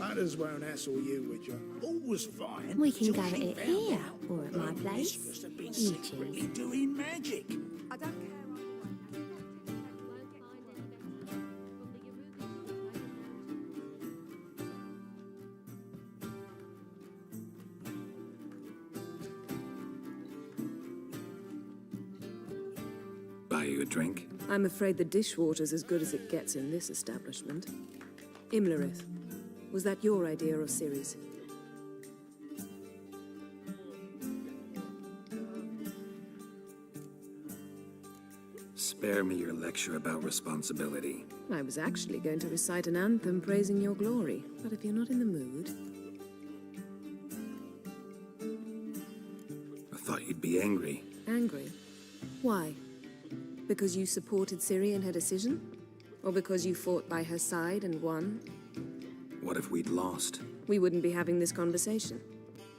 Might as well hassle you with your always fine. We can till go at she it found here, out or at her my place. mistress had been You secretly choose. doing magic. I don't care. Buy you a drink? I'm afraid the dishwater's as good as it gets in this establishment. Imlerith, was that your idea or Ciri's? Spare me your lecture about responsibility. I was actually going to recite an anthem praising your glory, but if you're not in the mood... I thought you'd be angry. Angry? Why? Because you supported Ciri in her decision? Or because you fought by her side and won? What if we'd lost? We wouldn't be having this conversation.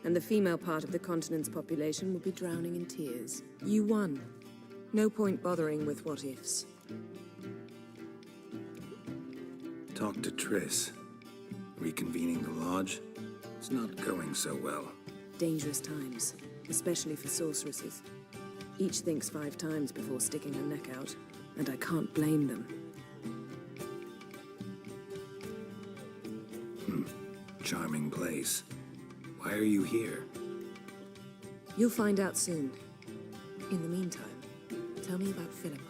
And the female part of the continent's population would be drowning in tears. You won. No point bothering with what-ifs. Talk to Triss. Reconvening the lodge? It's not going so well. Dangerous times, especially for sorceresses. Each thinks 5 times before sticking her neck out, and I can't blame them. Charming place. Why are you here? You'll find out soon. In the meantime, tell me about Philippa.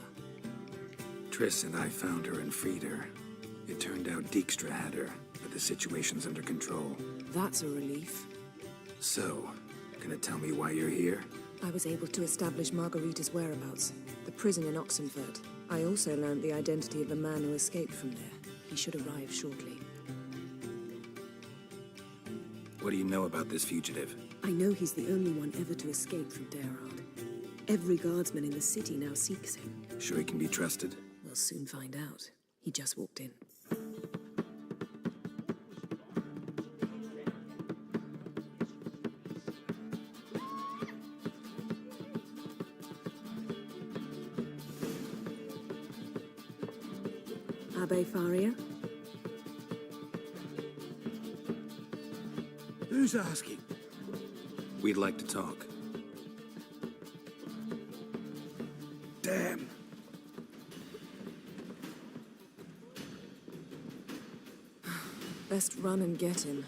Triss and I found her and freed her. It turned out Dijkstra had her, but the situation's under control. That's a relief. So, gonna tell me why you're here? I was able to establish Margarita's whereabouts, the prison in Oxenfurt. I also learned the identity of the man who escaped from there. He should arrive shortly. What do you know about this fugitive? I know he's the only one ever to escape from Geralt. Every guardsman in the city now seeks him. Sure he can be trusted? We'll soon find out. He just walked in. Abbe Faria? Who's asking? We'd like to talk. Damn. Best run and get him.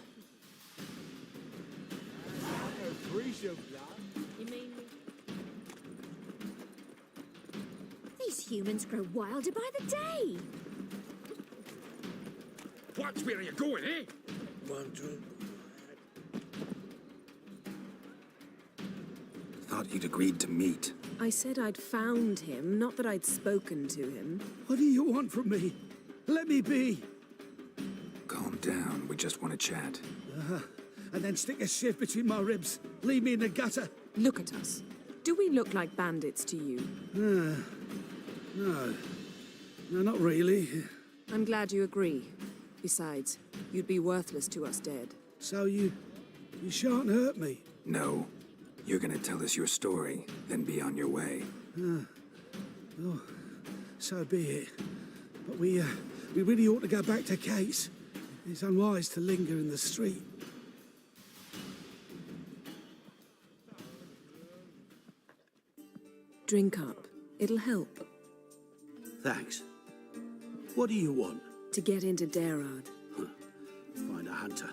These humans grow wilder by the day. Watch where you're going, eh? Wondering. Thought you'd agreed to meet. I said I'd found him, not that I'd spoken to him. What do you want from me? Let me be. Calm down, we just want to chat. And then stick a shiv between my ribs. Leave me in the gutter. Look at us. Do we look like bandits to you? No. No, not really. I'm glad you agree. Besides, you'd be worthless to us dead. So you shan't hurt me. No. You're gonna tell us your story, then be on your way. Oh, so be it. But we really ought to go back to Kate's. It's unwise to linger in the street. Drink up. It'll help. Thanks. What do you want? To get into Derard. Find a hunter.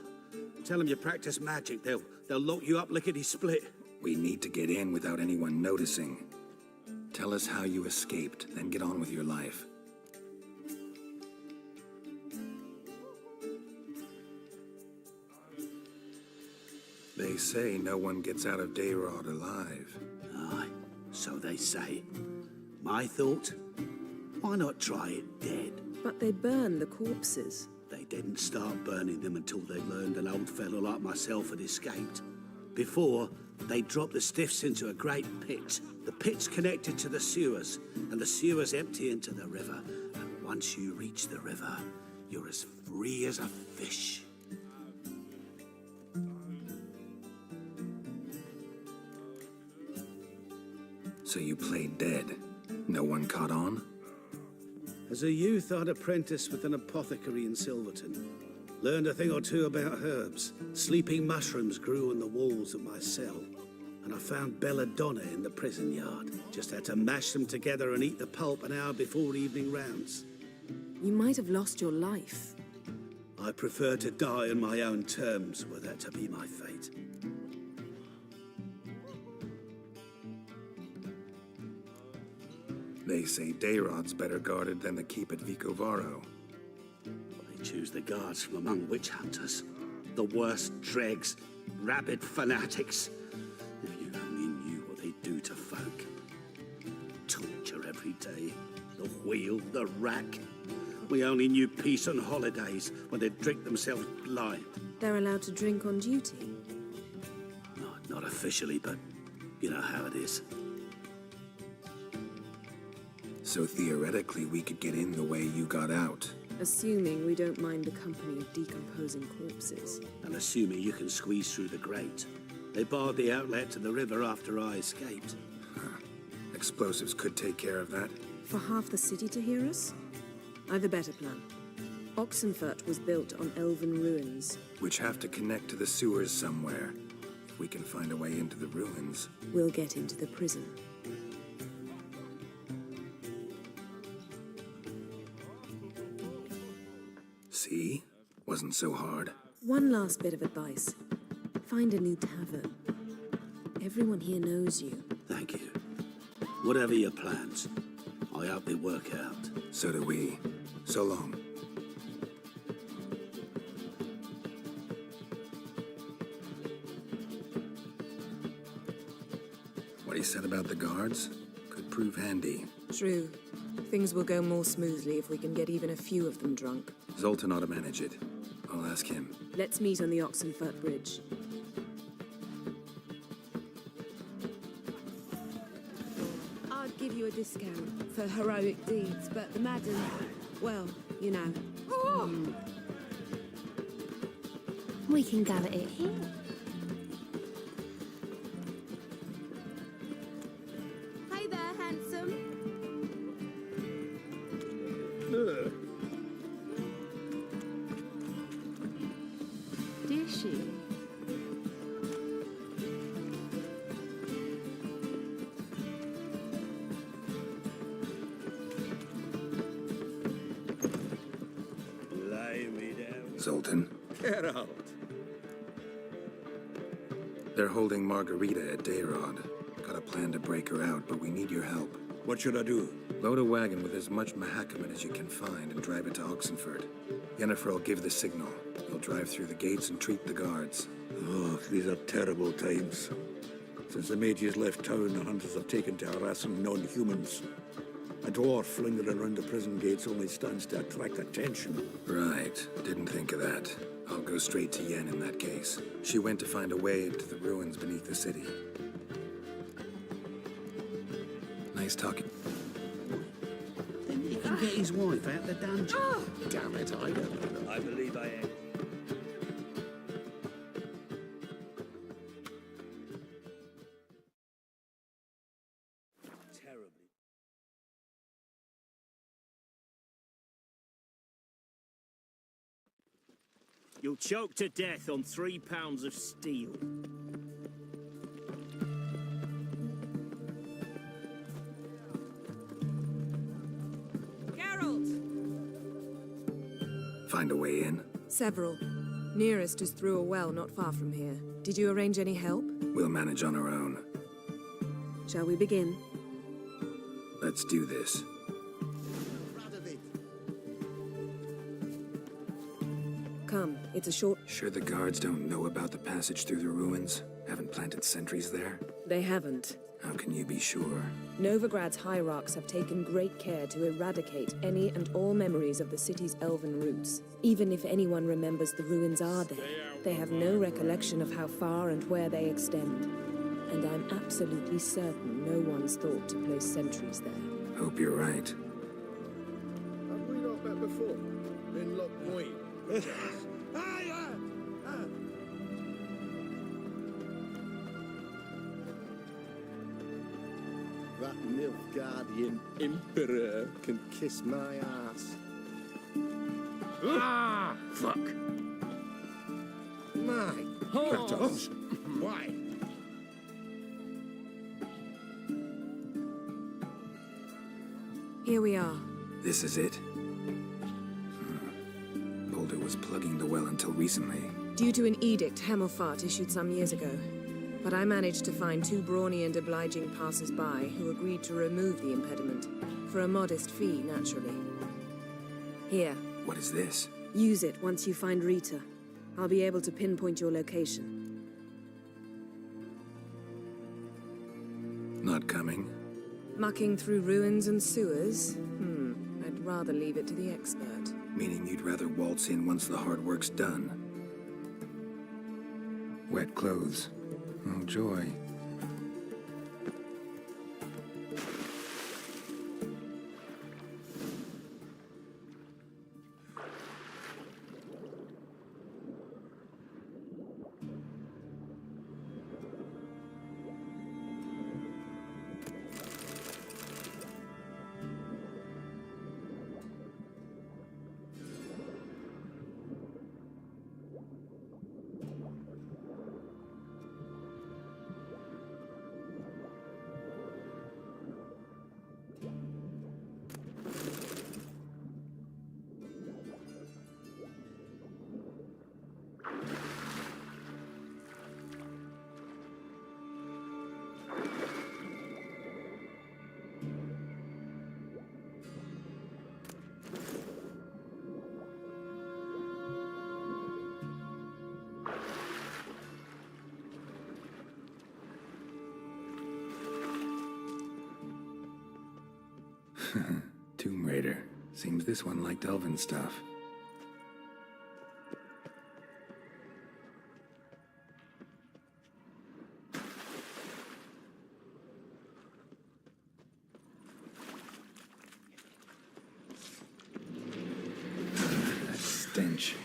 Tell them you practice magic. They'll lock you up lickety-split. We need to get in without anyone noticing. Tell us how you escaped, then get on with your life. They say no one gets out of Derard alive. Aye, so they say. My thought? Why not try it dead? But they burn the corpses. They didn't start burning them until they learned an old fellow like myself had escaped. Before, they dropped the stiffs into a great pit. The pit's connected to the sewers, and the sewers empty into the river. And once you reach the river, you're as free as a fish. So you played dead. No one caught on? As a youth, I'd apprenticed with an apothecary in Silverton. Learned a thing or two about herbs. Sleeping mushrooms grew on the walls of my cell. And I found belladonna in the prison yard. Just had to mash them together and eat the pulp an hour before evening rounds. You might have lost your life. I prefer to die on my own terms, were that to be my fate. They say Dayrod's better guarded than the keep at Vicovaro. They choose the guards from among witch hunters. The worst dregs, rabid fanatics. If you only knew what they do to folk. Torture every day. The wheel, the rack. We only knew peace on holidays when they'd drink themselves blind. They're allowed to drink on duty. Not officially, but you know how it is. So theoretically, we could get in the way you got out. Assuming we don't mind the company of decomposing corpses. And assuming you can squeeze through the grate. They barred the outlet to the river after I escaped. Explosives could take care of that. For half the city to hear us? I've a better plan. Oxenfurt was built on elven ruins. Which have to connect to the sewers somewhere. If we can find a way into the ruins. We'll get into the prison. See? Wasn't so hard. One last bit of advice. Find a new tavern. Everyone here knows you. Thank you. Whatever your plans, I hope they work out. So do we. So long. What he said about the guards could prove handy. True. Things will go more smoothly if we can get even a few of them drunk. Zoltan ought to manage it. I'll ask him. Let's meet on the Oxenfurt Bridge. I'd give you a discount for heroic deeds, but the madam, well, you know. We can go at it here. Hey there, handsome. Did she? Lay me down. Zoltan. Geralt. They're holding Margarita at Dayrod. Got a plan to break her out, but we need your help. What should I do? Load a wagon with as much mahakaman as you can find and drive it to Oxenfurt. Yennefer will give the signal. You'll drive through the gates and treat the guards. Oh, these are terrible times. Since the mages left town, the hunters have taken to harassing non-humans. A dwarf lingering around the prison gates only stands to attract attention. Right. Didn't think of that. I'll go straight to Yen in that case. She went to find a way into the ruins beneath the city. Nice talking. Then he can get his wife out the dungeon. Damn it, I don't know. I believe I am. Terribly. You'll choke to death on 3 pounds of steel. Geralt! Find a way in. Several. Nearest is through a well not far from here. Did you arrange any help? We'll manage on our own. Shall we begin? Let's do this. Come, it's a short... Sure the guards don't know about the passage through the ruins? Haven't planted sentries there? They haven't. How can you be sure? Novigrad's hierarchs have taken great care to eradicate any and all memories of the city's elven roots. Even if anyone remembers the ruins are there, they have no recollection of how far and where they extend. And I'm absolutely certain no one's thought to place sentries there. Hope you're right. Have we not met before? In Lockwood. That Nilfgaardian emperor can kiss my ass. Ah! Fuck. Kratos? Why? Here we are. This is it? Boulder was plugging the well until recently. Due to an edict Hemelfart issued some years ago. But I managed to find two brawny and obliging passers-by who agreed to remove the impediment. For a modest fee, naturally. Here, What is this? use it once you find Rita. I'll be able to pinpoint your location. Not coming? Mucking through ruins and sewers? I'd rather leave it to the expert. Meaning you'd rather waltz in once the hard work's done. Wet clothes. Oh, joy. Tomb Raider. Seems this one liked elven stuff. That stench.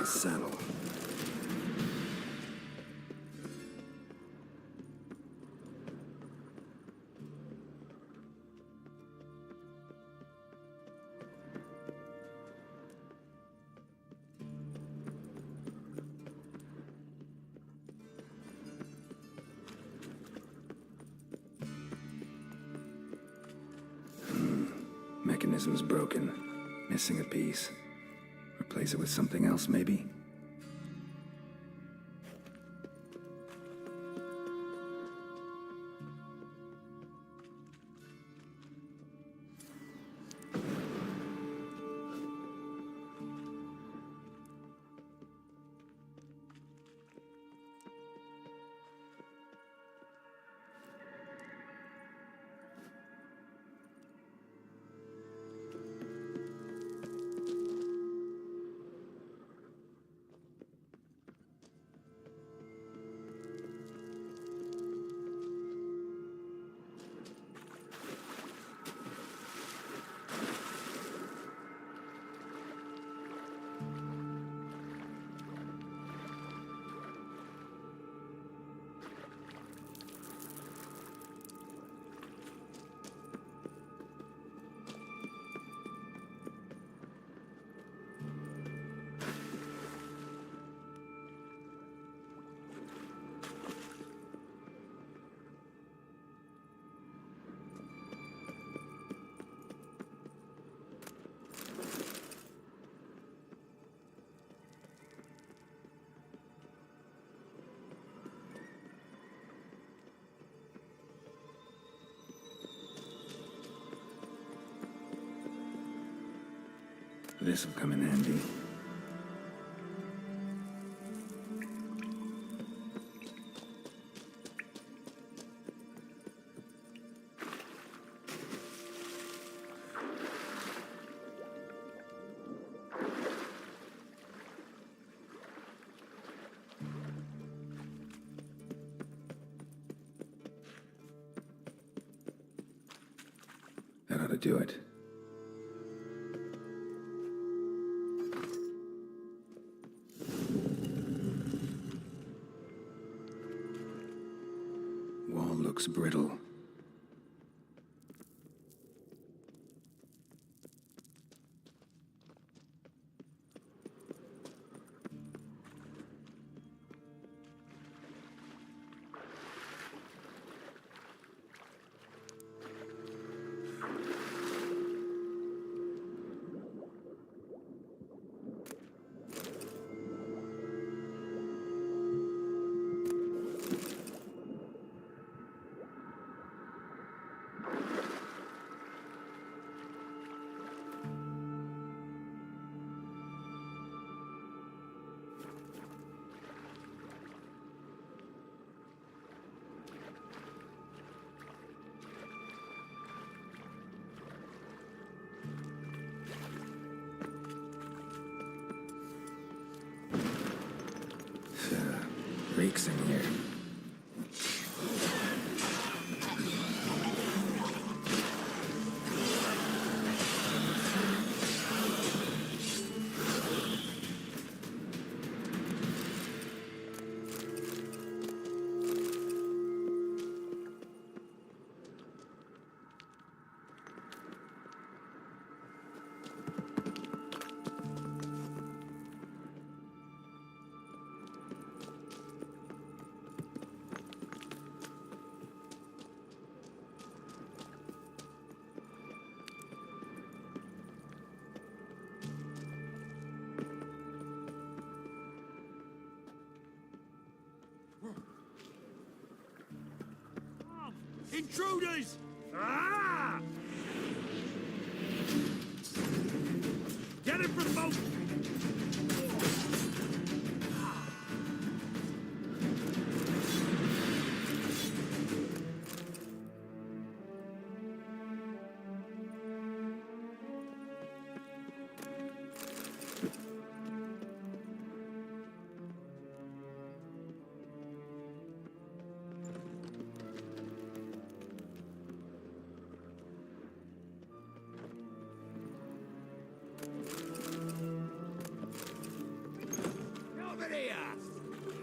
Saddle. Mechanism's broken. Missing a piece. Replace it with something else, maybe? This'll come in handy. That ought to do it. Wall looks brittle. Reeks in here. Intruders! Ah! Get him from both!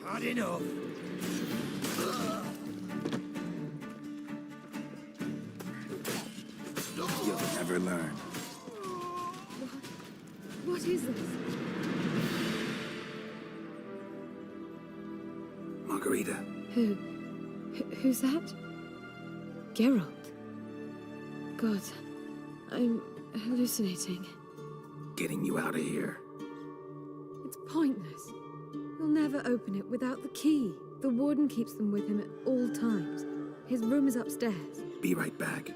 Hard enough. You'll never learn. What is this? Margarita. Who's that? Geralt. God, I'm hallucinating. Getting you out of here. It's pointless. He'll never open it without the key. The warden keeps them with him at all times. His room is upstairs. Be right back.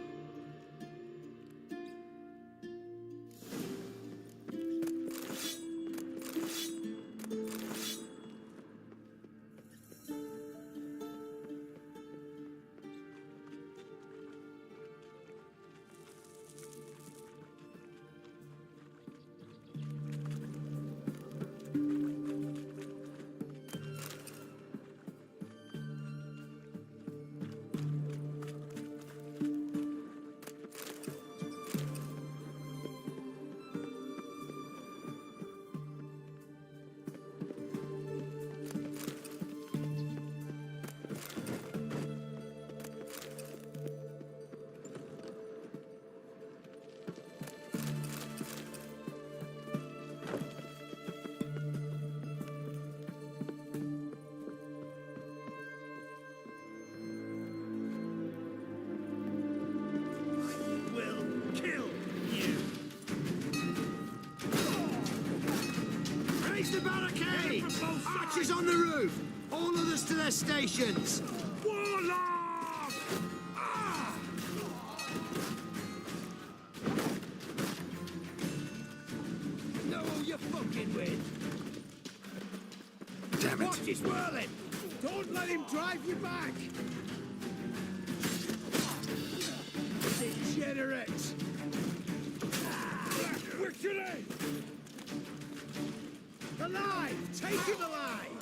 The barricade! Archers on the roof! All others to their stations! Warlock! Ah! He's whirling! Don't let him drive you back! Degenerate! Quickly! Alive! Take him alive!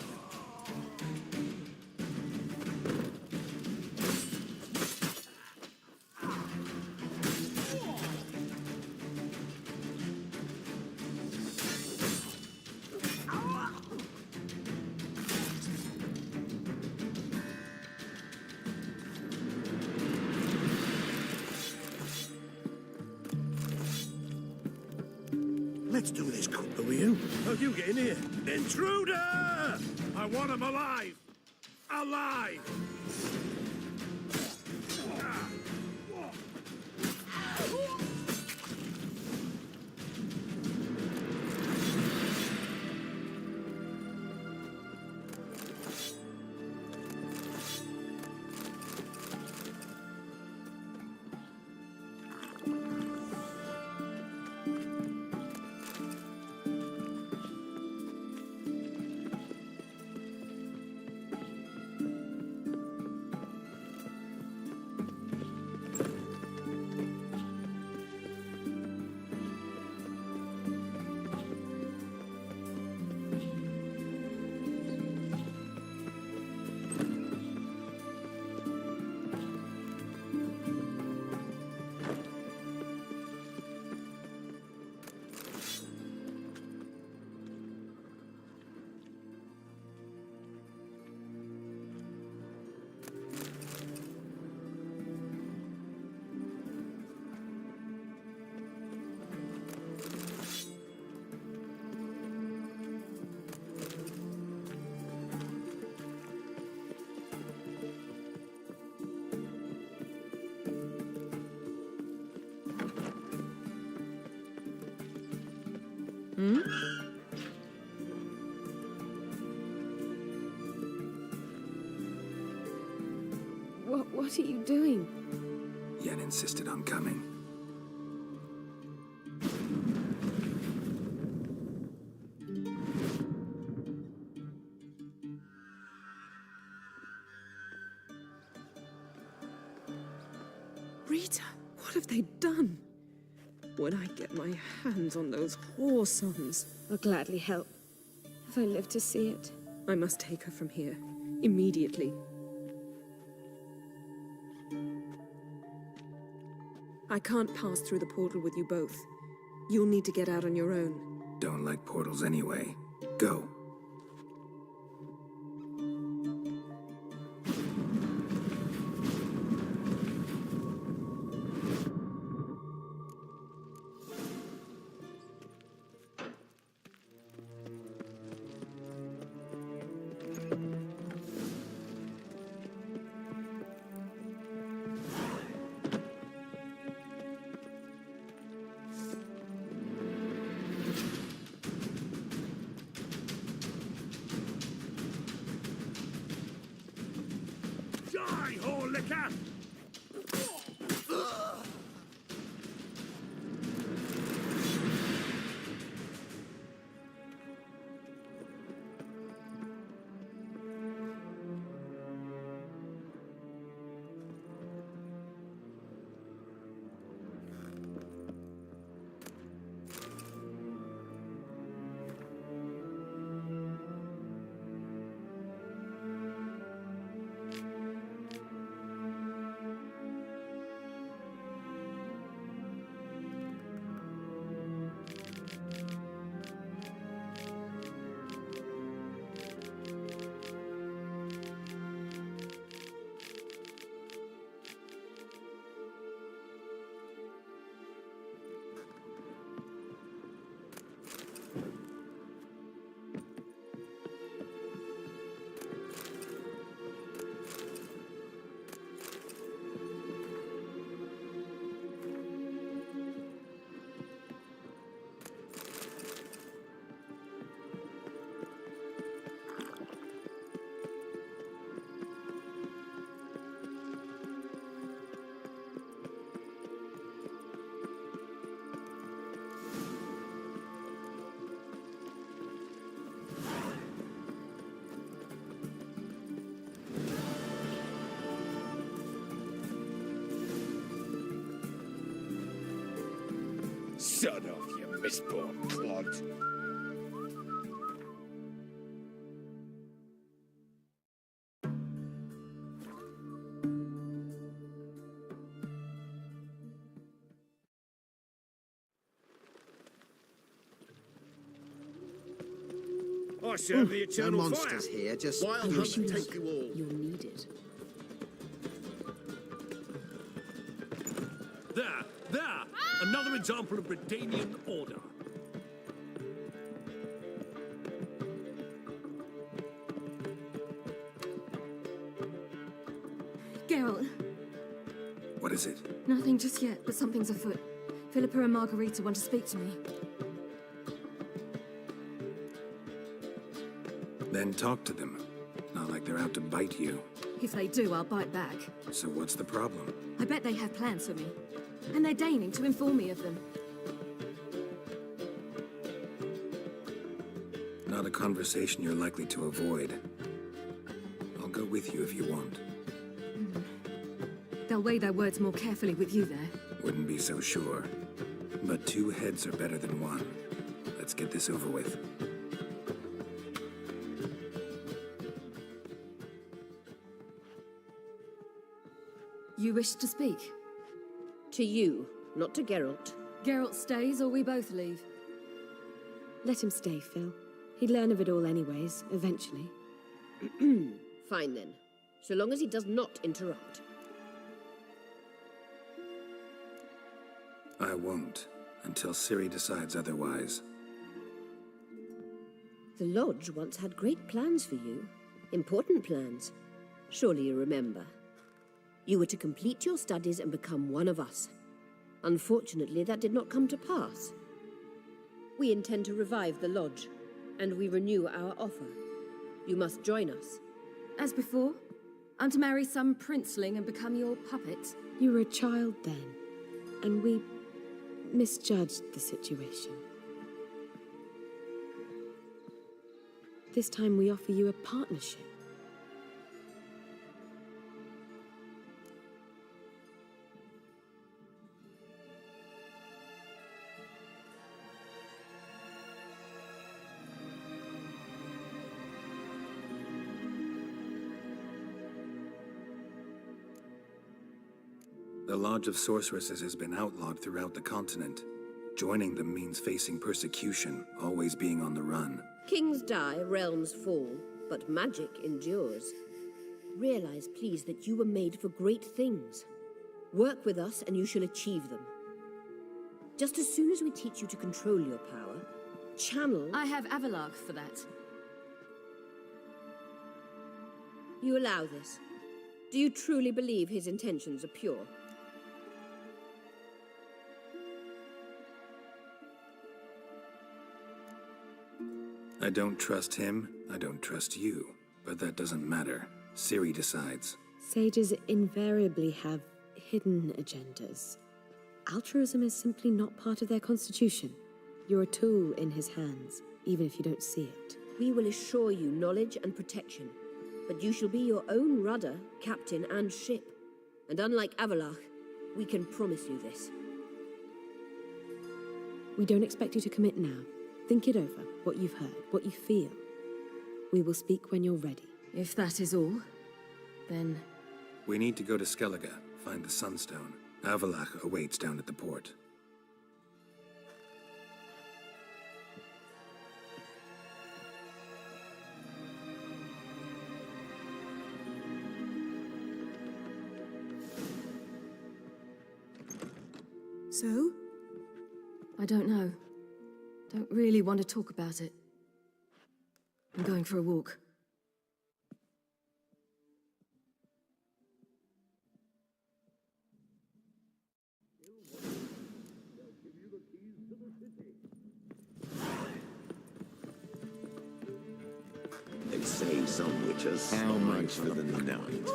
Let's do this, Who are you? How'd you get in here? Intruder! I want him alive! Alive! What are you doing? Yen insisted on coming. Rita, what have they done? When I get my hands on those whore sons, I'll gladly help, if I live to see it. I must take her from here, immediately. I can't pass through the portal with you both. You'll need to get out on your own. Don't like portals anyway. Go. Son off, you misborn clod. I serve the No eternal monsters fire. here, just Wild hunt to take you all. You'll need it. There! Another example of Britannian order. Geralt, What is it? nothing just yet, but something's afoot. Philippa and Margarita want to speak to me. Then talk to them. Not like they're out to bite you. If they do, I'll bite back. So what's the problem? I bet they have plans for me. And they're deigning to inform me of them. Not a conversation you're likely to avoid. I'll go with you if you want. They'll weigh their words more carefully with you there. Wouldn't be so sure. But 2 heads are better than 1. Let's get this over with. You wish to speak? To you, not to Geralt. Geralt stays or we both leave? Let him stay, Phil. He'd learn of it all anyways, eventually. Fine then, so long as he does not interrupt. I won't, until Ciri decides otherwise. The Lodge once had great plans for you. Important plans. Surely you remember. You were to complete your studies and become one of us. Unfortunately, that did not come to pass. We intend to revive the Lodge, and we renew our offer. You must join us. As before? I'm to marry some princeling and become your puppet? You were a child then, and we misjudged the situation. This time we offer you a partnership. The Lodge of Sorceresses has been outlawed throughout the continent. Joining them means facing persecution, always being on the run. Kings die, realms fall, but magic endures. Realize, please, that you were made for great things. Work with us and you shall achieve them. Just as soon as we teach you to control your power, channel... I have Avalark for that. You allow this. Do you truly believe his intentions are pure? I don't trust him, I don't trust you. But that doesn't matter. Ciri decides. Sages invariably have hidden agendas. Altruism is simply not part of their constitution. You're a tool in his hands, even if you don't see it. We will assure you knowledge and protection, but you shall be your own rudder, captain, and ship. And unlike Avalark, we can promise you this. We don't expect you to commit now. Think it over, what you've heard, what you feel. We will speak when you're ready. If that is all, then... We need to go to Skellige, find the Sunstone. Avalach awaits down at the port. So? I don't know. Don't really want to talk about it. I'm going for a walk. They say some witches how much for the night.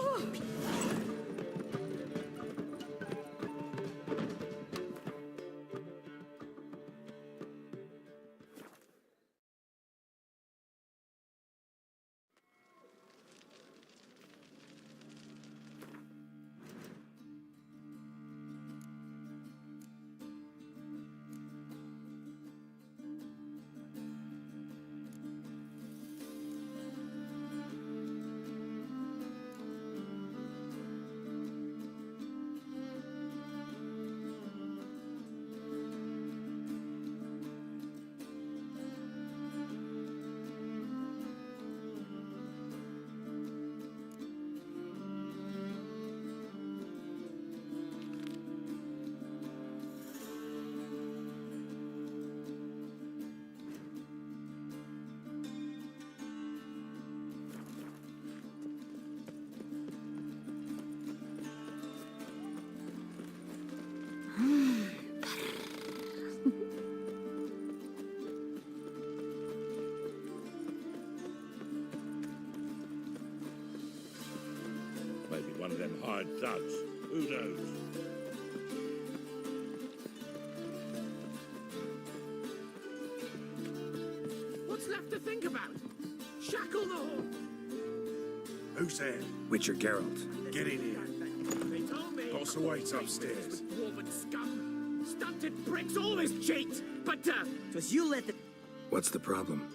Hide thugs. Who knows? What's left to think about? Shackle the horse. Who's there? Witcher Geralt. Get in here. They told me. Boss awaits upstairs. Dwarven scum. Stunted pricks, all this cheat. But, Because you let the... What's the problem?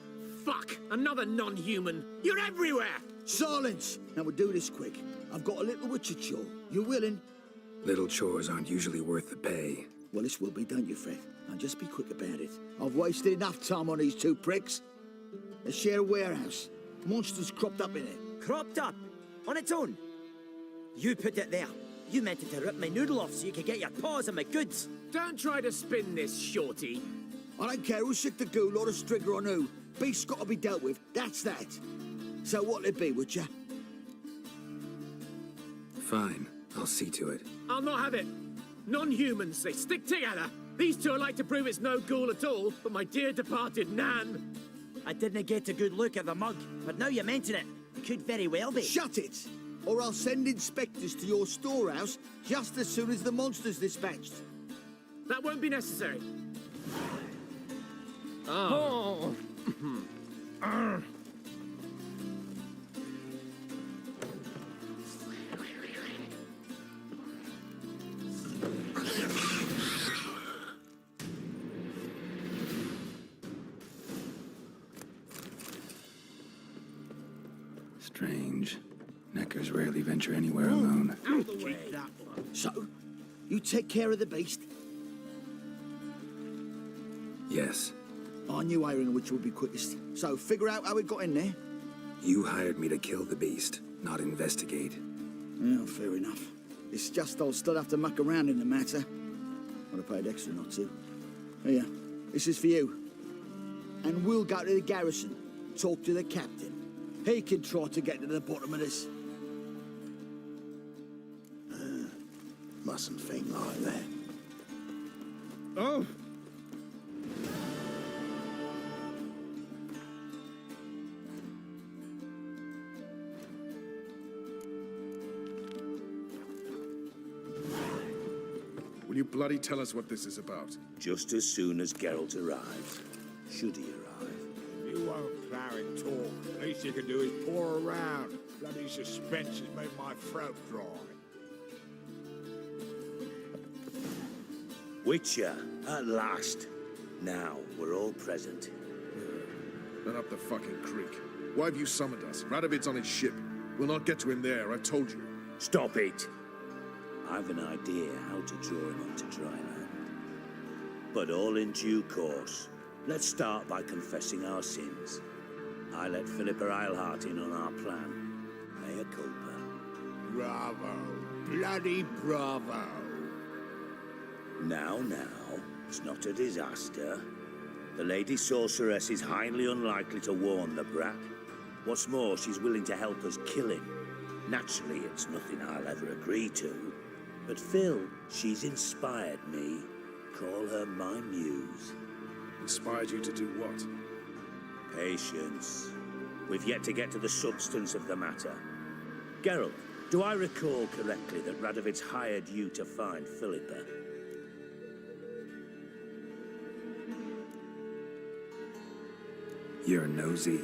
fuck. Another non-human. You're everywhere. Silence! Now we'll do this quick. I've got a little witcher chore. You willing? Little chores aren't usually worth the pay. Well, this will be, don't you, Fred? Now just be quick about it. I've wasted enough time on these two pricks. They share a warehouse. Monsters cropped up in it. Cropped up? On its own? You put it there. You meant it to rip my noodle off so you could get your paws on my goods. Don't try to spin this, shorty. I don't care who's sick the ghoul or the strigger on who. Beast's got to be dealt with. That's that. So what'll it be, Witcher? Fine, I'll see to it. I'll not have it. Non-humans, they stick together. These two are like to prove it's no ghoul at all, but my dear departed Nan. I didn't get a good look at the mug, but now you mention it, it could very well be. Shut it! Or I'll send inspectors to your storehouse just as soon as the monster's dispatched. That won't be necessary. Oh. Strange. Neckers rarely venture anywhere alone. Out the way. So, you take care of the beast. Yes. I knew hiring a witcher would be quickest. So, figure out how it got in there. You hired me to kill the beast, not investigate. Yeah, fair enough. It's just I'll still have to muck around in the matter. I'd have paid extra not to. Here, this is for you. And we'll go to the garrison, talk to the captain. He can try to get to the bottom of this. Mustn't think like that. Oh! Will you bloody tell us what this is about? Just as soon as Geralt arrives. Should he arrive? You won't plough and talk. Least you can do is pour around. Bloody suspense has made my throat dry. Witcher, at last. Now, we're all present. Then up the fucking creek. Why have you summoned us? Radovid's on his ship. We'll not get to him there, I told you. Stop it! I've an idea how to draw him onto dry land. But all in due course. Let's start by confessing our sins. I let Philippa Eilhart in on our plan. Mea culpa. Bravo. Bloody bravo. Now, it's not a disaster. The Lady Sorceress is highly unlikely to warn the brat. What's more, she's willing to help us kill him. Naturally, it's nothing I'll ever agree to. But Phil, she's inspired me. Call her my muse. Inspired you to do what? Patience. We've yet to get to the substance of the matter. Geralt, do I recall correctly that Radovid's hired you to find Philippa? You're nosy.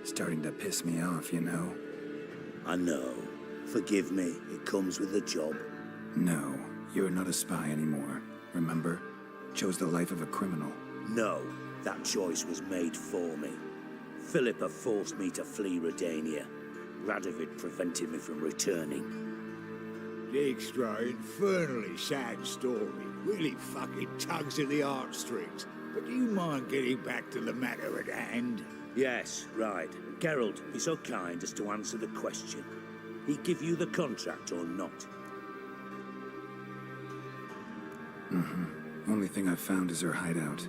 Starting to piss me off, you know. I know. Forgive me, it comes with the job. No, you're not a spy anymore. Remember? Chose the life of a criminal. No, that choice was made for me. Philippa forced me to flee Redania. Radovid prevented me from returning. The extra infernally sad story. Really fucking tugs at the heartstrings. But do you mind getting back to the matter at hand? Yes, right. Geralt, be so kind as to answer the question. He give you the contract or not? Only thing I've found is her hideout.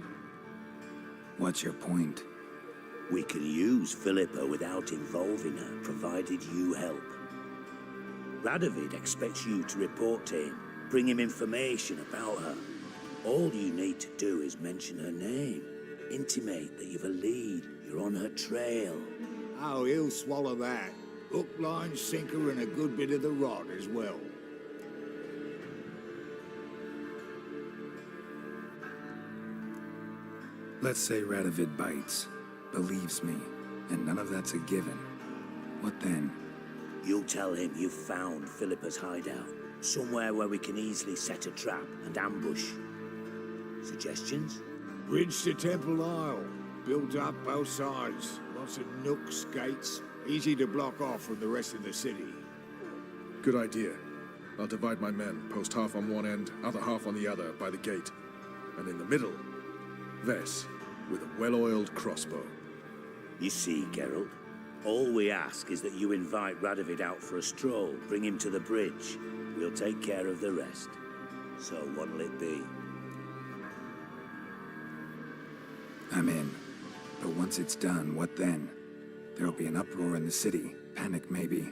What's your point? We can use Philippa without involving her, provided you help. Radovid expects you to report to him, bring him information about her. All you need to do is mention her name, intimate that you've a lead, you're on her trail. Oh, he'll swallow that. Hook, line, sinker, and a good bit of the rod as well. Let's say Radovid bites, believes me, and none of that's a given. What then? You'll tell him you've found Philippa's hideout. Somewhere where we can easily set a trap and ambush. Suggestions? Bridge to Temple Isle. Built up both sides. Lots of nooks, gates. Easy to block off from the rest of the city. Good idea. I'll divide my men, post half on one end, other half on the other, by the gate. And in the middle, Vess, with a well-oiled crossbow. You see, Geralt, all we ask is that you invite Radovid out for a stroll, bring him to the bridge. We'll take care of the rest. So what'll it be? I'm in. But once it's done, what then? There'll be an uproar in the city. Panic, maybe.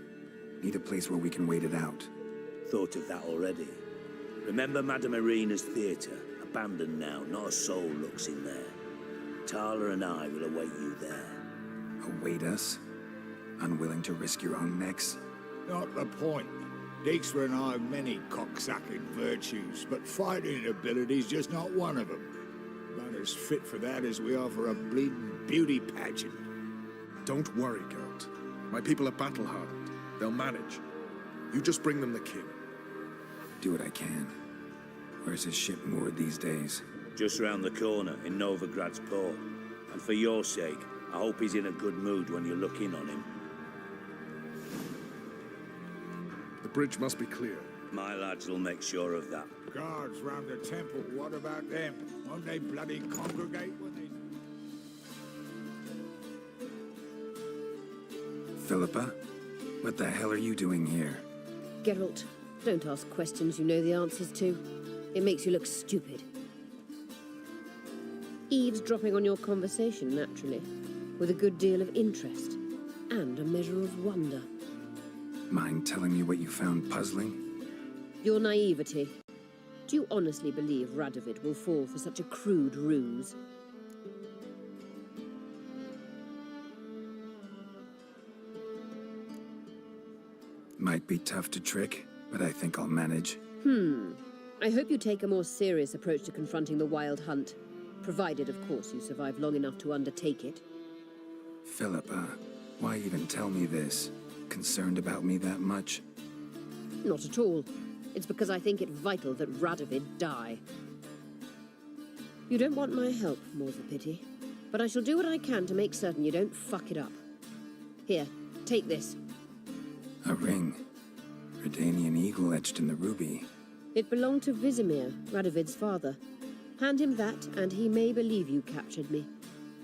Need a place where we can wait it out. Thought of that already. Remember Madame Irina's theatre? Abandoned now, not a soul looks in there. Tala and I will await you there. Await us? Unwilling to risk your own necks? Not the point. Dijkstra and I have many cocksucking virtues, but fighting ability's just not one of them. Not as fit for that as we are for a bleeding beauty pageant. Don't worry, Geralt. My people are battle-hardened. They'll manage. You just bring them the king. Do what I can. Where's his ship moored these days? Just round the corner, in Novigrad's port. And for your sake, I hope he's in a good mood when you look in on him. The bridge must be clear. My lads will make sure of that. Guards round the temple, what about them? Won't they bloody congregate when they... Philippa? What the hell are you doing here? Geralt, don't ask questions you know the answers to. It makes you look stupid. Eavesdropping on your conversation, naturally, with a good deal of interest and a measure of wonder. Mind telling me what you found puzzling? Your naivety. Do you honestly believe Radovid will fall for such a crude ruse? Might be tough to trick, but I think I'll manage. I hope you take a more serious approach to confronting the Wild Hunt. Provided, of course, you survive long enough to undertake it. Philippa, why even tell me this? Concerned about me that much? Not at all. It's because I think it vital that Radovid die. You don't want my help, more's the pity. But I shall do what I can to make certain you don't fuck it up. Here, take this. A ring. Redanian eagle etched in the ruby. It belonged to Vizimir, Radovid's father. Hand him that, and he may believe you captured me.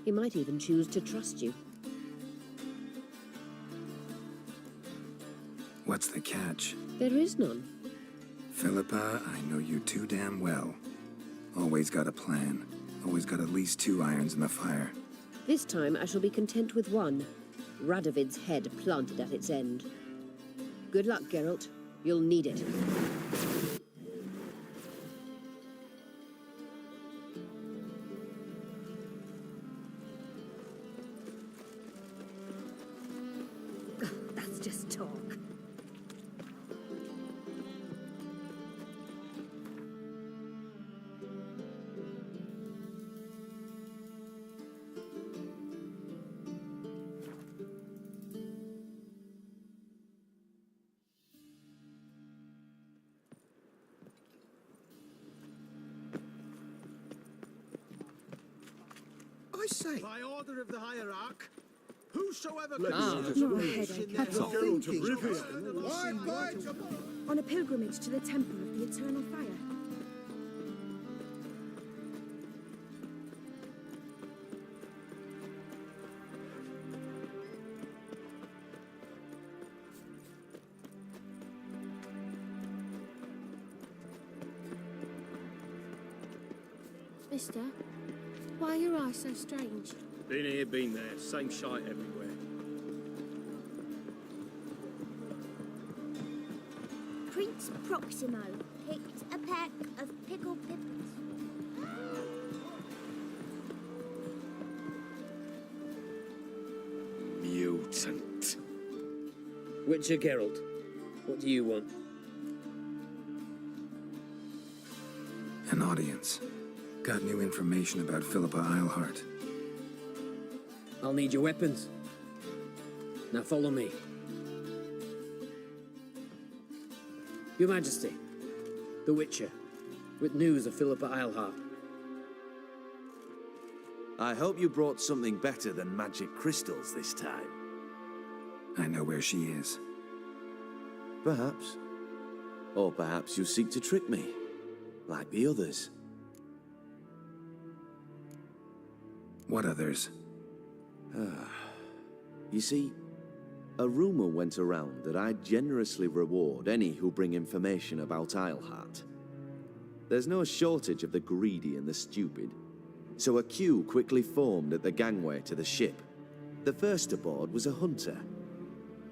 He might even choose to trust you. What's the catch? There is none. Philippa, I know you too damn well. Always got a plan. Always got at least 2 irons in the fire. This time I shall be content with one. Radovid's head planted at its end. Good luck, Geralt. You'll need it. That's just talk. I say, by order of the hierarch, whosoever Not a headache at all. Geralt of Rivia. On a pilgrimage to the Temple of the Eternal Fire. Mister, why are your eyes so strange? Been here, been there. Same shite everywhere. Prince Proximo picked a pack of pickled pippins. Mutant. Witcher Geralt, what do you want? An audience. Got new information about Philippa Eilhart. I'll need your weapons. Now follow me. Your Majesty, the Witcher, with news of Philippa Eilhart. I hope you brought something better than magic crystals this time. I know where she is. Perhaps. Or perhaps you seek to trick me, like the others. What others? You see, a rumor went around that I generously reward any who bring information about Eilhart. There's no shortage of the greedy and the stupid, so a queue quickly formed at the gangway to the ship. The first aboard was a hunter.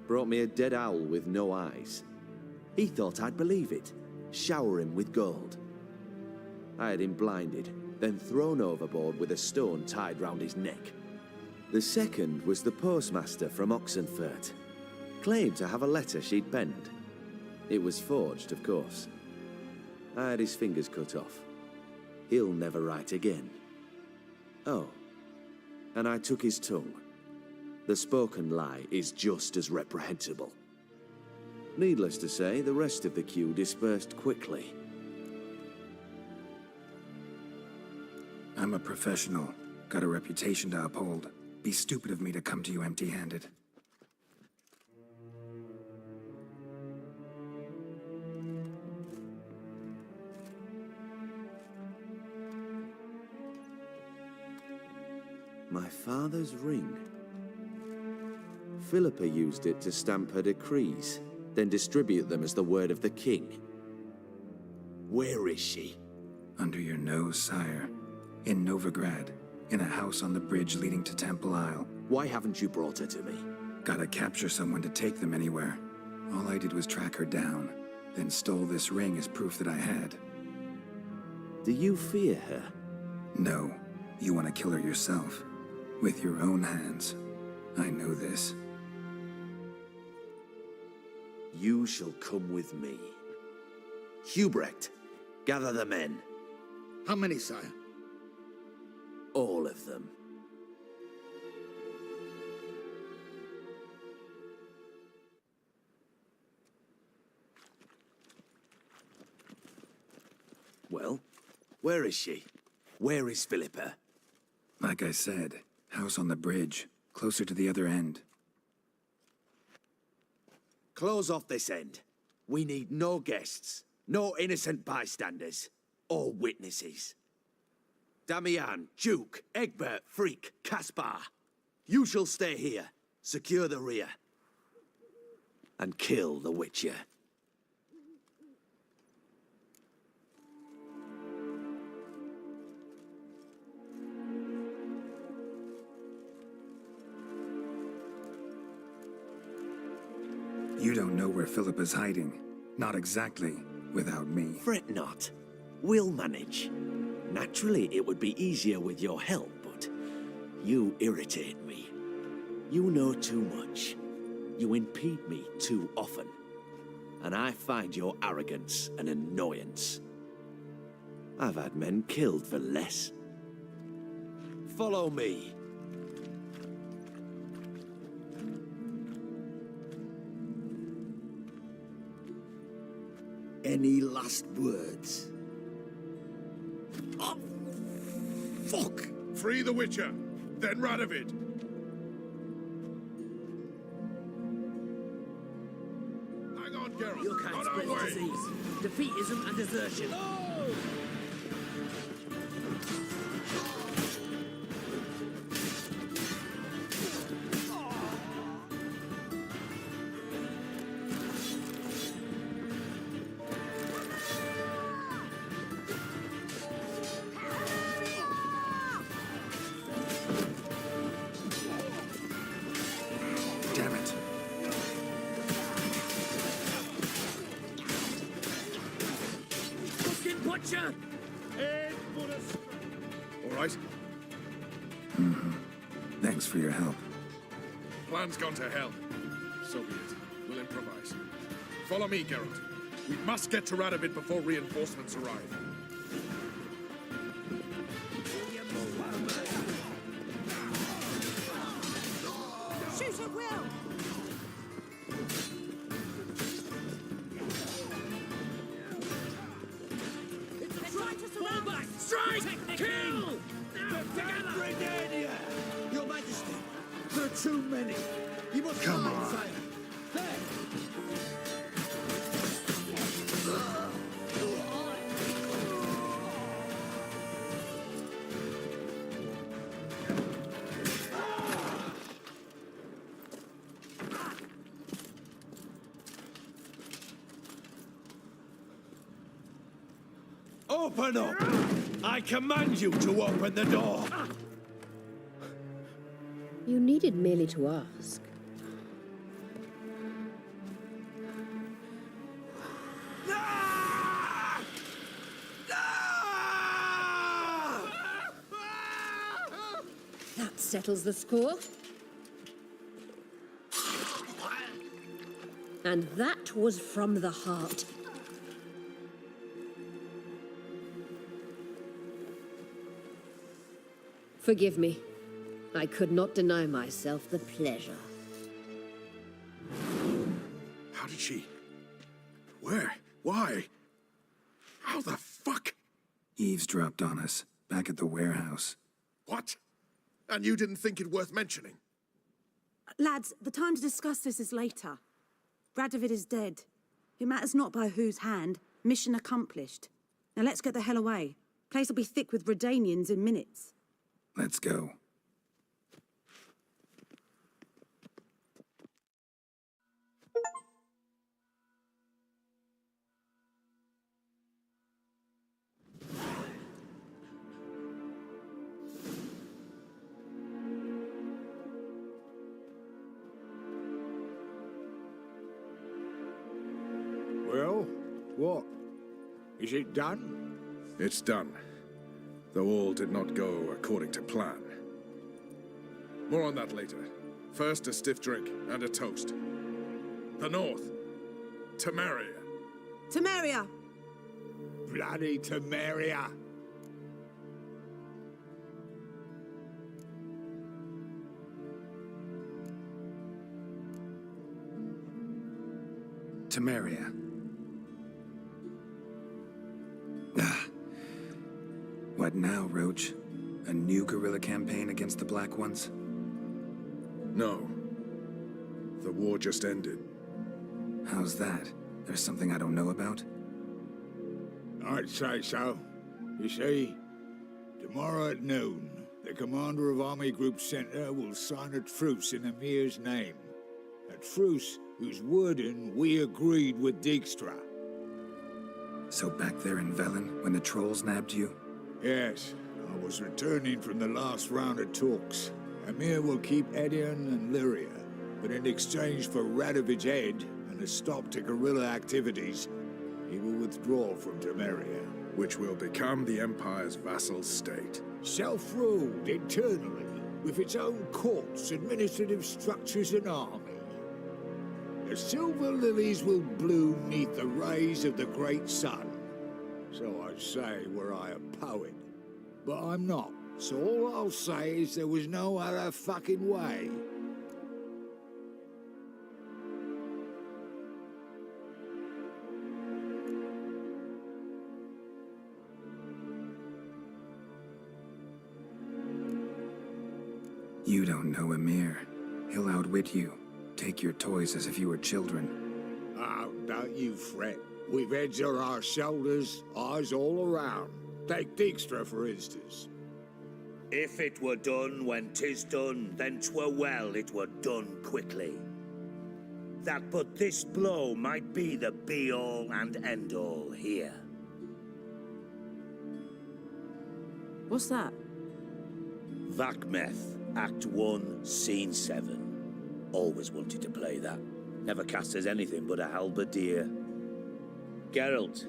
Brought me a dead owl with no eyes. He thought I'd believe it, shower him with gold. I had him blinded, then thrown overboard with a stone tied round his neck. The second was the postmaster from Oxenfurt. Claimed to have a letter she'd penned. It was forged, of course. I had his fingers cut off. He'll never write again. Oh, and I took his tongue. The spoken lie is just as reprehensible. Needless to say, the rest of the queue dispersed quickly. I'm a professional. Got a reputation to uphold. Be stupid of me to come to you empty-handed. My father's ring. Philippa used it to stamp her decrees, then distribute them as the word of the king. Where is she? Under your nose, sire. In Novigrad, in a house on the bridge leading to Temple Isle. Why haven't you brought her to me? Gotta capture someone to take them anywhere. All I did was track her down, then stole this ring as proof that I had. Do you fear her? No. You want to kill her yourself. With your own hands. I know this. You shall come with me. Hubrecht, gather the men. How many, sire? All of them. Well, where is she? Where is Philippa? Like I said, house on the bridge, closer to the other end. Close off this end. We need no guests, no innocent bystanders, or witnesses. Damian, Duke, Egbert, Freak, Caspar. You shall stay here, secure the rear, and kill the Witcher. You don't know where Philippa's hiding. Not exactly, without me. Fret not. We'll manage. Naturally, it would be easier with your help, but you irritate me. You know too much. You impede me too often. And I find your arrogance an annoyance. I've had men killed for less. Follow me. Any last words? Oh, fuck! Free the Witcher, then Radovid. Hang on, Geralt. Your kind On our spreads way. disease, defeatism, and desertion. Damn it. Fucking butcher! All right. Thanks for your help. Plan's gone to hell. So be it. We'll improvise. Follow me, Geralt. We must get to Radovid before reinforcements arrive. Shoot at will! They're trying to surround us! Strike! Kill! Together! Your Majesty, there are too many. You must Come fight on. fire. There! Open up! I command you to open the door! You needed merely to ask. That settles the score. And that was from the heart. Forgive me. I could not deny myself the pleasure. How did she... Where? Why? How the fuck? Eavesdropped on us, back at the warehouse. What? And you didn't think it worth mentioning? Lads, the time to discuss this is later. Radovid is dead. It matters not by whose hand. Mission accomplished. Now let's get the hell away. Place will be thick with Redanians in minutes. Let's go. Well, what? Is it done? It's done. Though all did not go according to plan. More on that later. First, a stiff drink and a toast. The North. Temeria. Temeria! Bloody Temeria! Temeria. What now, Roach? A new guerrilla campaign against the Black Ones? No. The war just ended. How's that? There's something I don't know about? I'd say so. You see, tomorrow at noon, the commander of Army Group Center will sign a truce in Emir's name. A truce whose wording we agreed with Dijkstra. So back there in Velen, when the trolls nabbed you? Yes, I was returning from the last round of talks. Emir will keep Edion and Lyria, but in exchange for Radovid's head and a stop to guerrilla activities, he will withdraw from Temeria. Which will become the Empire's vassal state. Self-ruled internally, with its own courts, administrative structures and army. The silver lilies will bloom neath the rays of the great sun. So I say were I a poet. But I'm not. So all I'll say is there was no other fucking way. You don't know Emir. He'll outwit you. Take your toys as if you were children. Oh, don't you fret. We've heads on our shoulders, eyes all around. Take Dijkstra, for instance. If it were done when 'tis done, then 'twere well it were done quickly. That but this blow might be the be-all and end-all here. What's that? Vakmeth, Act 1, Scene 7. Always wanted to play that. Never cast as anything but a halberdier. Geralt,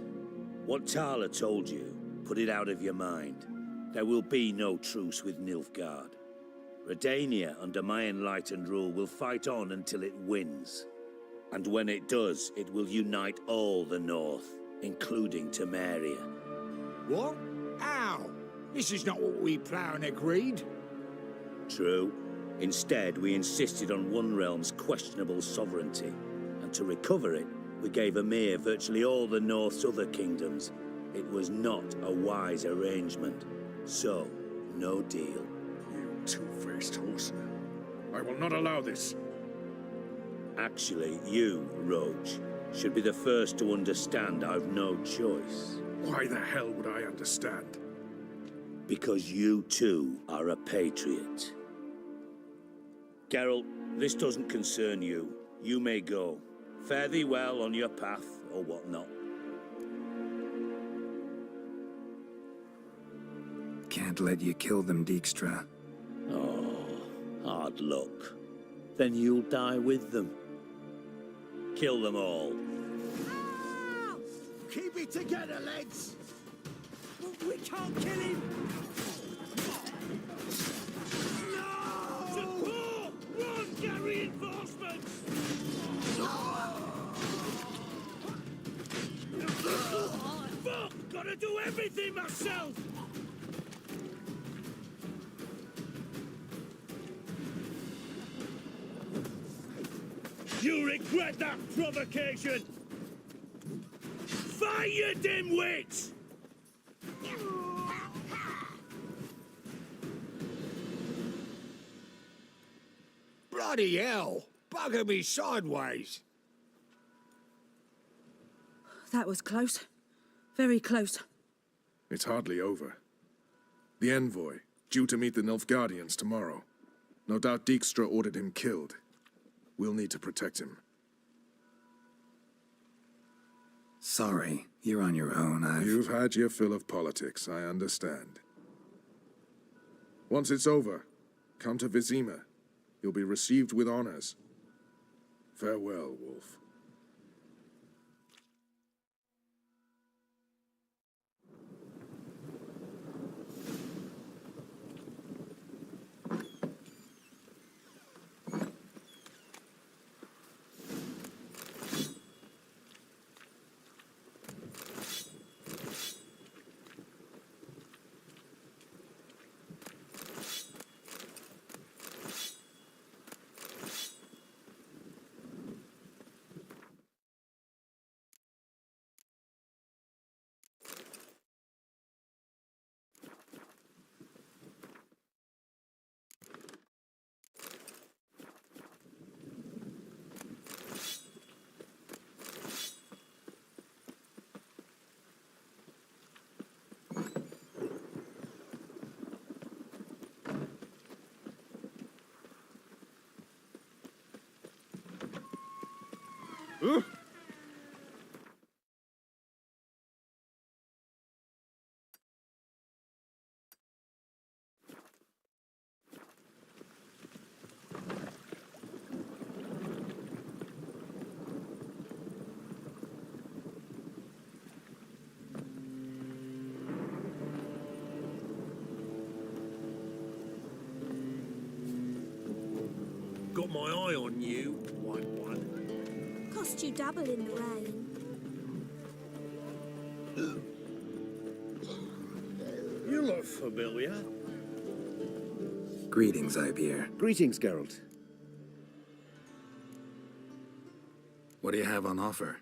what Tala told you, put it out of your mind. There will be no truce with Nilfgaard. Redania, under my enlightened rule, will fight on until it wins. And when it does, it will unite all the North, including Temeria. What? How? This is not what we plowed and agreed. True. Instead, we insisted on one realm's questionable sovereignty. And to recover it, we gave Ymir virtually all the North's other kingdoms. It was not a wise arrangement. So, no deal. You two-faced horseman. I will not allow this. Actually, you, Roach, should be the first to understand I've no choice. Why the hell would I understand? Because you too are a patriot. Geralt, this doesn't concern you. You may go. Fare thee well on your path, or whatnot. Can't let you kill them, Dijkstra. Oh, hard luck. Then you'll die with them. Kill them all. Keep it together, lads! We can't kill him! No! Support! Run, get reinforcements! Fuck! Gotta do everything myself! You regret that provocation! Fire, you dimwits! Bloody hell! Bugger me sideways! That was close. Very close. It's hardly over. The envoy, due to meet the Nilfgaardians tomorrow. No doubt Dijkstra ordered him killed. We'll need to protect him. Sorry, you're on your own. You've had your fill of politics, I understand. Once it's over, come to Vizima. You'll be received with honors. Farewell, Wolf. Got my eye on you, White One. Cost you double in the rain. You look familiar. Greetings, Ibeer. Greetings, Geralt. What do you have on offer?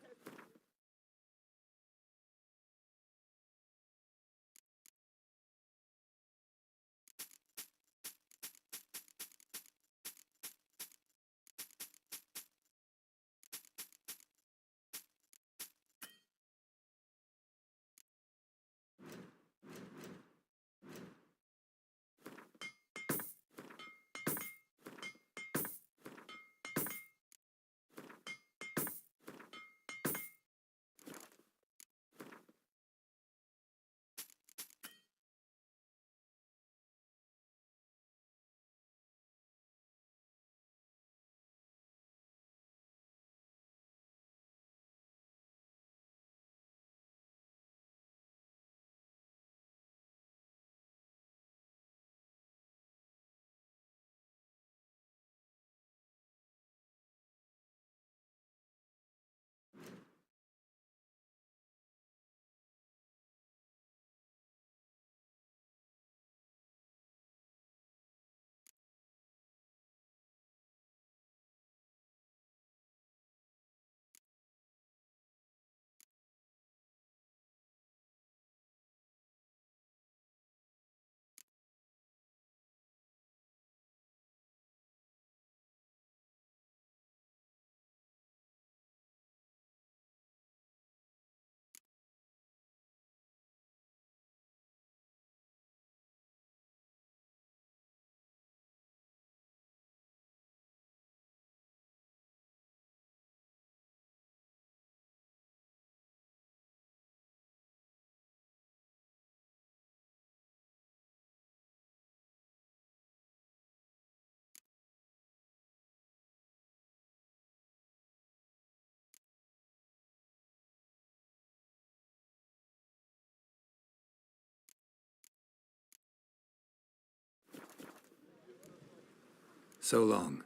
So long.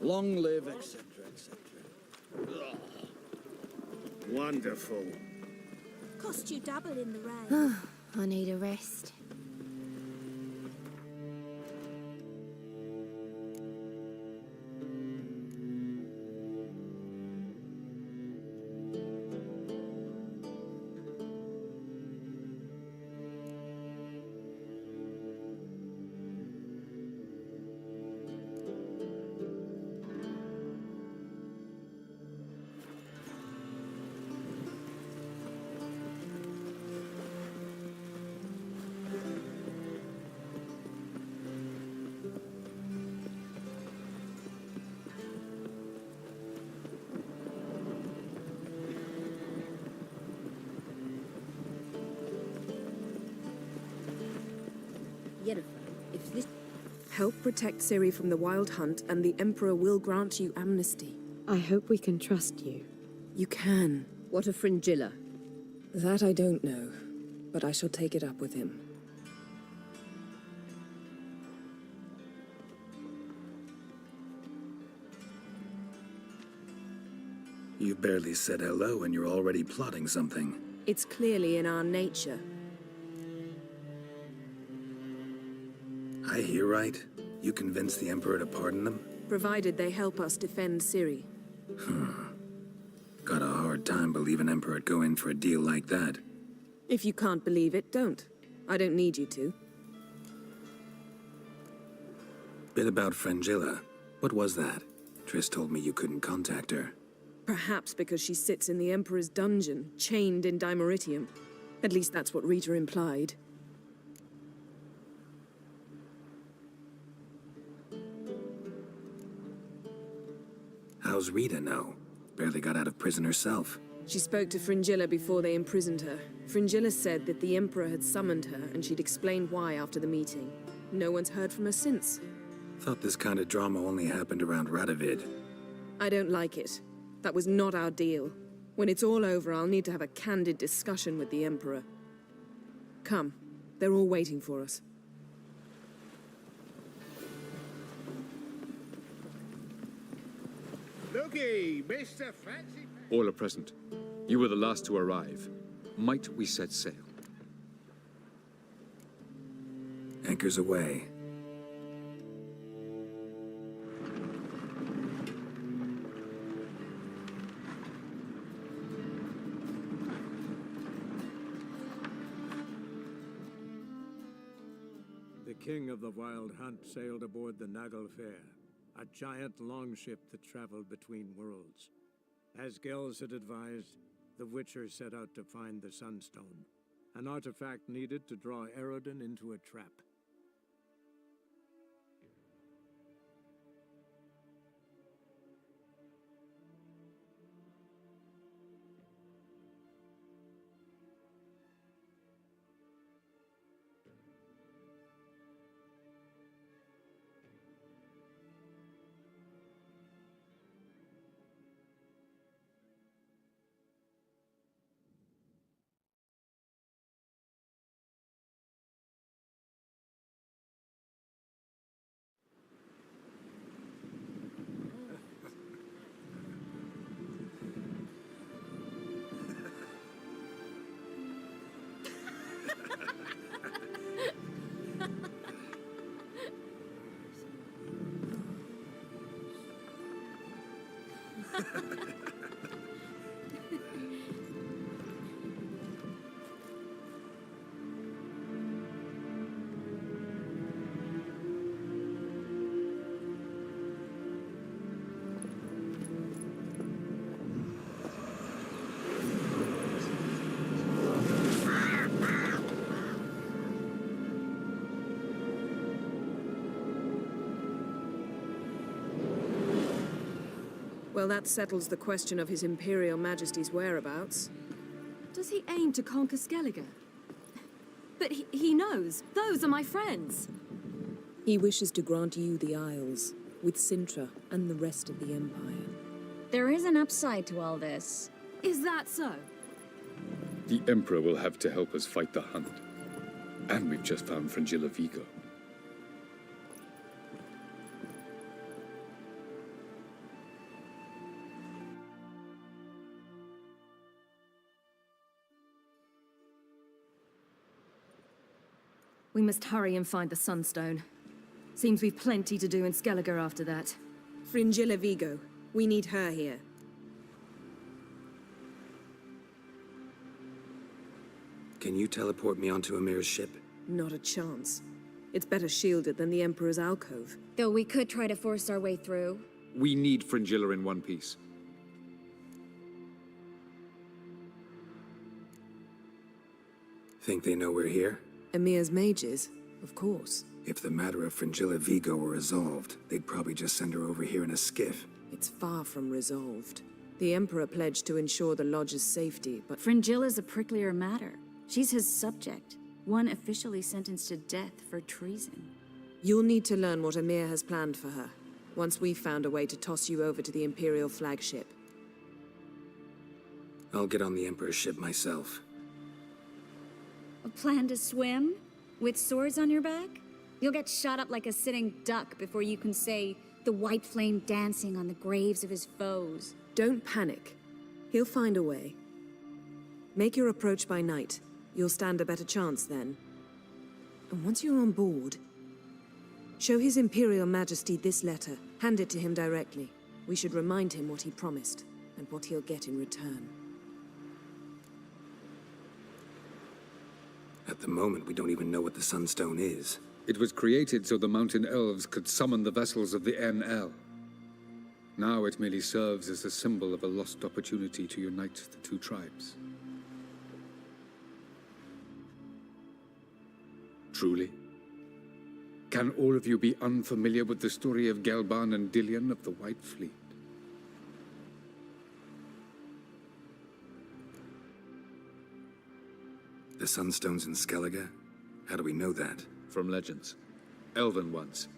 Long live, etc., etc. Wonderful. Cost you double in the rain. I need a rest. Yennefer, if this... Help protect Ciri from the Wild Hunt, and the Emperor will grant you amnesty. I hope we can trust you. You can. What of Fringilla? That I don't know, but I shall take it up with him. You've barely said hello and you're already plotting something. It's clearly in our nature. I hear right? You convinced the Emperor to pardon them? Provided they help us defend Ciri. Got a hard time believing Emperor'd go in for a deal like that. If you can't believe it, don't. I don't need you to. Bit about Fringilla. What was that? Triss told me you couldn't contact her. Perhaps because she sits in the Emperor's dungeon, chained in Dimeritium. At least that's what Rita implied. How's Rita know? Barely got out of prison herself. She spoke to Fringilla before they imprisoned her. Fringilla said that the Emperor had summoned her, and she'd explained why after the meeting. No one's heard from her since. Thought this kind of drama only happened around Radovid. I don't like it. That was not our deal. When it's all over, I'll need to have a candid discussion with the Emperor. Come. They're all waiting for us. Looky, Mr. Fancy... All are present. You were the last to arrive. Might we set sail? Anchors away. The king of the Wild Hunt sailed aboard the Naglfare, a giant longship that traveled between worlds. As Gels had advised, the Witcher set out to find the Sunstone, an artifact needed to draw Eredin into a trap. Well, that settles the question of His Imperial Majesty's whereabouts. Does he aim to conquer Skellige? But he knows. Those are my friends. He wishes to grant you the Isles, with Sintra and the rest of the Empire. There is an upside to all this. Is that so? The Emperor will have to help us fight the Hunt. And we've just found Fringilla Vigo. We must hurry and find the Sunstone. Seems we've plenty to do in Skellige after that. Fringilla Vigo. We need her here. Can you teleport me onto Emmir's ship? Not a chance. It's better shielded than the Emperor's alcove. Though we could try to force our way through. We need Fringilla in one piece. Think they know we're here? Emmir's mages? Of course. If the matter of Fringilla Vigo were resolved, they'd probably just send her over here in a skiff. It's far from resolved. The Emperor pledged to ensure the Lodge's safety, but... Fringilla's a pricklier matter. She's his subject, one officially sentenced to death for treason. You'll need to learn what Immere has planned for her, once we've found a way to toss you over to the Imperial flagship. I'll get on the Emperor's ship myself. A plan to swim? With swords on your back? You'll get shot up like a sitting duck before you can say, the white flame dancing on the graves of his foes. Don't panic. He'll find a way. Make your approach by night. You'll stand a better chance then. And once you're on board, show His Imperial Majesty this letter. Hand it to him directly. We should remind him what he promised, and what he'll get in return. At the moment, we don't even know what the Sunstone is. It was created so the mountain elves could summon the vessels of the NL. Now it merely serves as a symbol of a lost opportunity to unite the two tribes. Truly? Can all of you be unfamiliar with the story of Gelban and Dillion of the White Fleet? The Sunstone's in Skellige? How do we know that? From legends. Elven ones.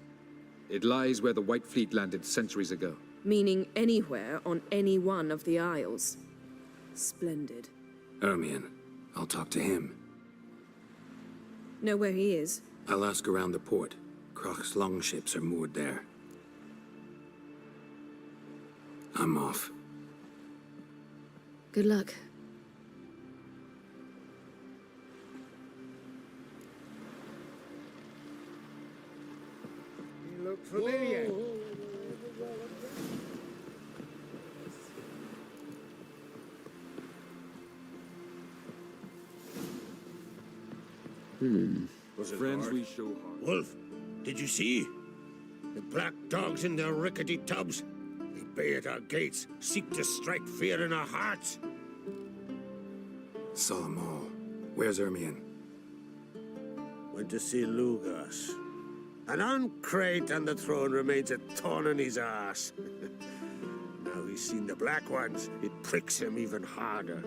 It lies where the White Fleet landed centuries ago. Meaning anywhere on any one of the Isles. Splendid. Ermion. I'll talk to him. Know where he is? I'll ask around the port. Croc's longships are moored there. I'm off. Good luck. You look familiar. Friends we show heart. Wolf, did you see? The black dogs in their rickety tubs. They bay at our gates, seek to strike fear in our hearts. Saw them all. Where's Ermion? Went to see Lugas. An uncrate on the throne remains a thorn in his arse. Now he's seen the black ones, it pricks him even harder.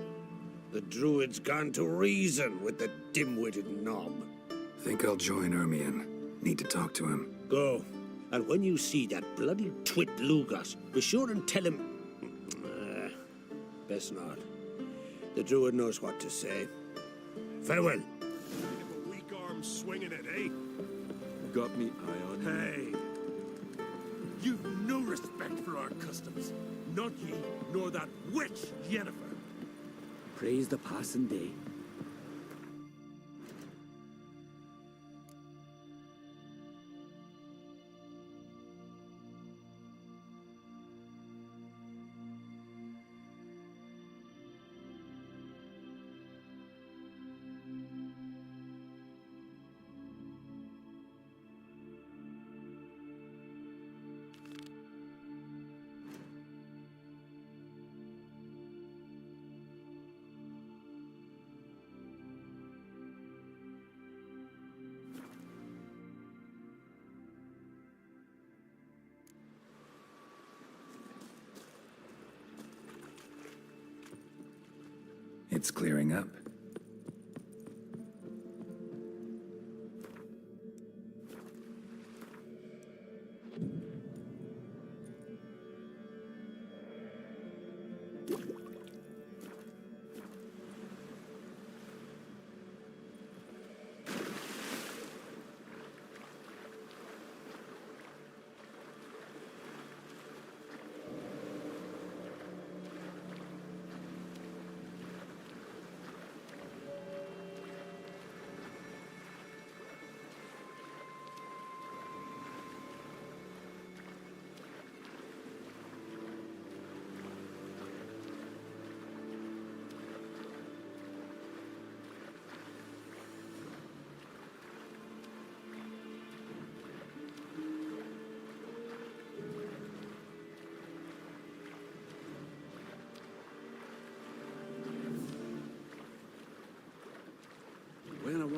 The druid's gone to reason with the dim-witted knob. Think I'll join Ermion. Need to talk to him. Go. And when you see that bloody twit Lugas, be sure and tell him... best not. The druid knows what to say. Farewell. A weak arm swinging it, eh? Got me eye on you. Hey! You've no respect for our customs. Not ye, nor that witch, Yennefer. Praise the passing day. It's clearing up.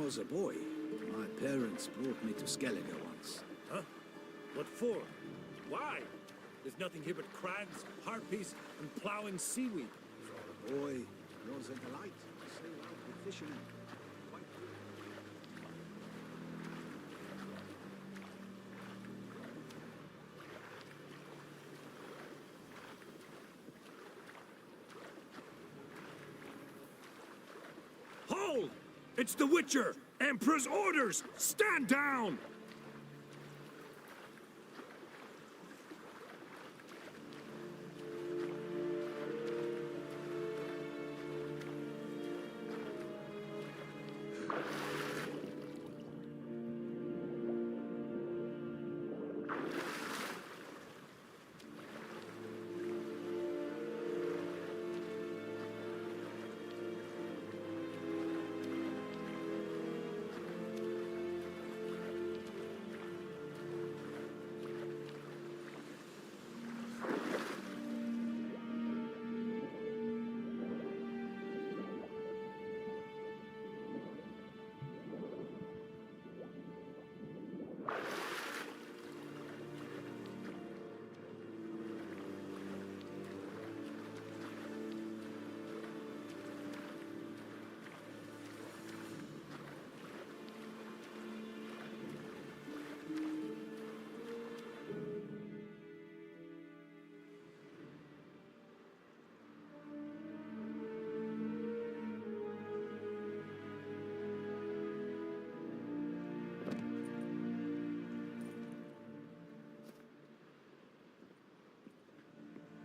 I was a boy, my parents brought me to Skellige once. Huh? What for? Why? There's nothing here but crabs, harpies, and plowing seaweed. For a boy, it was a delight to sail out with fishermen. Hold! It's the Witcher! Emperor's orders! Stand down!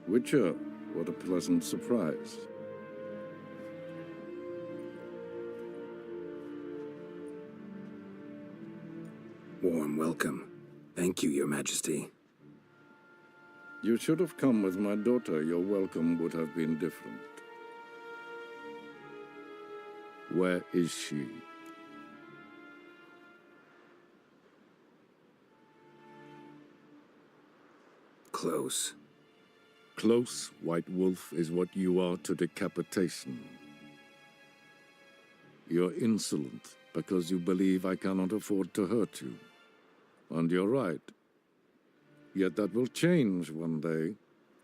Witcher, what a pleasant surprise. Warm welcome. Thank you, Your Majesty. You should have come with my daughter. Your welcome would have been different. Where is she? Close. Close, White Wolf, is what you are to decapitation. You're insolent because you believe I cannot afford to hurt you. And you're right. Yet that will change one day,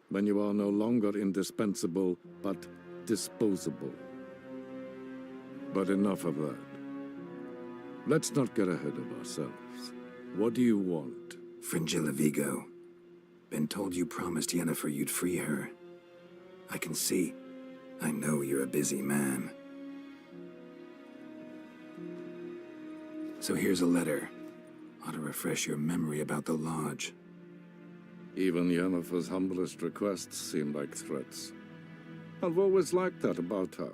when you are no longer indispensable, but disposable. But enough of that. Let's not get ahead of ourselves. What do you want? Fringilla Vigo. Been told you promised Yennefer you'd free her. I can see. I know you're a busy man. So here's a letter. Ought to refresh your memory about the Lodge. Even Yennefer's humblest requests seem like threats. I've always liked that about her.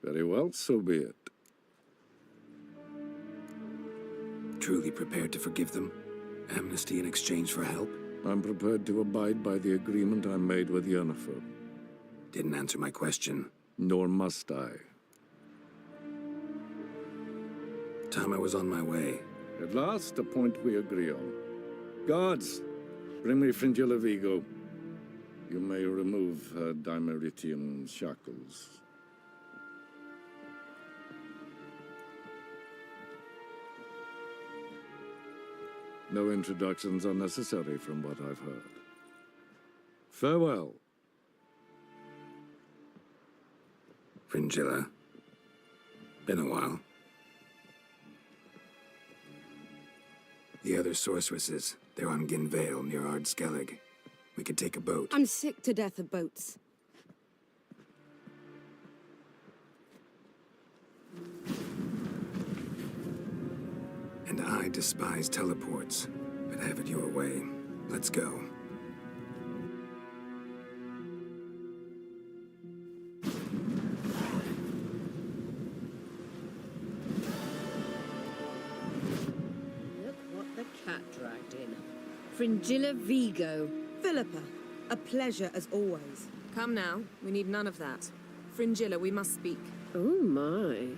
Very well, so be it. Truly prepared to forgive them? Amnesty in exchange for help? I'm prepared to abide by the agreement I made with Yennefer. Didn't answer my question. Nor must I. Time I was on my way. At last, a point we agree on. Guards, bring me Fringilla Vigo. You may remove her Dimeritian shackles. No introductions are necessary from what I've heard. Farewell. Fringilla. Been a while. The other sorceresses, they're on Ginvale near Ard-Skellig. We could take a boat. I'm sick to death of boats. And I despise teleports, but have it your way. Let's go. Look what the cat dragged in. Fringilla Vigo. Philippa, a pleasure as always. Come now, we need none of that. Fringilla, we must speak. Oh my.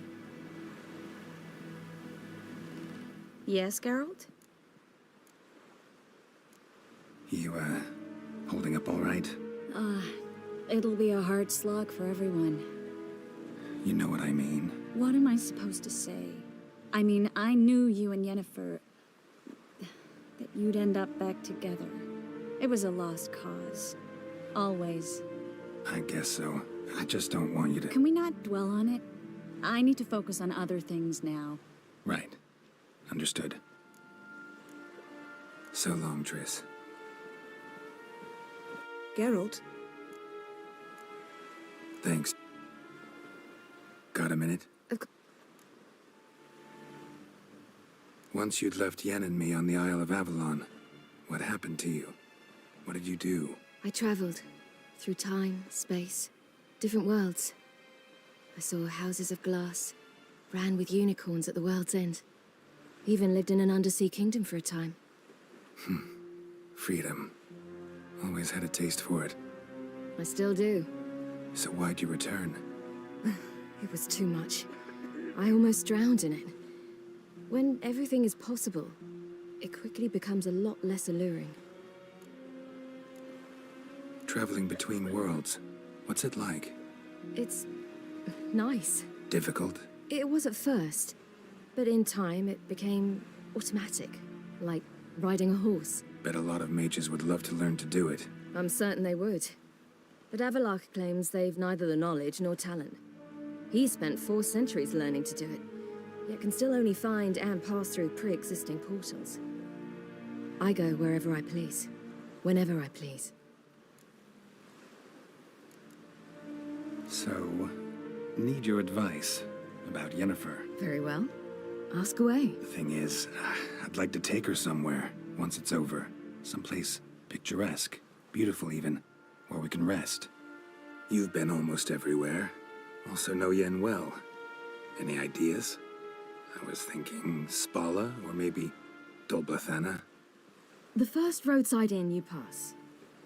Yes, Geralt? You, holding up all right? It'll be a hard slog for everyone. You know what I mean. What am I supposed to say? I mean, I knew you and Yennefer... that you'd end up back together. It was a lost cause. Always. I guess so. I just don't want you to... Can we not dwell on it? I need to focus on other things now. Right. Understood. So long, Triss. Geralt? Thanks. Got a minute? Once you'd left Yen and me on the Isle of Avalon, what happened to you? What did you do? I traveled. Through time, space, different worlds. I saw houses of glass, ran with unicorns at the world's end. Even lived in an undersea kingdom for a time. Freedom. Always had a taste for it. I still do. So why'd you return? It was too much. I almost drowned in it. When everything is possible, it quickly becomes a lot less alluring. Traveling between worlds. What's it like? It's... nice. Difficult? It was at first, but in time it became automatic, like riding a horse. Bet a lot of mages would love to learn to do it. I'm certain they would. But Avalok claims they've neither the knowledge nor talent. He spent 4 centuries learning to do it, yet can still only find and pass through pre-existing portals. I go wherever I please, whenever I please. So, need your advice about Yennefer. Very well. Ask away. The thing is, I'd like to take her somewhere, once it's over. Someplace picturesque, beautiful even, where we can rest. You've been almost everywhere. Also know Yen well. Any ideas? I was thinking Spala, or maybe Dol Blathanna. The first roadside inn you pass.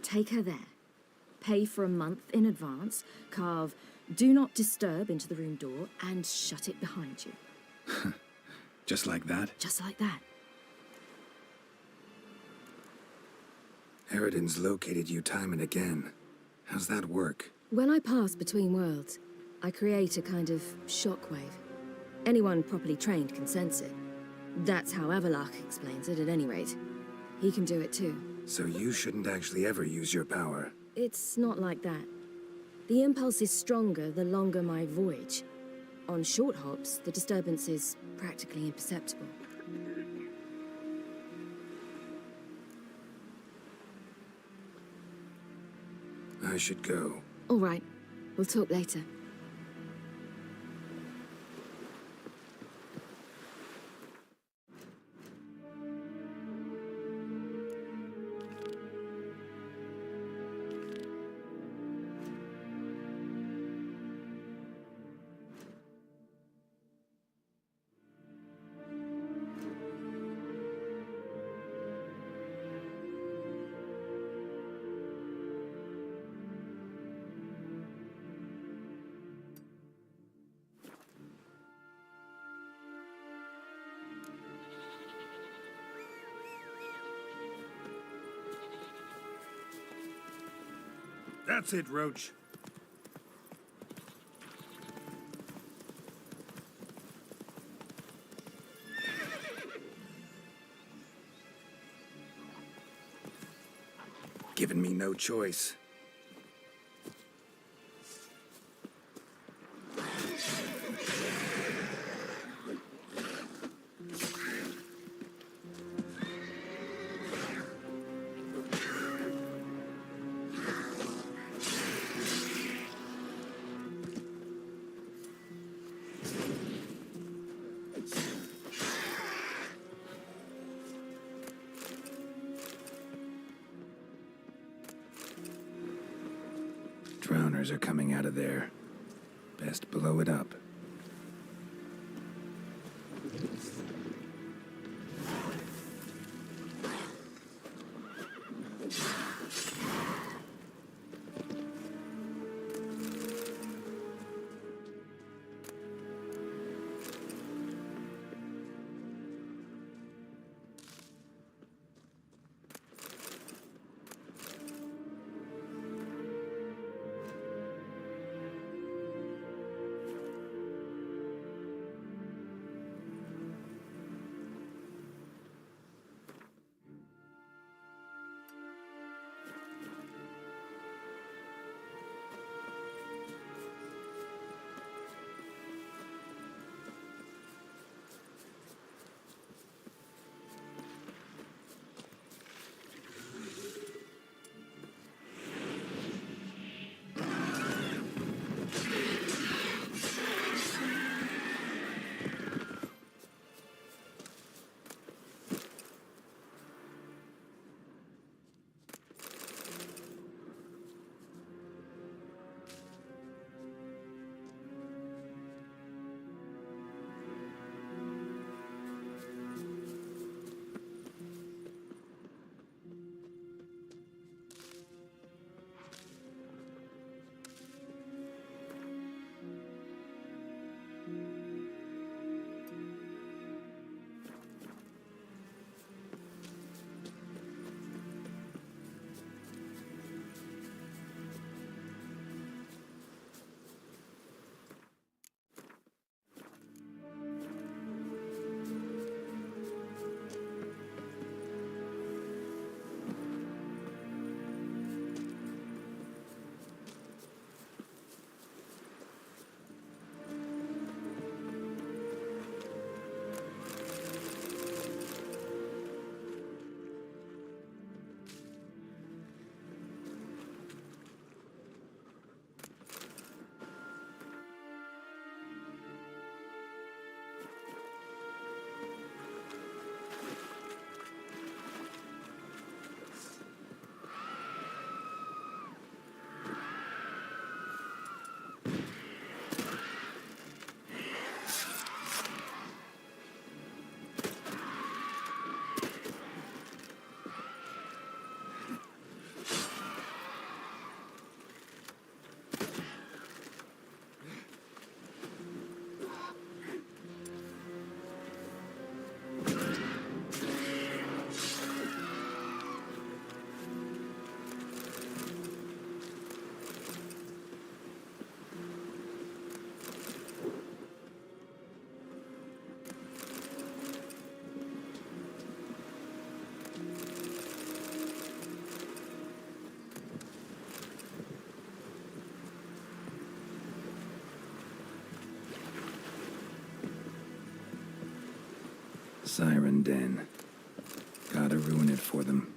Take her there. Pay for a month in advance, carve "Do Not Disturb" into the room door, and shut it behind you. Just like that? Just like that. Eridan's located you time and again. How's that work? When I pass between worlds, I create a kind of shockwave. Anyone properly trained can sense it. That's how Avalok explains it, at any rate. He can do it too. So you shouldn't actually ever use your power. It's not like that. The impulse is stronger the longer my voyage. On short hops, the disturbance is practically imperceptible. I should go. All right. We'll talk later. That's it, Roach. Given me no choice. Drowners are coming out of there. Best blow it up. Siren Den. Gotta ruin it for them.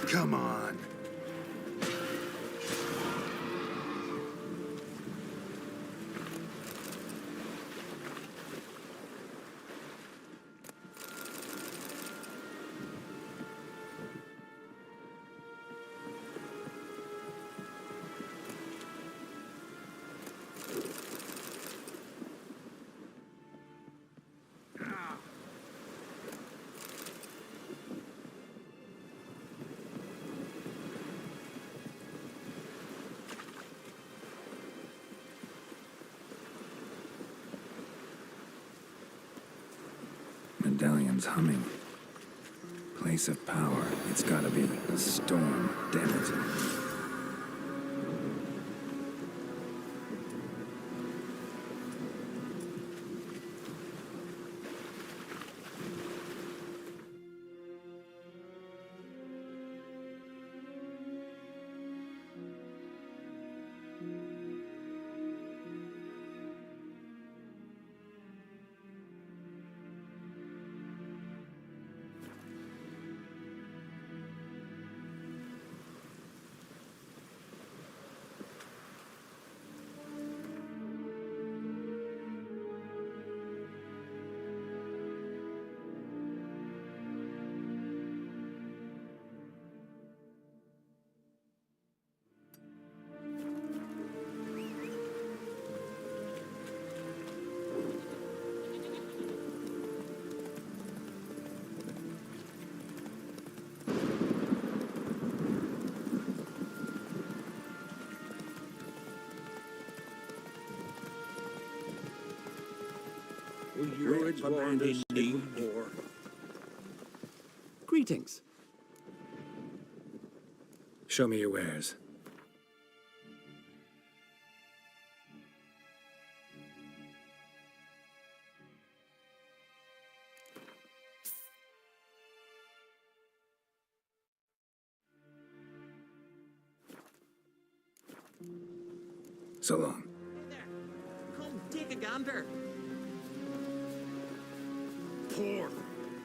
Come on. Medallion's humming. Place of power. It's gotta be a storm. Damn it. Druids warned us it would war. Greetings. Show me your wares. So long. Come take a gander. Poor.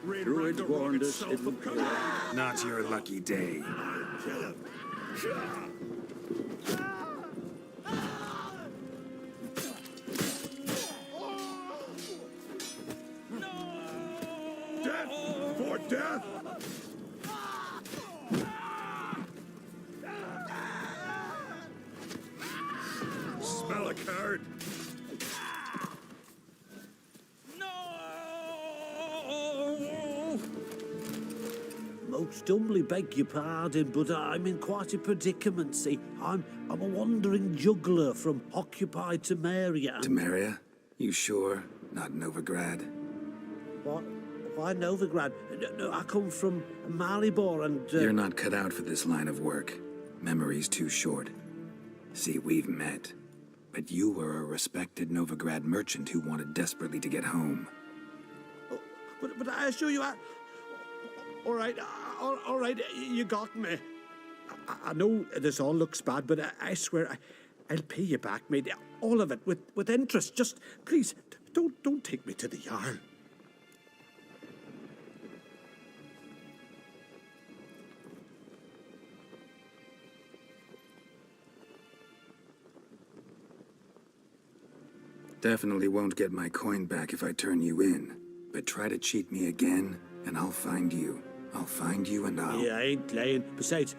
Druids warned us it would war. Not your lucky day. Kill him. Death for death! Smell a card. Most humbly beg your pardon, but I'm in quite a predicament, see. I'm a wandering juggler from occupied Temeria. Temeria? You sure? Not Novigrad? What? Why Novigrad? No, I come from Maribor and... You're not cut out for this line of work. Memory's too short. See, we've met. But you were a respected Novigrad merchant who wanted desperately to get home. Oh, but I assure you, all right, you got me. I know this all looks bad, but I swear I'll pay you back, mate. All of it, with interest. Just, please, don't take me to the Jarl. Definitely won't get my coin back if I turn you in. But try to cheat me again, and I'll find you. I'll find you and I'll... Yeah, I ain't lying. Besides,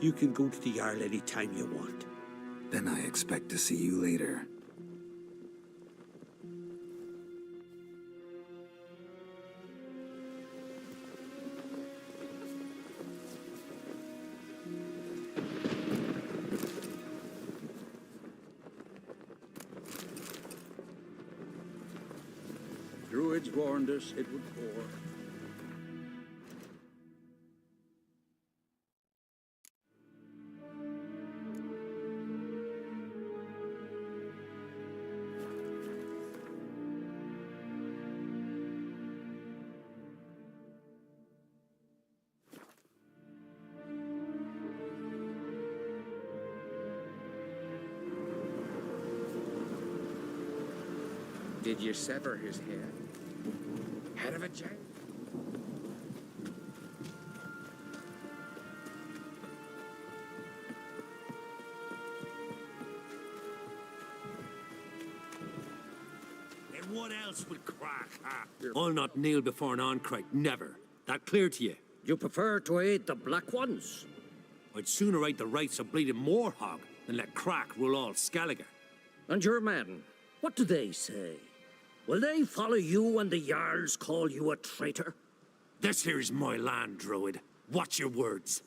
you can go to the Jarl any time you want. Then I expect to see you later. Druids warned us it would pour. Did you sever his head? Head of a giant? And what else would crack, huh? I'll not kneel before an Oncrite, never. That clear to you? You prefer to aid the Black Ones? I'd sooner aid the rights of bleeding Moorhog than let crack rule all Skellige. And your men, what do they say? Will they follow you when the Jarls call you a traitor? This here's my land, Druid. Watch your words.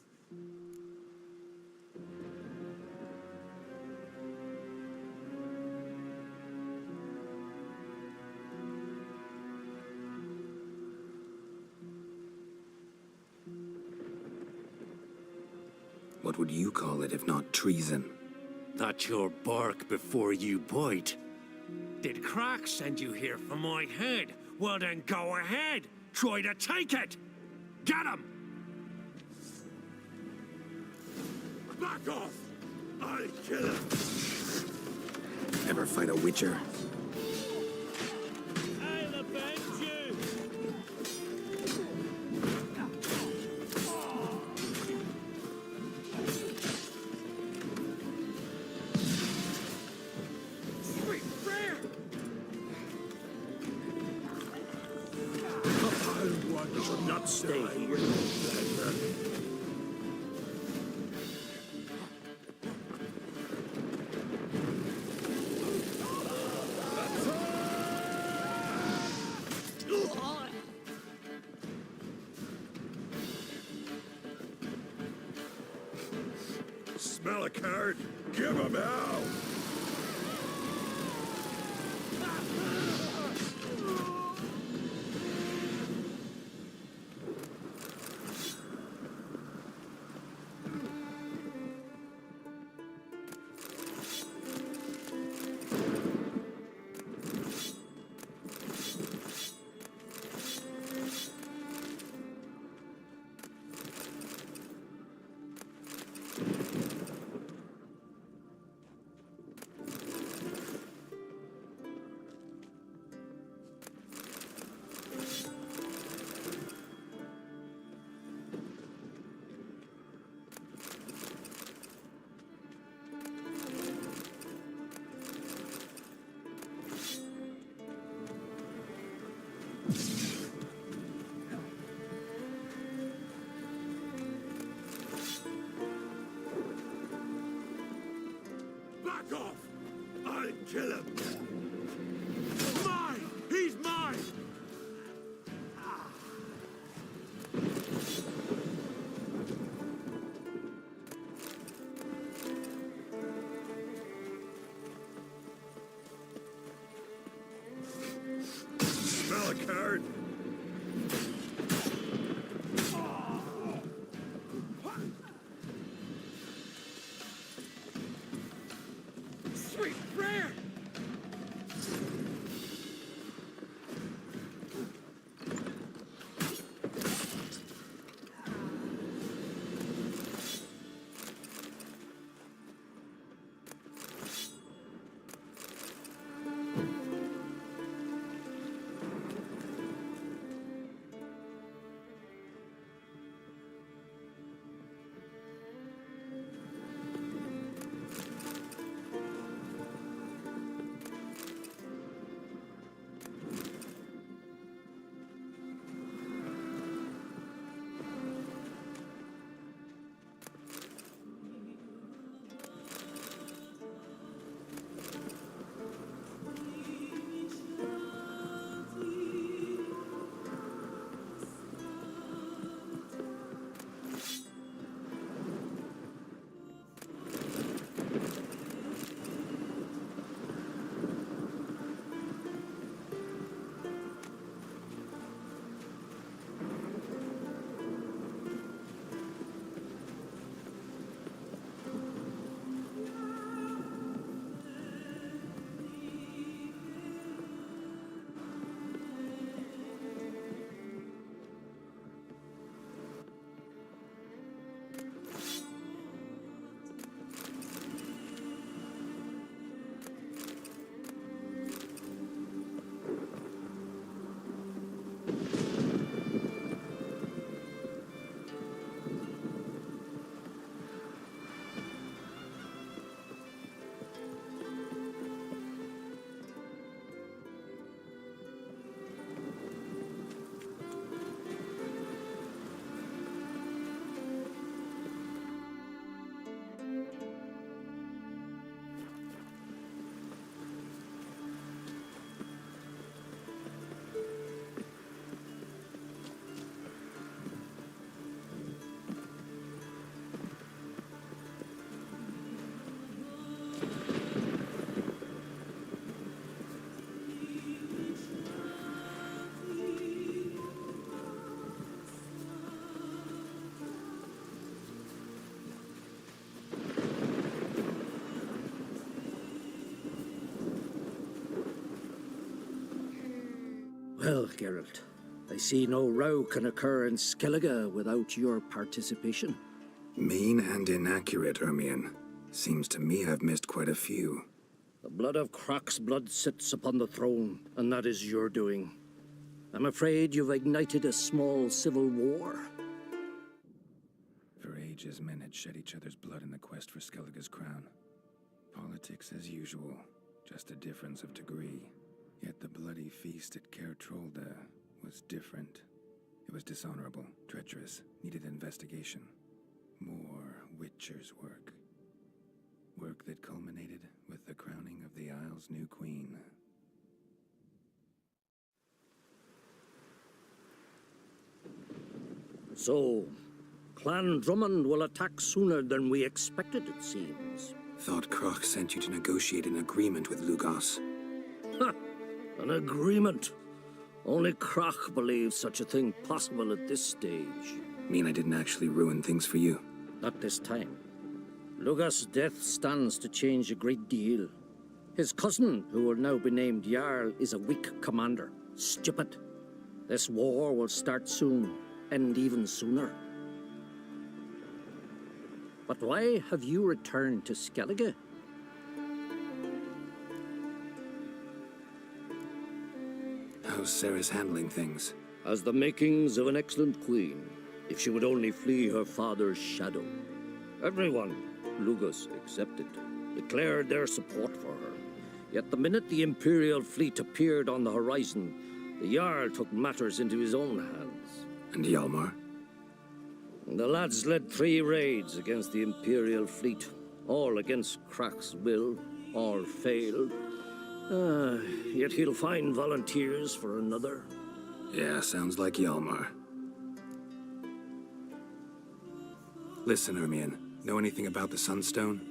What would you call it if not treason? That's your bark before you bite. Did Crack send you here for my head? Well then go ahead. Try to take it. Get him! Back off! I'll kill him! Ever fight a witcher? I'll avenge you! Sweet prayer! One should not stay here. Smell a card? Give him hell! Back off! I'll kill him! Mine! He's mine! Smell a card? Sweet prayer! Well, Geralt, I see no row can occur in Skellige without your participation. Mean and inaccurate, Ermion. Seems to me I've missed quite a few. The blood of Croc's blood sits upon the throne, and that is your doing. I'm afraid you've ignited a small civil war. For ages, men had shed each other's blood in the quest for Skellige's crown. Politics as usual, just a difference of degree. Yet the bloody feast at Caer Trolda was different. It was dishonorable, treacherous, needed investigation. More Witcher's work. Work that culminated with the crowning of the Isle's new queen. So, Clan Drummond will attack sooner than we expected, it seems. Thought Croc sent you to negotiate an agreement with Lugos. Ha! An agreement? Only Croc believes such a thing possible at this stage. Mean I didn't actually ruin things for you? Not this time. Lugos' death stands to change a great deal. His cousin, who will now be named Jarl, is a weak commander. Stupid. This war will start soon, end even sooner. But why have you returned to Skellige? How's Sarah's handling things? Has the makings of an excellent queen, if she would only flee her father's shadow. Everyone, Lugos excepted, declared their support for her. Yet the minute the Imperial fleet appeared on the horizon, the Jarl took matters into his own hands. And Hjalmar? The lads led 3 raids against the Imperial fleet, all against Croc's will, all failed. Yet he'll find volunteers for another. Yeah, sounds like Hjalmar. Listen, Ermion, know anything about the Sunstone?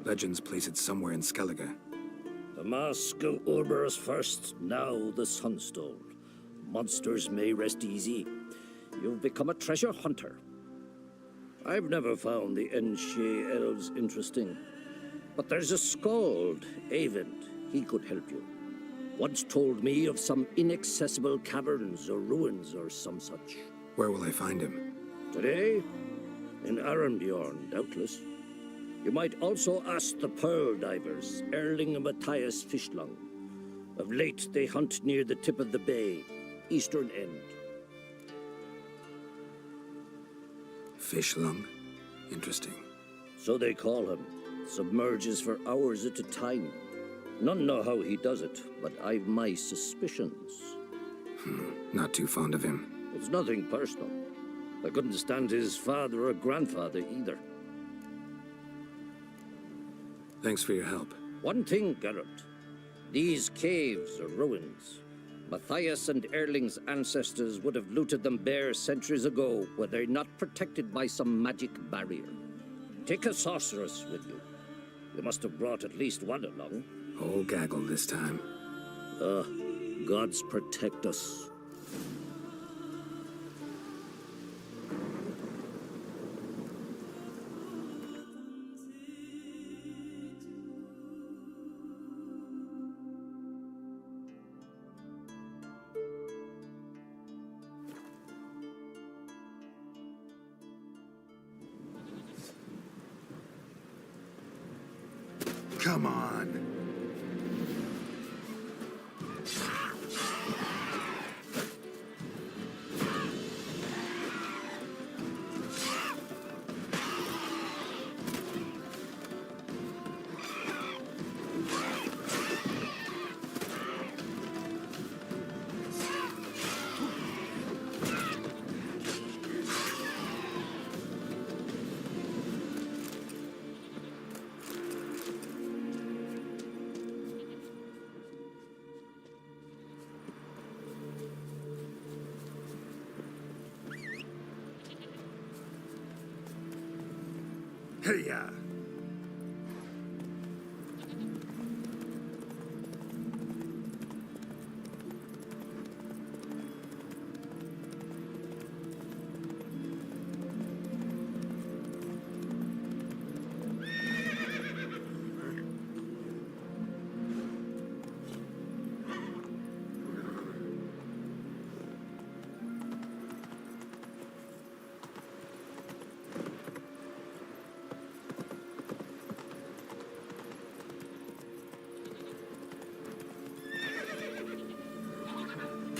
Legends place it somewhere in Skellige. The mask of Urber's first, now the Sunstone. Monsters may rest easy. You've become a treasure hunter. I've never found the Enshe elves interesting. But there's a skald, Eyvind. He could help you. Once told me of some inaccessible caverns or ruins or some such. Where will I find him? Today? In Arenbjorn, doubtless. You might also ask the pearl divers, Erling and Matthias Fishlung. Of late, they hunt near the tip of the bay, eastern end. Fishlung? Interesting. So they call him. Submerges for hours at a time. None know how he does it, but I've my suspicions. Not too fond of him. It's nothing personal. I couldn't stand his father or grandfather either. Thanks for your help. One thing, Geralt. These caves are ruins. Matthias and Erling's ancestors would have looted them bare centuries ago were they not protected by some magic barrier. Take a sorceress with you. You must have brought at least one along. Whole gaggle this time. Gods protect us. Come on. Hey-ya!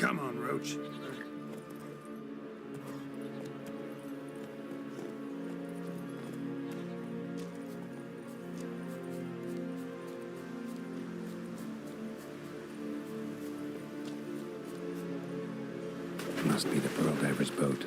Come on, Roach. Must be the Pearl Diver's boat.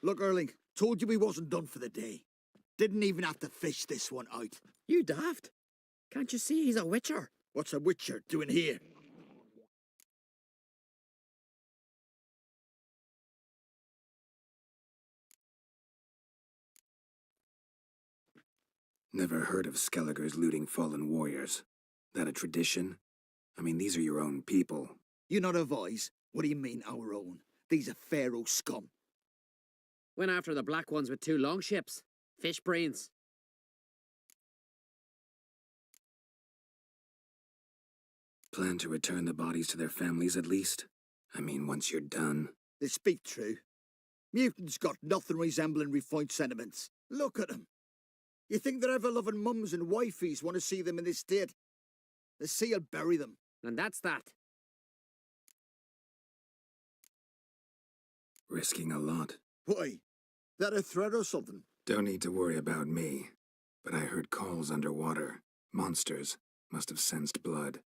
Look, Erling, told you we wasn't done for the day. Didn't even have to fish this one out. You daft? Can't you see he's a witcher? What's a witcher doing here? Never heard of Skellige's looting fallen warriors. That a tradition? I mean, these are your own people. You not have eyes? What do you mean, our own? These are Pharaoh scum. Went after the black ones with 2 longships. Fish brains. Plan to return the bodies to their families at least? I mean, once you're done. They speak true. Mutants got nothing resembling refined sentiments. Look at them. You think their ever-loving mums and wifeys want to see them in this state? The sea'll bury them. And that's that. Risking a lot. Why? That a threat or something? Don't need to worry about me. But I heard calls underwater. Monsters must have sensed blood.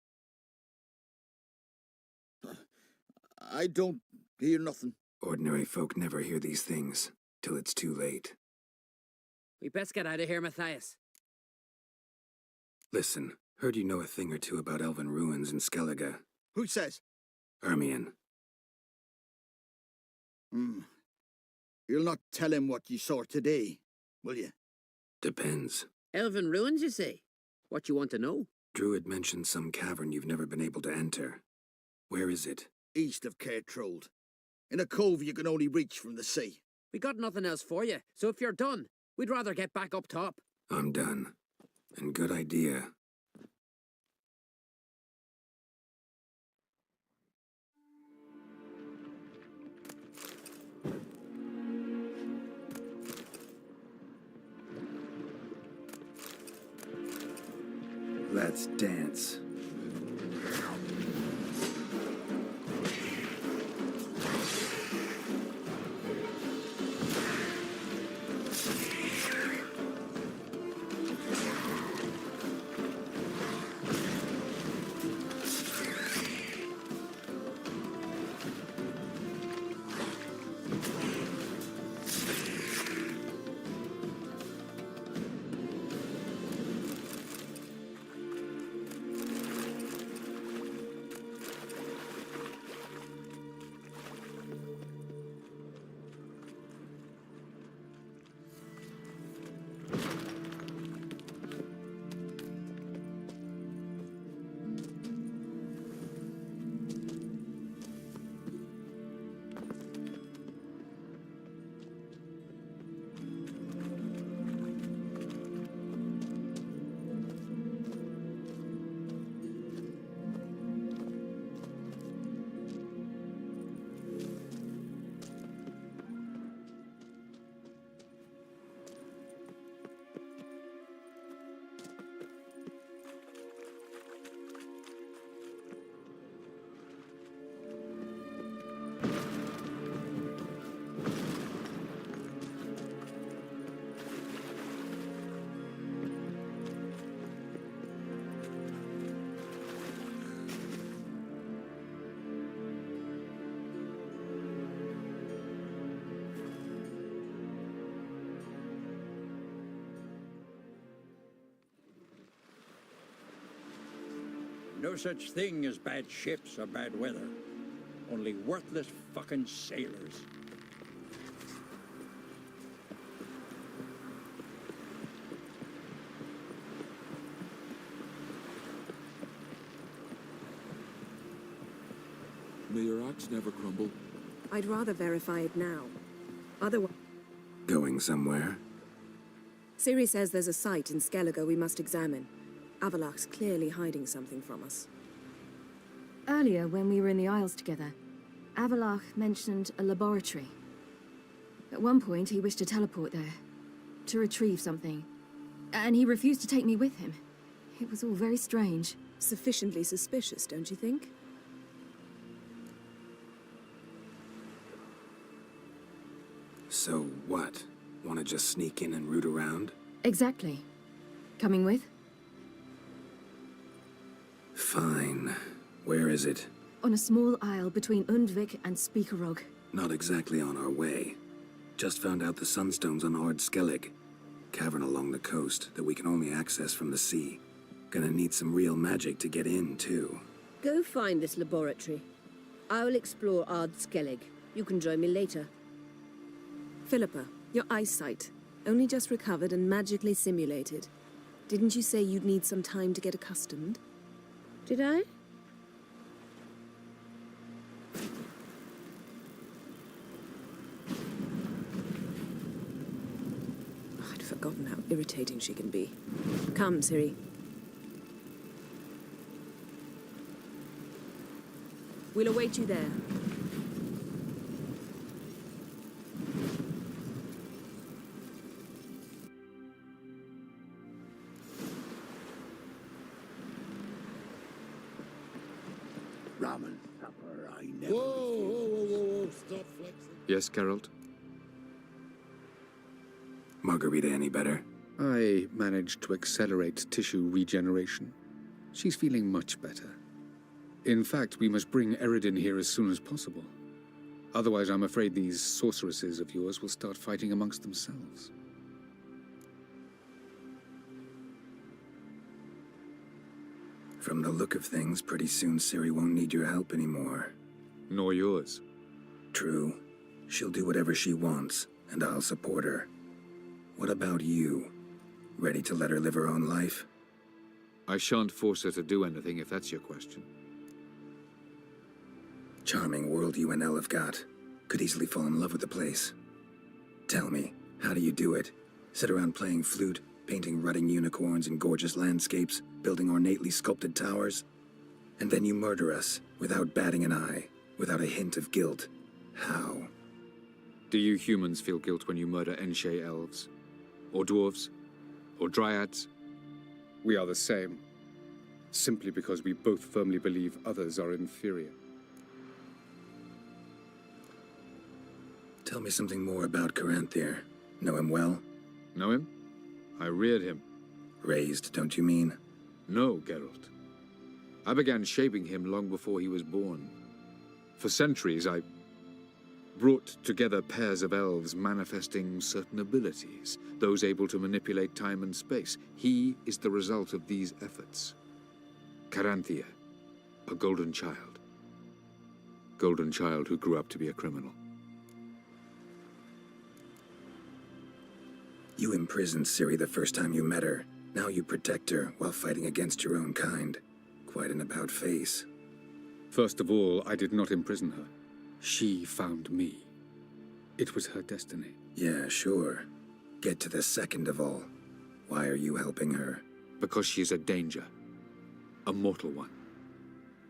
I don't hear nothing. Ordinary folk never hear these things, till it's too late. We best get out of here, Matthias. Listen, heard you know a thing or two about elven ruins in Skellige. Who says? Ermion. You'll not tell him what you saw today, will you? Depends. Elven ruins, you say? What you want to know? Druid mentioned some cavern you've never been able to enter. Where is it? East of Cairtrold. In a cove you can only reach from the sea. We got nothing else for you, so if you're done, we'd rather get back up top. I'm done. And good idea. Let's dance. No such thing as bad ships or bad weather. Only worthless fucking sailors. May your axe never crumble. I'd rather verify it now. Otherwise... Going somewhere? Ciri says there's a site in Skellige we must examine. Avalok's clearly hiding something from us. Earlier, when we were in the Isles together, Avalok mentioned a laboratory. At one point, he wished to teleport there, to retrieve something. And he refused to take me with him. It was all very strange. Sufficiently suspicious, don't you think? So what? Want to just sneak in and root around? Exactly. Coming with? Fine. Where is it? On a small isle between Undvik and Speakerog. Not exactly on our way. Just found out the sunstone's on Ard Skellig. Cavern along the coast that we can only access from the sea. Gonna need some real magic to get in, too. Go find this laboratory. I'll explore Ard Skellig. You can join me later. Philippa, your eyesight. Only just recovered and magically simulated. Didn't you say you'd need some time to get accustomed? Did I? I'd forgotten how irritating she can be. Come, Ciri. We'll await you there. Ramen supper, I never whoa, stop flexing. Yes, Geralt? Margarita any better? I managed to accelerate tissue regeneration. She's feeling much better. In fact, we must bring Eredin here as soon as possible. Otherwise, I'm afraid these sorceresses of yours will start fighting amongst themselves. From the look of things, pretty soon Ciri won't need your help anymore. Nor yours. True. She'll do whatever she wants, and I'll support her. What about you? Ready to let her live her own life? I shan't force her to do anything, if that's your question. Charming world you and Elle have got. Could easily fall in love with the place. Tell me, how do you do it? Sit around playing flute, painting rutting unicorns in gorgeous landscapes, building ornately sculpted towers? And then you murder us, without batting an eye, without a hint of guilt. How? Do you humans feel guilt when you murder Enshe elves? Or dwarves? Or dryads? We are the same. Simply because we both firmly believe others are inferior. Tell me something more about Caranthir. Know him well? Know him? I reared him. Raised, don't you mean? No, Geralt. I began shaping him long before he was born. For centuries, I brought together pairs of elves manifesting certain abilities, those able to manipulate time and space. He is the result of these efforts. Caranthir, a golden child. Golden child who grew up to be a criminal. You imprisoned Ciri the first time you met her. Now you protect her while fighting against your own kind. Quite an about-face. First of all, I did not imprison her. She found me. It was her destiny. Yeah, sure. Get to the second of all. Why are you helping her? Because she is a danger. A mortal one.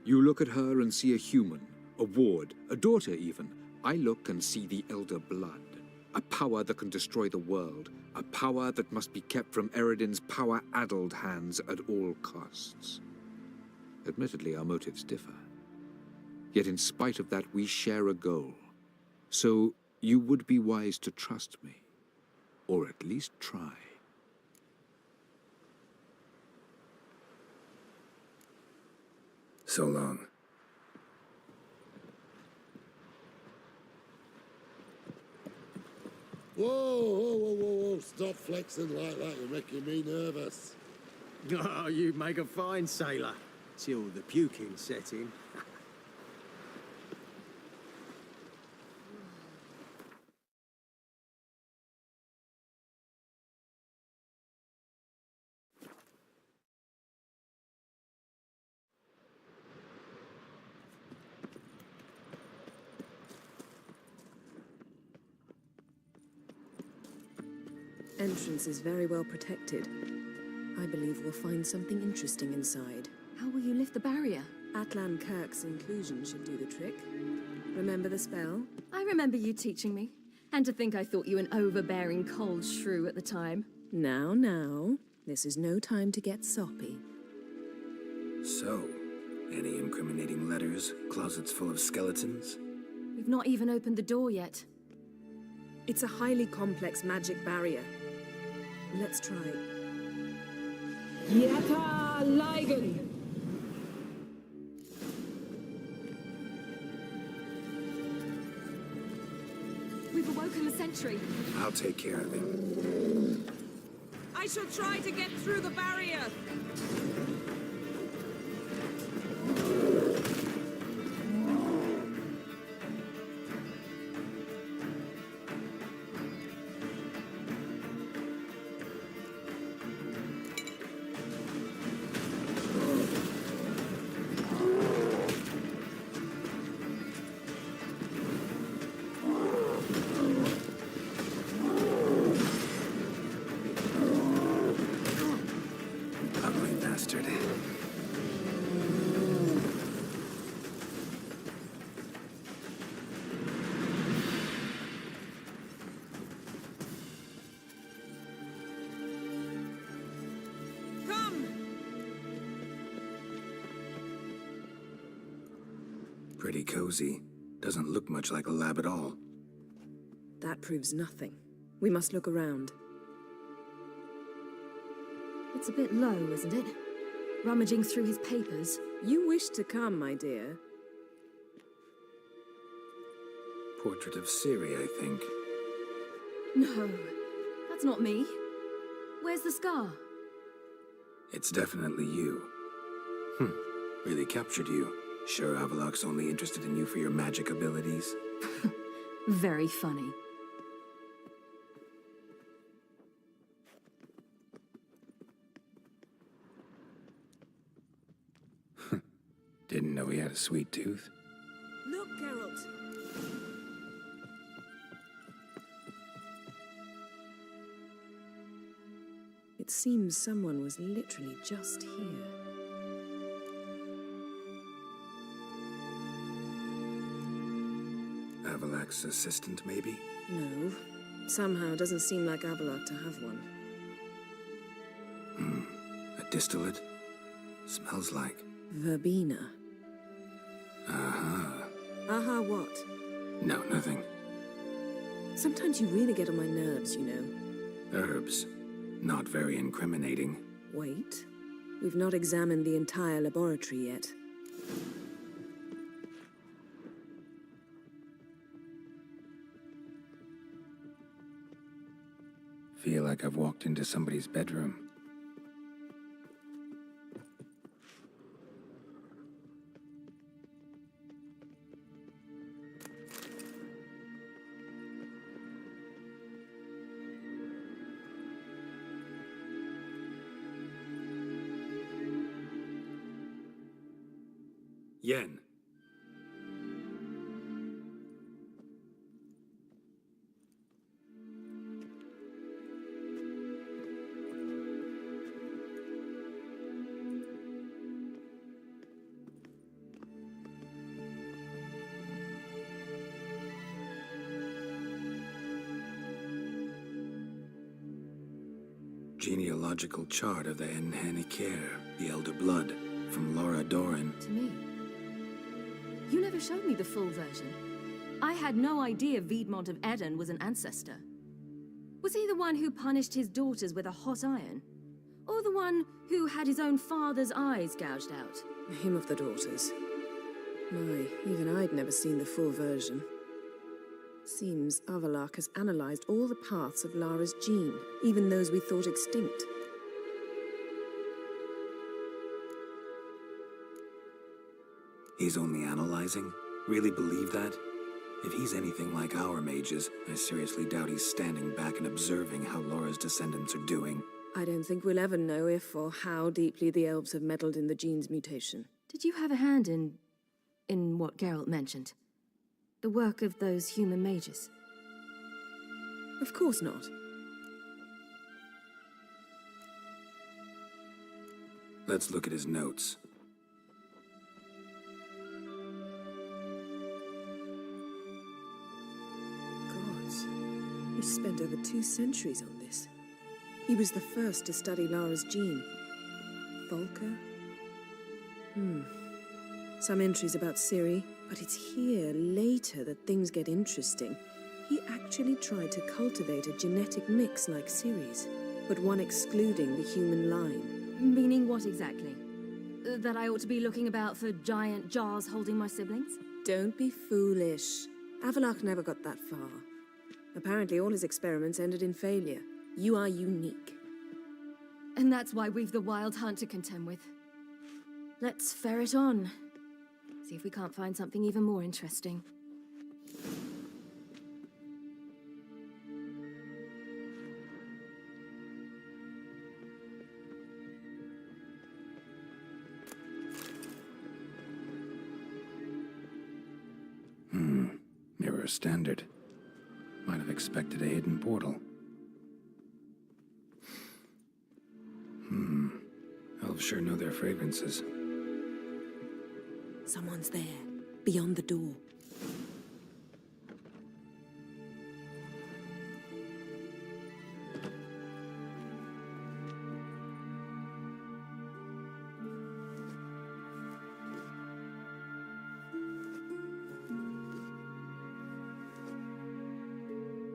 You look at her and see a human, a ward, a daughter even. I look and see the Elder Blood. A power that can destroy the world. A power that must be kept from Eredin's power-addled hands at all costs. Admittedly, our motives differ. Yet in spite of that, we share a goal. So you would be wise to trust me. Or at least try. So long. Whoa, stop flexing like that. You're making me nervous. Oh, you make a fine sailor. till the puking set in. Entrance is very well protected. I believe we'll find something interesting inside. How will you lift the barrier? Atlan Kirk's inclusion should do the trick. Remember the spell? I remember you teaching me. And to think I thought you an overbearing cold shrew at the time. Now. This is no time to get soppy. So, any incriminating letters, closets full of skeletons? We've not even opened the door yet. It's a highly complex magic barrier. Let's try. Yata Ligen! We've awoken the sentry. I'll take care of him. I shall try to get through the barrier. Pretty cozy. Doesn't look much like a lab at all. That proves nothing. We must look around. It's a bit low, isn't it? Rummaging through his papers. You wish to come, my dear. Portrait of Ciri, I think. No, that's not me. Where's the scar? It's definitely you. Really captured you. Sure Avalok's only interested in you for your magic abilities? Very funny. Didn't know he had a sweet tooth. Look, Geralt. It seems someone was literally just here. Avalok's assistant, maybe? No. Somehow it doesn't seem like Avalok to have one. A distillate? Smells like... Verbena. Uh-huh. Aha, what? No, nothing. Sometimes you really get on my nerves, you know. Herbs. Not very incriminating. Wait. We've not examined the entire laboratory yet. Feel like I've walked into somebody's bedroom. Yen. Genealogical chart of the Enhanikir, the Elder Blood, from Laura Doran. To me. You never showed me the full version. I had no idea Viedmont of Eden was an ancestor. Was he the one who punished his daughters with a hot iron? Or the one who had his own father's eyes gouged out? Him of the daughters. My, even I'd never seen the full version. Seems Avalok has analyzed all the paths of Lara's gene, even those we thought extinct. He's only analyzing? Really believe that? If he's anything like our mages, I seriously doubt he's standing back and observing how Laura's descendants are doing. I don't think we'll ever know if or how deeply the elves have meddled in the gene's mutation. Did you have a hand in what Geralt mentioned? The work of those human mages? Of course not. Let's look at his notes. Gods, he spent over 2 centuries on this. He was the first to study Lara's gene. Volker? Some entries about Ciri, but it's here, later, that things get interesting. He actually tried to cultivate a genetic mix like Ciri's, but one excluding the human line. Meaning what exactly? That I ought to be looking about for giant jars holding my siblings? Don't be foolish. Avalok never got that far. Apparently all his experiments ended in failure. You are unique. And that's why we've the Wild Hunt to contend with. Let's ferret on. See if we can't find something even more interesting. Mirror standard. Might have expected a hidden portal. Elves sure know their fragrances. Someone's there, beyond the door.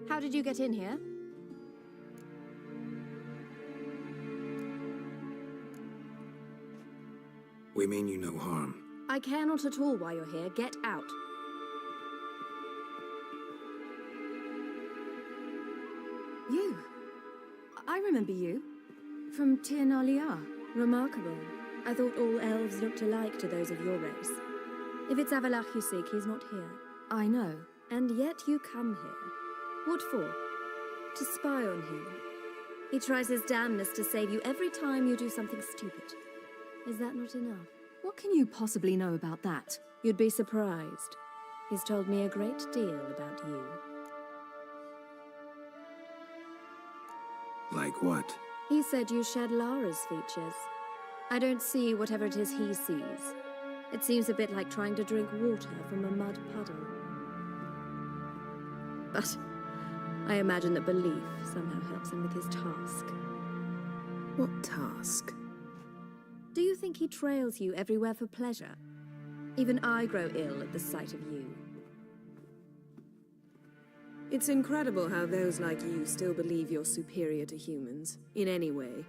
How did you get in here? We mean you no harm. I care not at all why you're here. Get out. You. I remember you. From Tir Nalia. Remarkable. I thought all elves looked alike to those of your race. If it's Avalach you seek, he's not here. I know. And yet you come here. What for? To spy on him. He tries his damnedest to save you every time you do something stupid. Is that not enough? What can you possibly know about that? You'd be surprised. He's told me a great deal about you. Like what? He said you shared Lara's features. I don't see whatever it is he sees. It seems a bit like trying to drink water from a mud puddle. But I imagine that belief somehow helps him with his task. What task? Do you think he trails you everywhere for pleasure? Even I grow ill at the sight of you. It's incredible how those like you still believe you're superior to humans, in any way.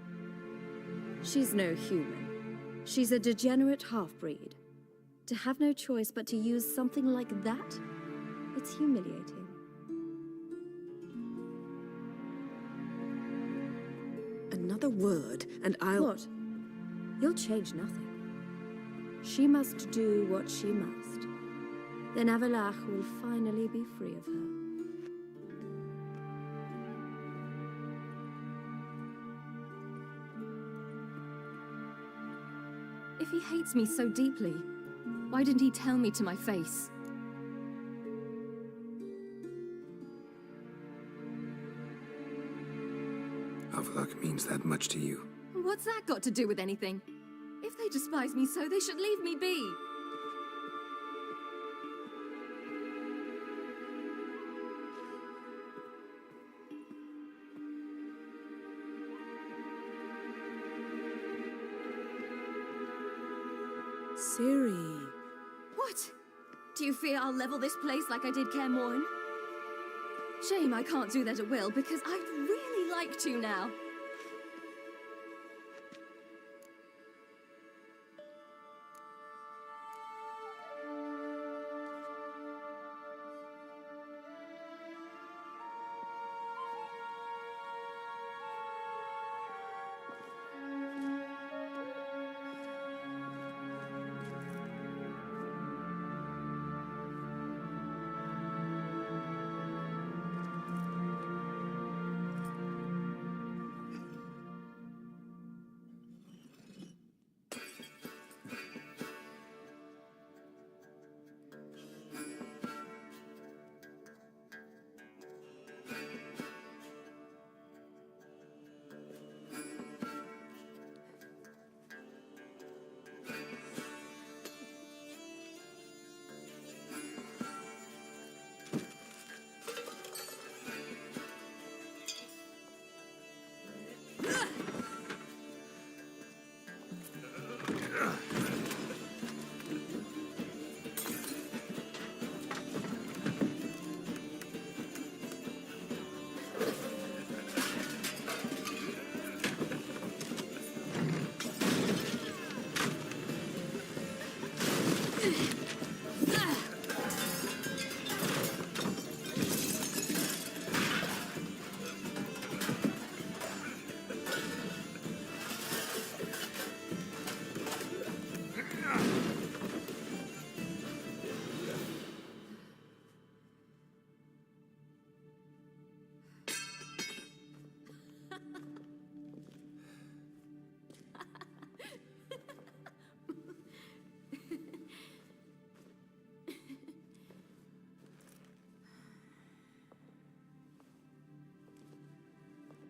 She's no human. She's a degenerate half-breed. To have no choice but to use something like that? It's humiliating. Another word, and I'll... What? You'll change nothing. She must do what she must. Then Avalach will finally be free of her. If he hates me so deeply, why didn't he tell me to my face? Avalok means that much to you. What's that got to do with anything? If they despise me so, they should leave me be. Ciri. What? Do you fear I'll level this place like I did Kaer Morhen? Shame I can't do that at will, because I'd really like to now.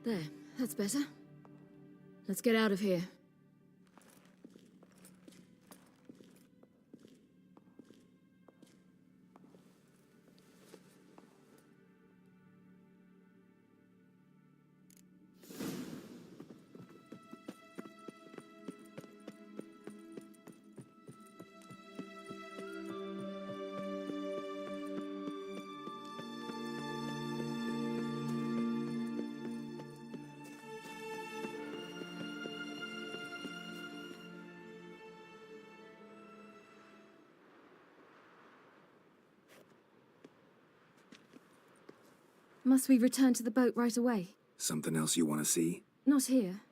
There, that's better. Let's get out of here. Must we return to the boat right away? Something else you want to see? Not here.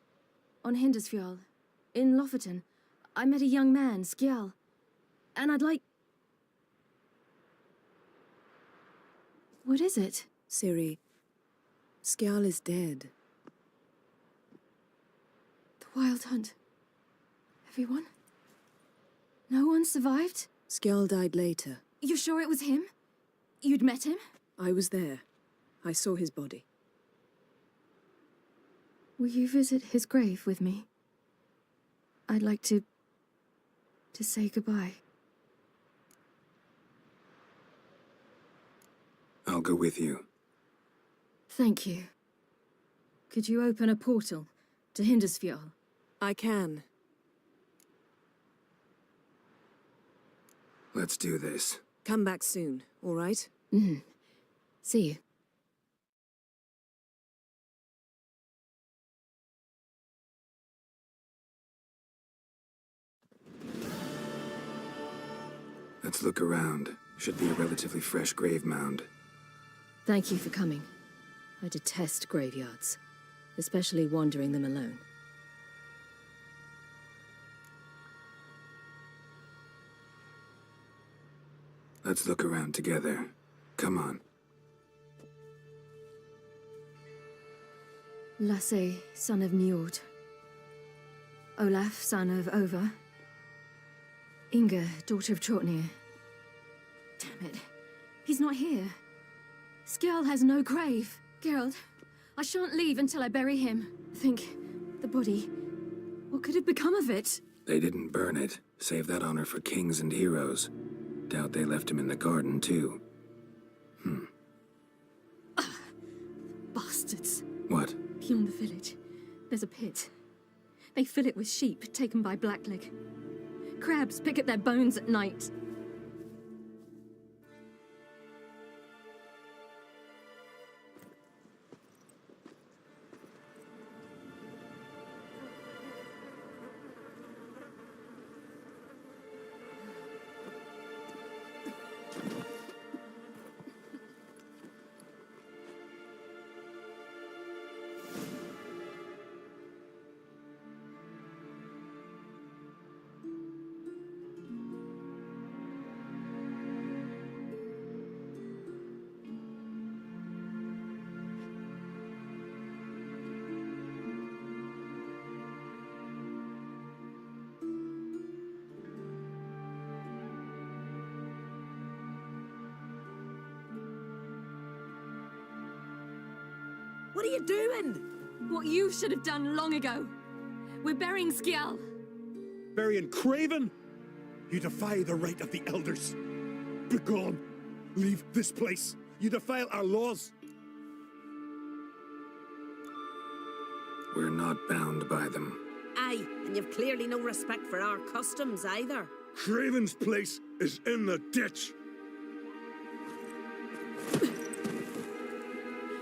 On Hindersfjall. In Lofoten. I met a young man, Skjal. And I'd like... What is it? Ciri, Skjal is dead. The Wild Hunt. Everyone? No one survived? Skjal died later. You sure it was him? You'd met him? I was there. I saw his body. Will you visit his grave with me? I'd like to say goodbye. I'll go with you. Thank you. Could you open a portal to Hindersfjall? I can. Let's do this. Come back soon, all right? See you. Let's look around. Should be a relatively fresh grave mound. Thank you for coming. I detest graveyards, especially wandering them alone. Let's look around together. Come on. Lasse, son of Njord. Olaf, son of Over. Inga, daughter of Trotnir. Damn it. He's not here. Skjal has no grave. Geralt, I shan't leave until I bury him. Think, the body. What could have become of it? They didn't burn it. Save that honor for kings and heroes. Doubt they left him in the garden, too. Bastards. What? Beyond the village, there's a pit. They fill it with sheep taken by Blackleg. Crabs pick at their bones at night. What are you doing? What you should have done long ago. We're burying Skjal. Burying Craven? You defy the right of the elders. Begone. Leave this place. You defile our laws. We're not bound by them. Aye, and you've clearly no respect for our customs either. Craven's place is in the ditch.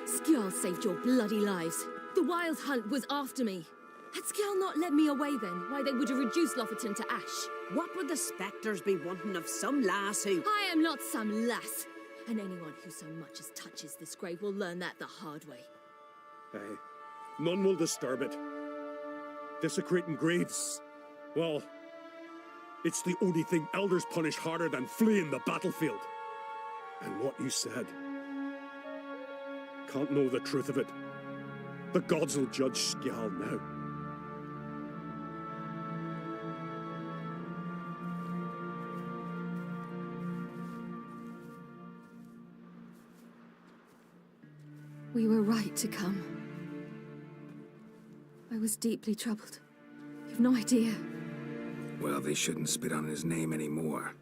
Skjal saved your bloody lives. The Wild Hunt was after me. Had Skjal not led me away then, why they would have reduced Lofoten to ash. What would the spectres be wanting of some lass who... I am not some lass. And anyone who so much as touches this grave will learn that the hard way. Aye. None will disturb it. Desecrating graves. Well, it's the only thing elders punish harder than fleeing the battlefield. And what you said. Can't know the truth of it. The gods will judge Skjal now. We were right to come. was deeply troubled. You've no idea. Well, they shouldn't spit on his name anymore.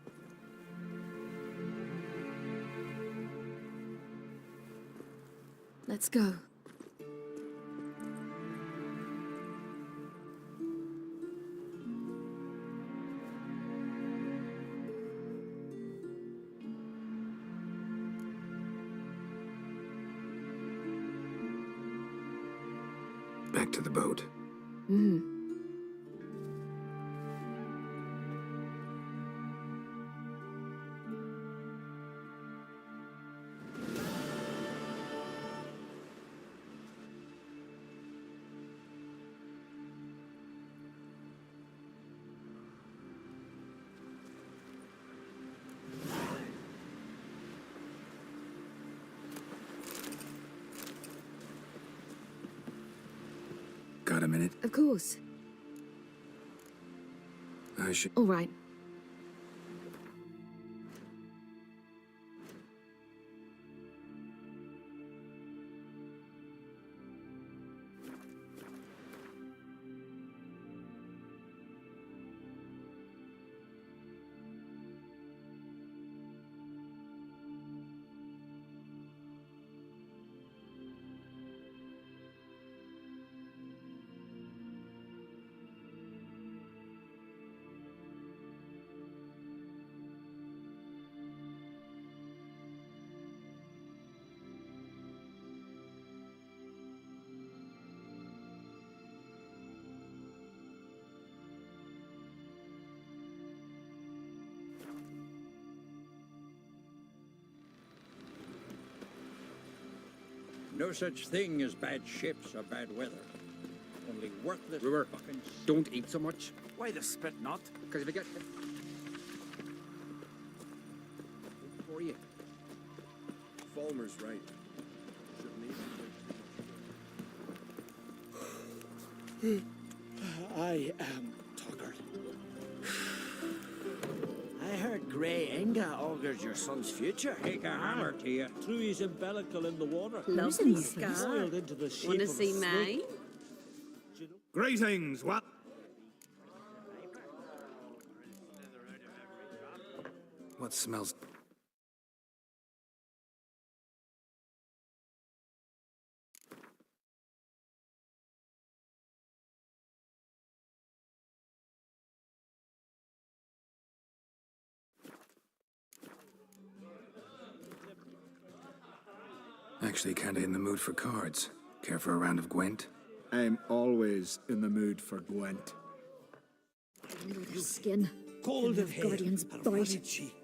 Let's go. Back to the boat. Got a minute? Of course. I should... All right. No such thing as bad ships or bad weather. Only worthless fucking... Don't eat so much. Why the spit not? Because if you get... For you. Falmer's right. Shouldn't eat. I am Tucker. I heard Grey Inga augurs your son's future. Take a hammer to you. Threw his umbilical in the water. Lovely scar. Boiled into the shape Wanna of a see snake. mine? Greetings, what? What smells... Actually kinda in the mood for cards. Care for a round of Gwent? I'm always in the mood for Gwent. Your skin. Cold of head Guardian's and bite. ruddy cheeked.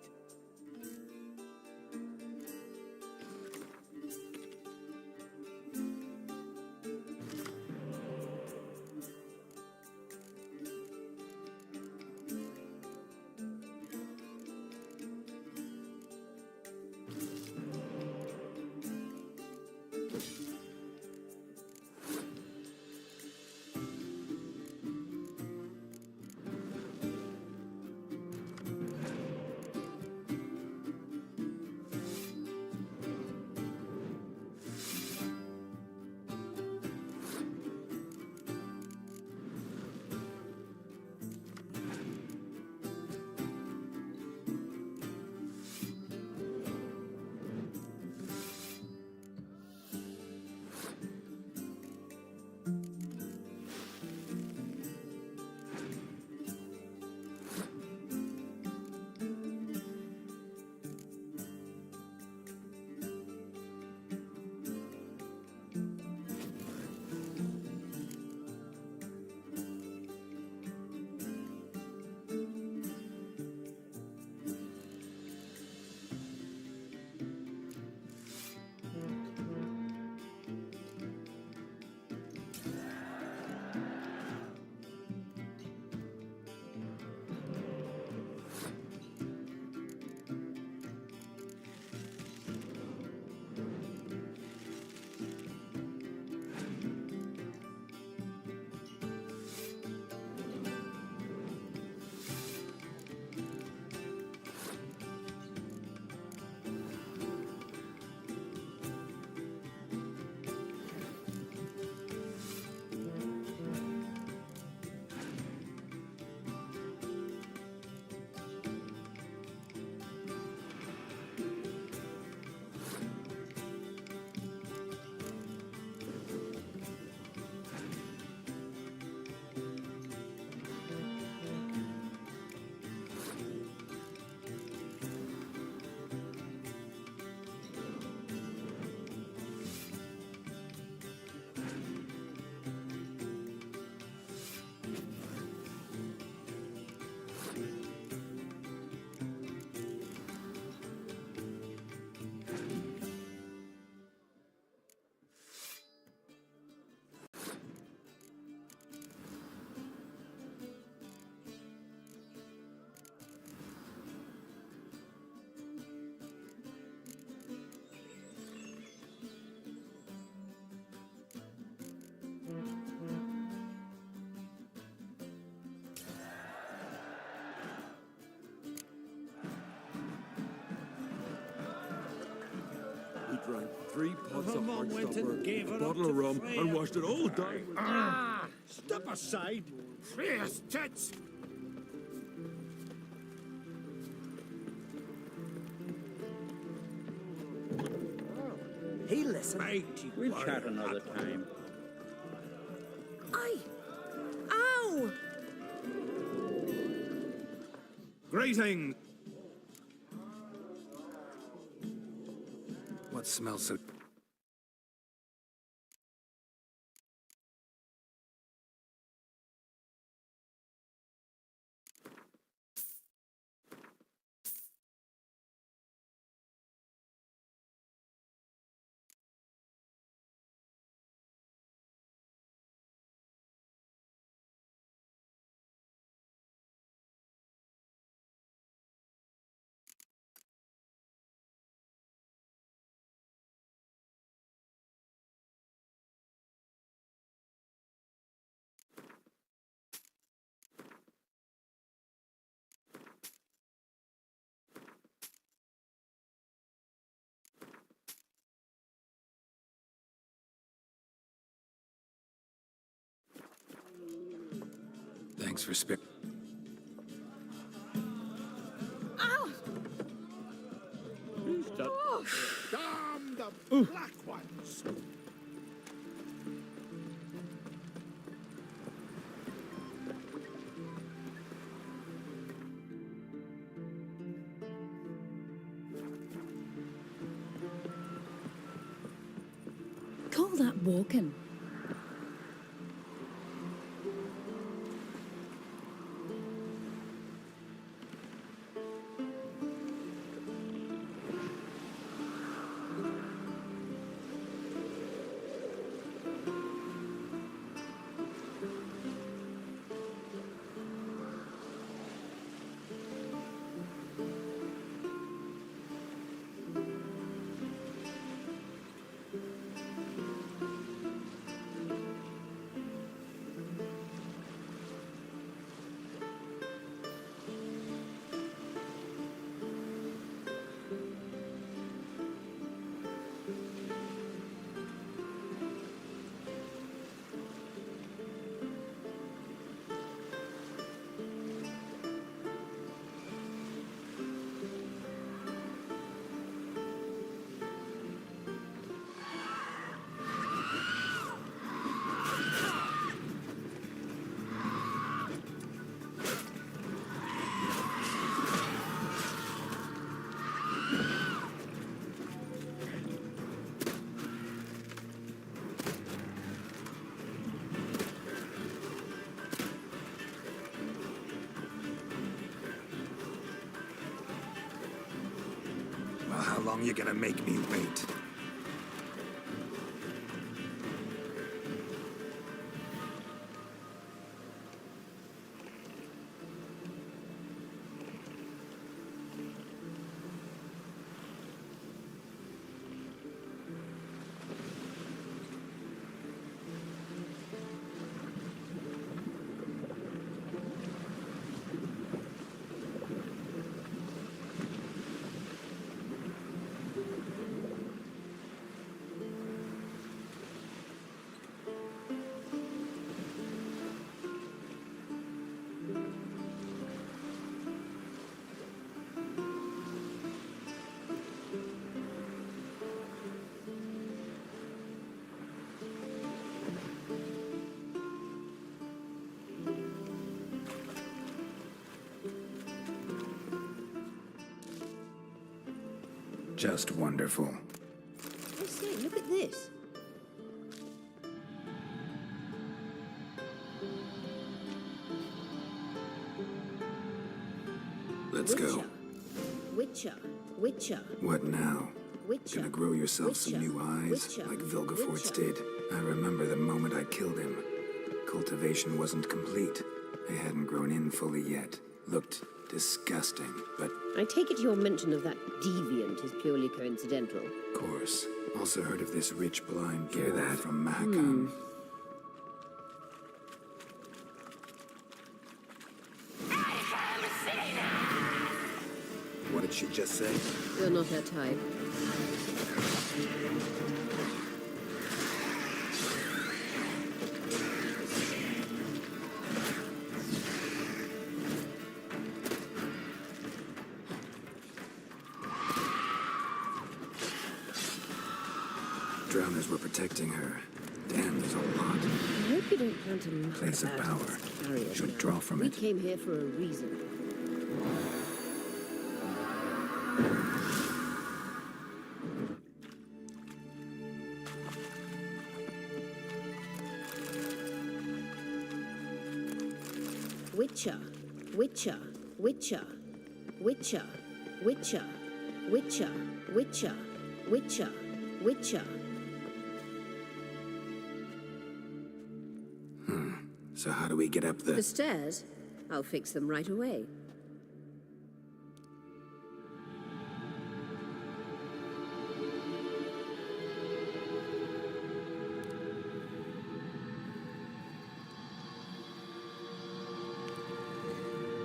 drank 3 pots Her of mum went and Heartstopper, gave a her up bottle to of rum, Freya. and washed it all down with... Ah! Step aside! Freya's tits! Hey, listen. We'll chat another time. Aye! Ow! Greeting! What smells so... Thanks for spit. Ow! Oh. Damn the black ones! Call that walking. Well, how long you gonna make me wait? Just wonderful. I say, look at this. Let's go. Witcher. Witcher. What now? Witcher. Gonna grow yourself some Witcher. new eyes, Witcher. like Vilgefortz Witcher. did? I remember the moment I killed him. Cultivation wasn't complete. They hadn't grown in fully yet. Looked disgusting, but I take it your mention of that deviant is purely coincidental. of course. Also heard of this rich blind gear that from Mahakam. What did she just say? You're not her type. Drowners were protecting her. Damn, there's a lot. I hope you don't plan to muck Place of about power. as carriers Should now. draw from We it. came here for a reason. Witcher, Witcher, Witcher, Witcher, Witcher, Witcher, Witcher, Witcher, Witcher. So how do we get up The stairs? I'll fix them right away.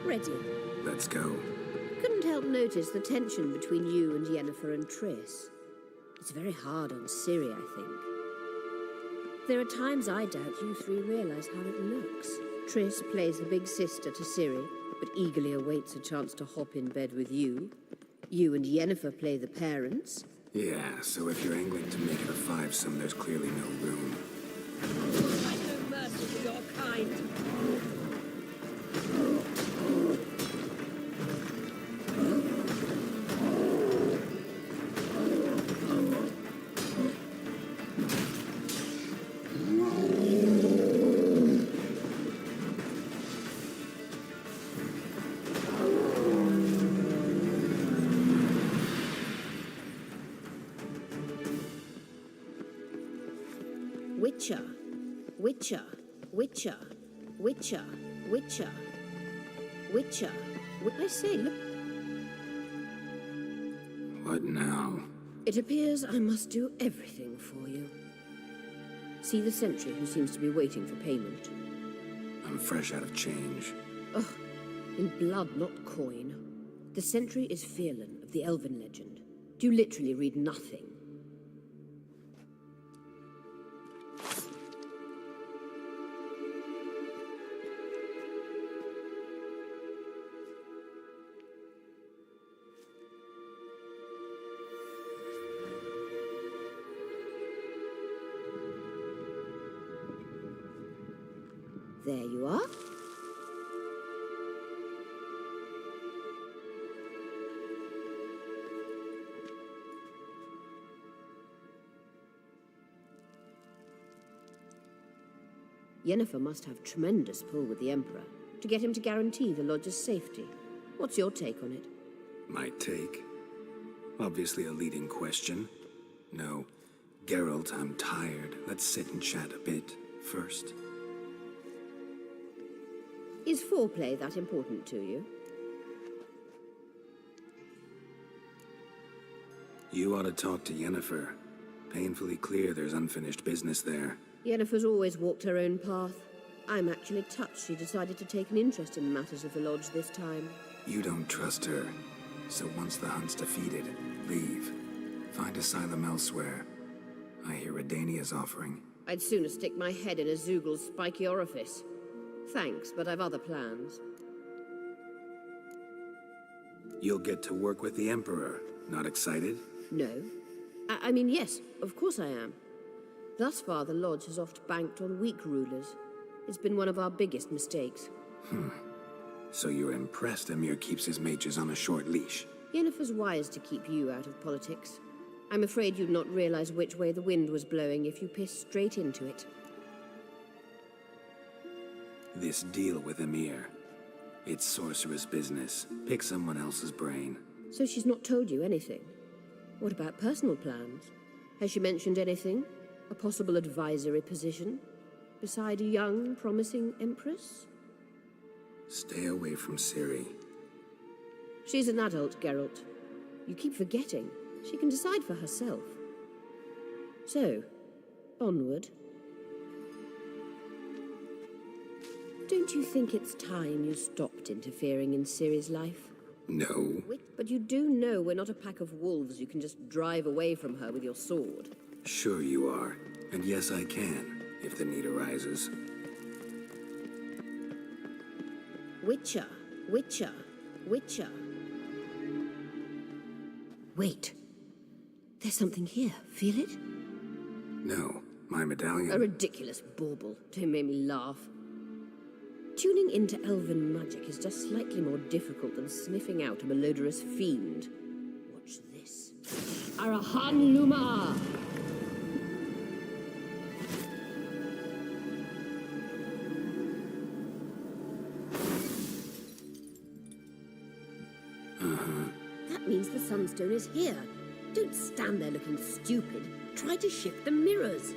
Ready. Let's go. Couldn't help notice the tension between you and Yennefer and Triss. It's very hard on Ciri, I think. There are times I doubt you three realize how it looks. Triss plays the big sister to Ciri, but eagerly awaits a chance to hop in bed with you. You and Yennefer play the parents. Yeah, so if you're angling to make it a fivesome, there's clearly no room. Find no mercy for your kind. Witcher, Witcher, Witcher, Witcher, Witcher, Witcher. I say, look. What now? It appears I must do everything for you. See the sentry who seems to be waiting for payment. I'm fresh out of change. Ugh, in blood, not coin. The sentry is Firlan of the Elven legend. Do you literally read nothing? There you are. Yennefer must have tremendous pull with the Emperor to get him to guarantee the Lodge's safety. What's your take on it? My take? Obviously a leading question. No. Geralt, I'm tired. Let's sit and chat a bit first. Is foreplay that important to you? You ought to talk to Yennefer. Painfully clear there's unfinished business there. Yennefer's always walked her own path. I'm actually touched she decided to take an interest in matters of the Lodge this time. You don't trust her. So once the hunt's defeated, leave. Find asylum elsewhere. I hear Redania's offering. I'd sooner stick my head in a Zoogl's spiky orifice. Thanks, but I've other plans. You'll get to work with the Emperor. Not excited? No. I mean, yes, of course I am. Thus far, the Lodge has oft banked on weak rulers. It's been one of our biggest mistakes. So you're impressed Emir keeps his mages on a short leash? Yennefer's wise to keep you out of politics. I'm afraid you'd not realize which way the wind was blowing if you pissed straight into it. This deal with Emir. It's sorcerer's business. Pick someone else's brain. So she's not told you anything? What about personal plans? Has she mentioned anything? A possible advisory position? Beside a young, promising empress? Stay away from Ciri. She's an adult, Geralt. You keep forgetting. She can decide for herself. So, onward. Don't you think it's time you stopped interfering in Ciri's life? No. But you do know we're not a pack of wolves you can just drive away from her with your sword. Sure you are. And yes, I can, if the need arises. Witcher, Witcher, Witcher. Wait. There's something here. Feel it? No, my medallion. A ridiculous bauble. Don't make me laugh. Tuning into elven magic is just slightly more difficult than sniffing out a malodorous fiend. Watch this. Arahan Luma! That means the Sunstone is here. Don't stand there looking stupid. Try to shift the mirrors.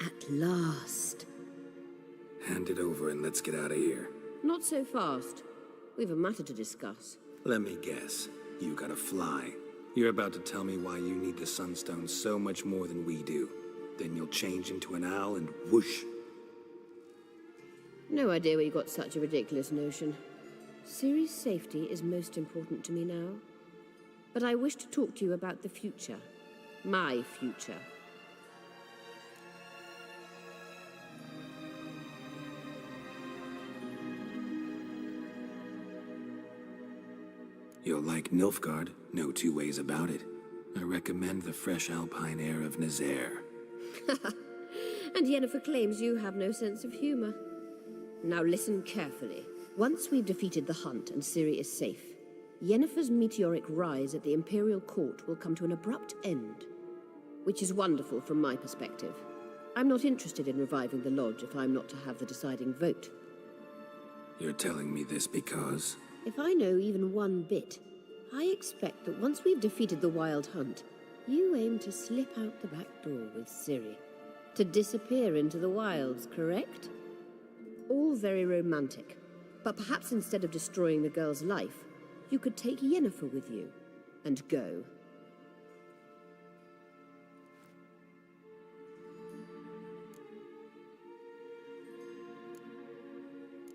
At last. Hand it over and let's get out of here. Not so fast. We've a matter to discuss. Let me guess. You gotta fly. You're about to tell me why you need the Sunstone so much more than we do. Then you'll change into an owl and whoosh. No idea where you got such a ridiculous notion. Ciri's safety is most important to me now. But I wish to talk to you about the future. My future. You'll like Nilfgaard, no two ways about it. I recommend the fresh alpine air of Nazaire. And Yennefer claims you have no sense of humor. Now listen carefully. Once we've defeated the hunt and Ciri is safe, Yennefer's meteoric rise at the Imperial Court will come to an abrupt end. Which is wonderful from my perspective. I'm not interested in reviving the Lodge if I'm not to have the deciding vote. You're telling me this because... If I know even one bit, I expect that once we've defeated the Wild Hunt, you aim to slip out the back door with Ciri. To disappear into the wilds, correct? All very romantic. But perhaps instead of destroying the girl's life, you could take Yennefer with you and go.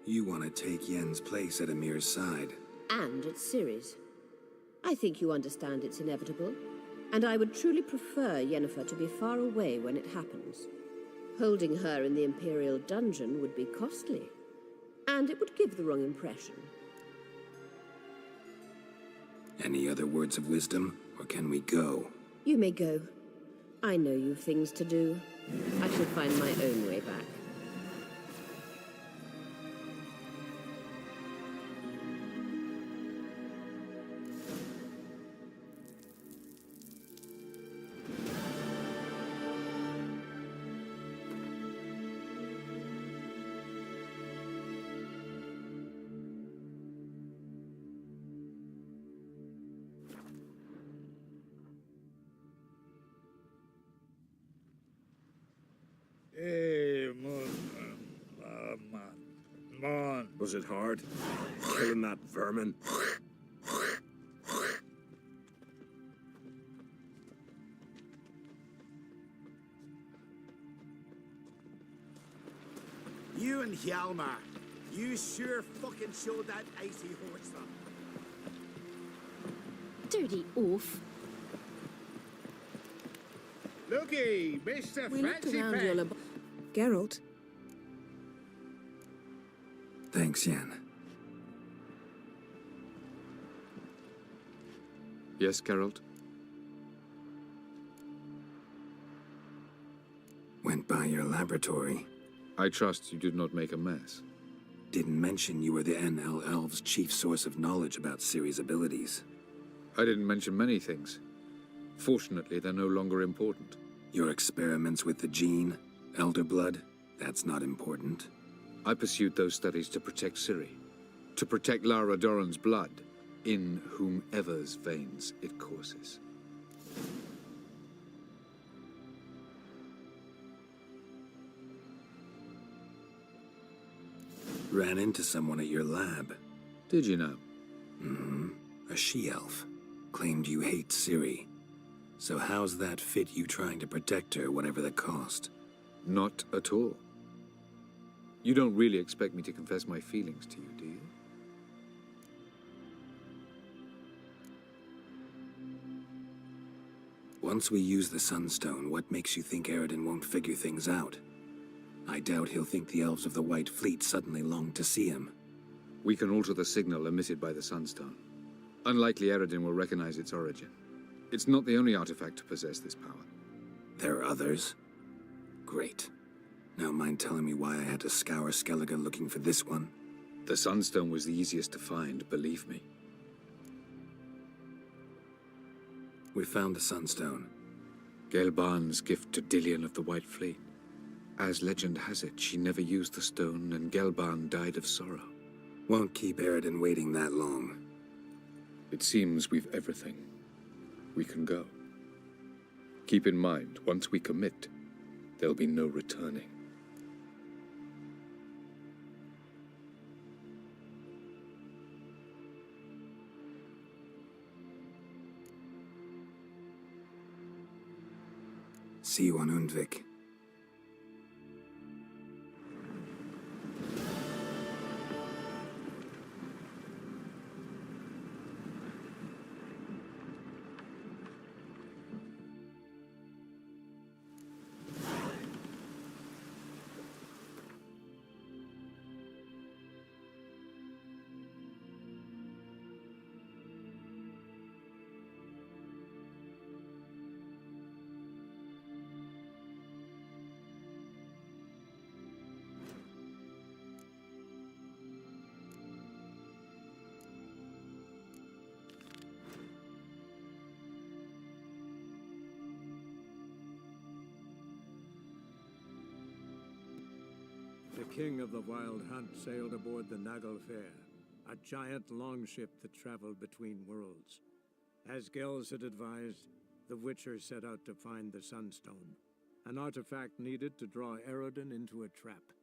You want to take Yen's place at Emir's side. And at Ciri's. I think you understand it's inevitable, and I would truly prefer Yennefer to be far away when it happens. Holding her in the Imperial dungeon would be costly, and it would give the wrong impression. Any other words of wisdom, or can we go? You may go. I know you've things to do. I shall find my own way back. Hey, man. Was it hard? Killing that vermin? You and Hjalmar, you sure fucking showed that icy horse up. Dirty oaf. Looky, Mr. We looked Fancy around Pants. your Geralt. Thanks, Yen. Yes, Geralt? Went by your laboratory. I trust you did not make a mess. Didn't mention you were the NL Elves' chief source of knowledge about Ciri's abilities. I didn't mention many things. Fortunately, they're no longer important. Your experiments with the gene, Elder Blood, that's not important. I pursued those studies to protect Ciri. To protect Lara Doran's blood, in whomever's veins it courses. Ran into someone at your lab. Did you know? Mm-hmm. A she-elf. Claimed you hate Ciri. So how's that fit you trying to protect her, whatever the cost? Not at all. You don't really expect me to confess my feelings to you, do you? Once we use the Sunstone, what makes you think Eredin won't figure things out? I doubt he'll think the elves of the White Fleet suddenly long to see him. We can alter the signal emitted by the Sunstone. Unlikely Eredin will recognize its origin. It's not the only artifact to possess this power. There are others? Great. Now mind telling me why I had to scour Skellige looking for this one? The Sunstone was the easiest to find, believe me. We found the Sunstone. Gelban's gift to Dillion of the White Fleet. As legend has it, she never used the stone, and Gelban died of sorrow. Won't keep Eredin waiting that long. It seems we've everything. We can go. Keep in mind, once we commit, there'll be no returning. See you on Undvik. The king of the Wild Hunt sailed aboard the Naglfar, a giant longship that traveled between worlds. As Gels had advised, the Witcher set out to find the Sunstone, an artifact needed to draw Eredin into a trap.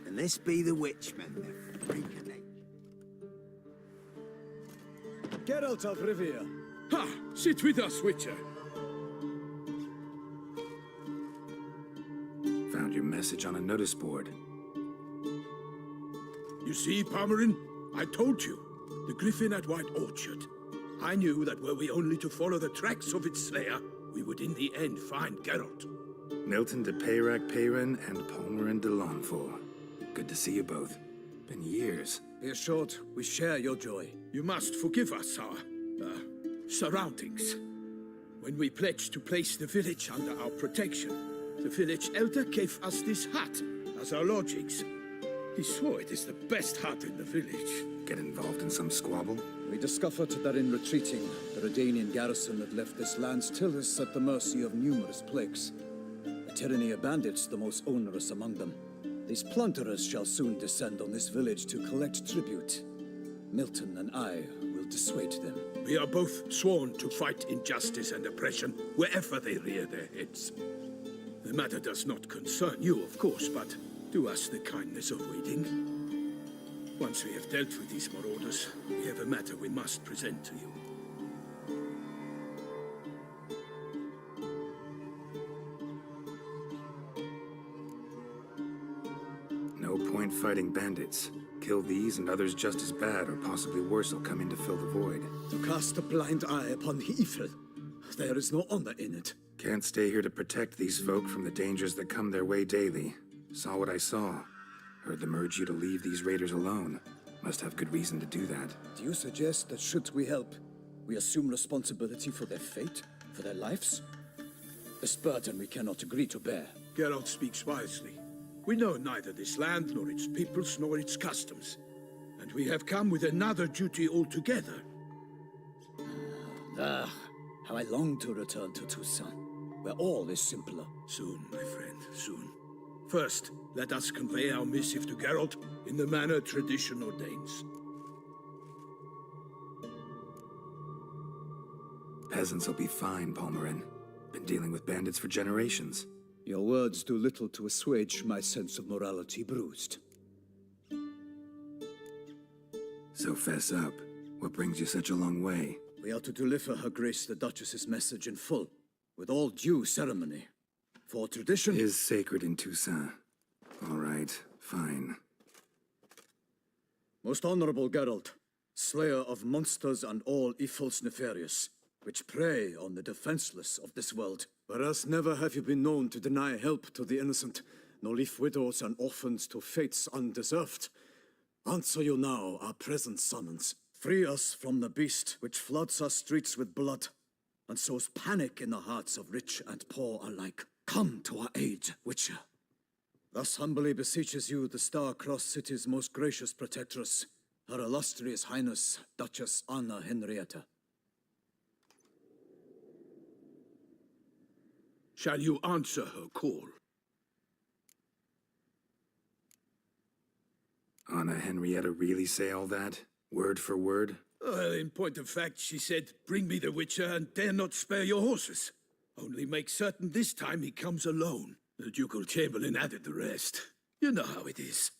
And this be the Witchmen, the freak of nature. Geralt of Rivia. Ha! Sit with us, Witcher. Found your message on a notice board. You see, Palmerin, I told you. The griffin at White Orchard. I knew that were we only to follow the tracks of its slayer, we would in the end find Geralt. Milton de Peyrac Peyran and Palmerin de Lawnford. Good to see you both. Been years. Be assured, we share your joy. You must forgive us our, surroundings. When we pledged to place the village under our protection, the village elder gave us this hut as our lodgings. He swore it is the best hut in the village. Get involved in some squabble? We discovered that in retreating, the Redanian garrison had left this land's tillers at the mercy of numerous plagues. A tyranny of bandits, the most onerous among them. These plunderers shall soon descend on this village to collect tribute. Milton and I will dissuade them. We are both sworn to fight injustice and oppression wherever they rear their heads. The matter does not concern you, of course, but do us the kindness of waiting. Once we have dealt with these marauders, we have a matter we must present to you. No point fighting bandits. Kill these and others just as bad or possibly worse will come in to fill the void. To cast a blind eye upon the evil. There is no honor in it. Can't stay here to protect these folk from the dangers that come their way daily. Saw what I saw. Heard them urge you to leave these raiders alone. Must have good reason to do that. Do you suggest that should we help, we assume responsibility for their fate, for their lives? This burden we cannot agree to bear. Geralt speaks wisely. We know neither this land, nor its peoples, nor its customs. And we have come with another duty altogether. Ah, how I long to return to Toussaint, where all is simpler. Soon, my friend, soon. First, let us convey our missive to Geralt in the manner tradition ordains. Peasants will be fine, Palmerin. Been dealing with bandits for generations. Your words do little to assuage my sense of morality bruised. So fess up. What brings you such a long way? We are to deliver Her Grace the Duchess's message in full, with all due ceremony. For tradition is sacred in Toussaint. All right, fine. Most honorable Geralt, slayer of monsters and all evils nefarious, which prey on the defenseless of this world. Whereas never have you been known to deny help to the innocent, nor leave widows and orphans to fates undeserved. Answer you now our present summons. Free us from the beast which floods our streets with blood and sows panic in the hearts of rich and poor alike. Come to our aid, Witcher. Thus humbly beseeches you the Star-Crossed City's most gracious protectress, Her Illustrious Highness, Duchess Anna Henrietta. Shall you answer her call? Anna Henrietta really say all that? Word for word? Well, in point of fact, she said, "Bring me the Witcher and dare not spare your horses. Only make certain this time he comes alone." The ducal chamberlain added the rest. You know how it is.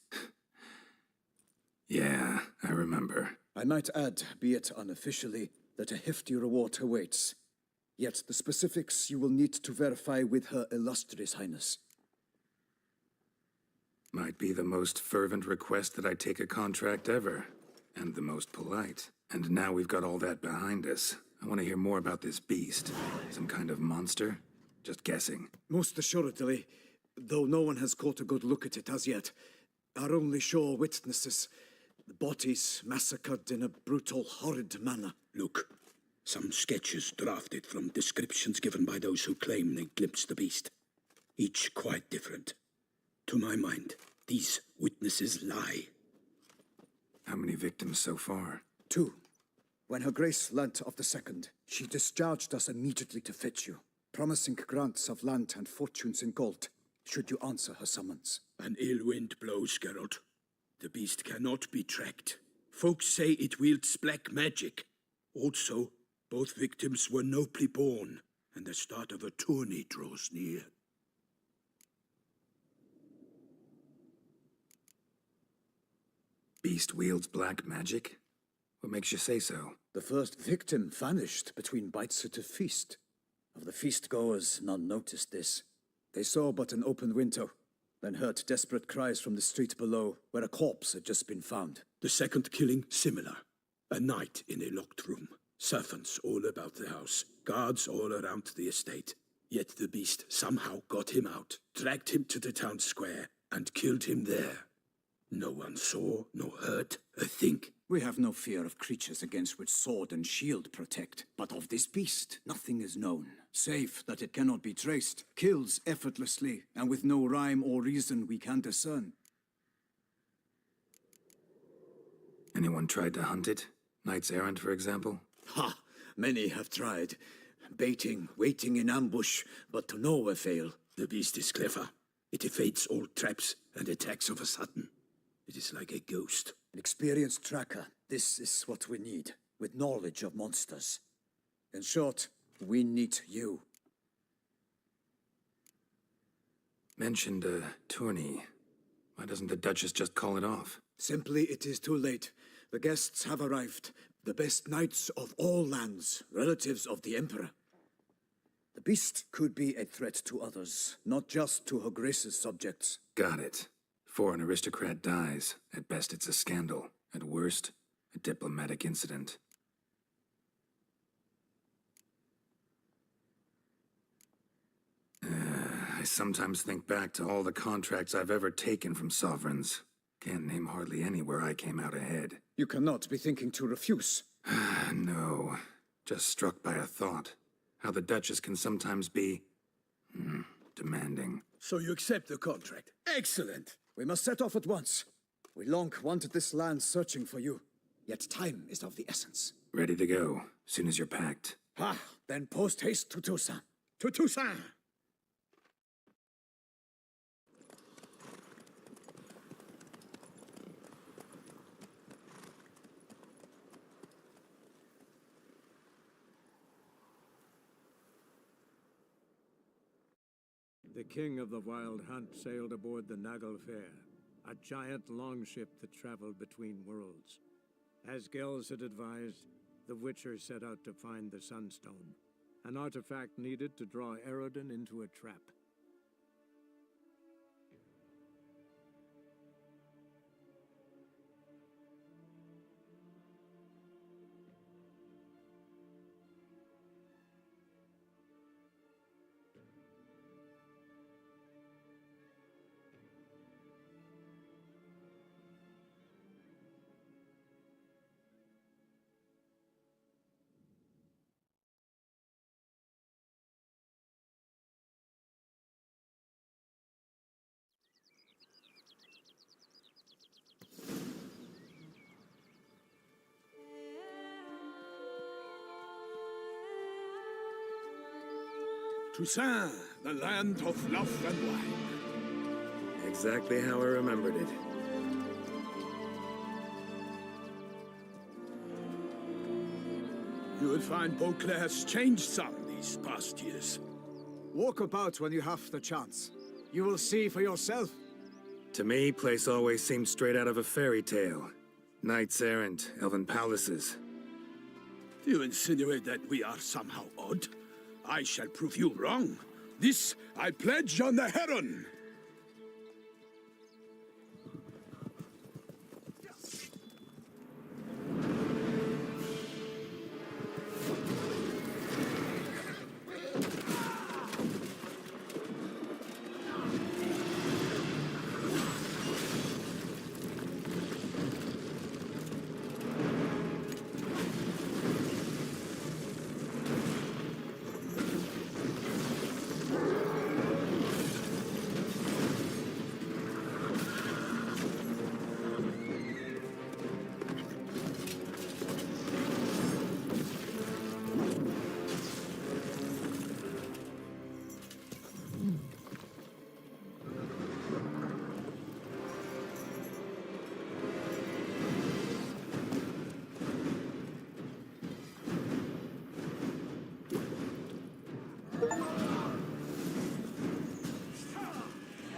Yeah, I remember. I might add, be it unofficially, that a hefty reward awaits. Yet the specifics you will need to verify with Her Illustrious Highness. Might be the most fervent request that I take a contract ever. And the most polite. And now we've got all that behind us. I want to hear more about this beast. Some kind of monster? Just guessing. Most assuredly, though no one has caught a good look at it as yet. Our only sure witnesses, the bodies massacred in a brutal, horrid manner. Look, some sketches drafted from descriptions given by those who claim they glimpsed the beast. Each quite different. To my mind, these witnesses lie. How many victims so far? 2. When Her Grace learnt of the second, she discharged us immediately to fetch you, promising grants of land and fortunes in gold, should you answer her summons. An ill wind blows, Geralt. The beast cannot be tracked. Folks say it wields black magic. Also, both victims were nobly born, and the start of a tourney draws near. Beast wields black magic? What makes you say so? The first victim vanished between bites at a feast. Of the feast-goers, none noticed this. They saw but an open window, then heard desperate cries from the street below, where a corpse had just been found. The second killing, similar. A night in a locked room. Servants all about the house. Guards all around the estate. Yet the beast somehow got him out, dragged him to the town square, and killed him there. No one saw, nor heard a thing. We have no fear of creatures against which sword and shield protect. But of this beast, nothing is known, save that it cannot be traced, kills effortlessly, and with no rhyme or reason we can discern. Anyone tried to hunt it? Knights errant, for example? Ha! Many have tried. Baiting, waiting in ambush, but to no avail. The beast is clever. It evades all traps and attacks of a sudden. It is like a ghost. An experienced tracker. This is what we need, with knowledge of monsters. In short, we need you. Mentioned a tourney. Why doesn't the Duchess just call it off? Simply, it is too late. The guests have arrived. The best knights of all lands, relatives of the Emperor. The beast could be a threat to others, not just to Her Grace's subjects. Got it. Before an aristocrat dies, at best it's a scandal. At worst, a diplomatic incident. I sometimes think back to all the contracts I've ever taken from sovereigns. Can't name hardly any where I came out ahead. You cannot be thinking to refuse. No. Just struck by a thought. How the Duchess can sometimes be... demanding. So you accept the contract. Excellent! We must set off at once. We long wanted this land searching for you. Yet time is of the essence. Ready to go, soon as you're packed. Ah, then post-haste to Toussaint. To Toussaint! The king of the Wild Hunt sailed aboard the Naglfar, a giant longship that traveled between worlds. As Gels had advised, the Witcher set out to find the Sunstone, an artifact needed to draw Eredin into a trap. Toussaint, the land of love and wine. Exactly how I remembered it. You will find Beauclair's changed some these past years. Walk about when you have the chance. You will see for yourself. To me, place always seemed straight out of a fairy tale. Knights errant, elven palaces. Do you insinuate that we are somehow odd? I shall prove you wrong. This I pledge on the Heron.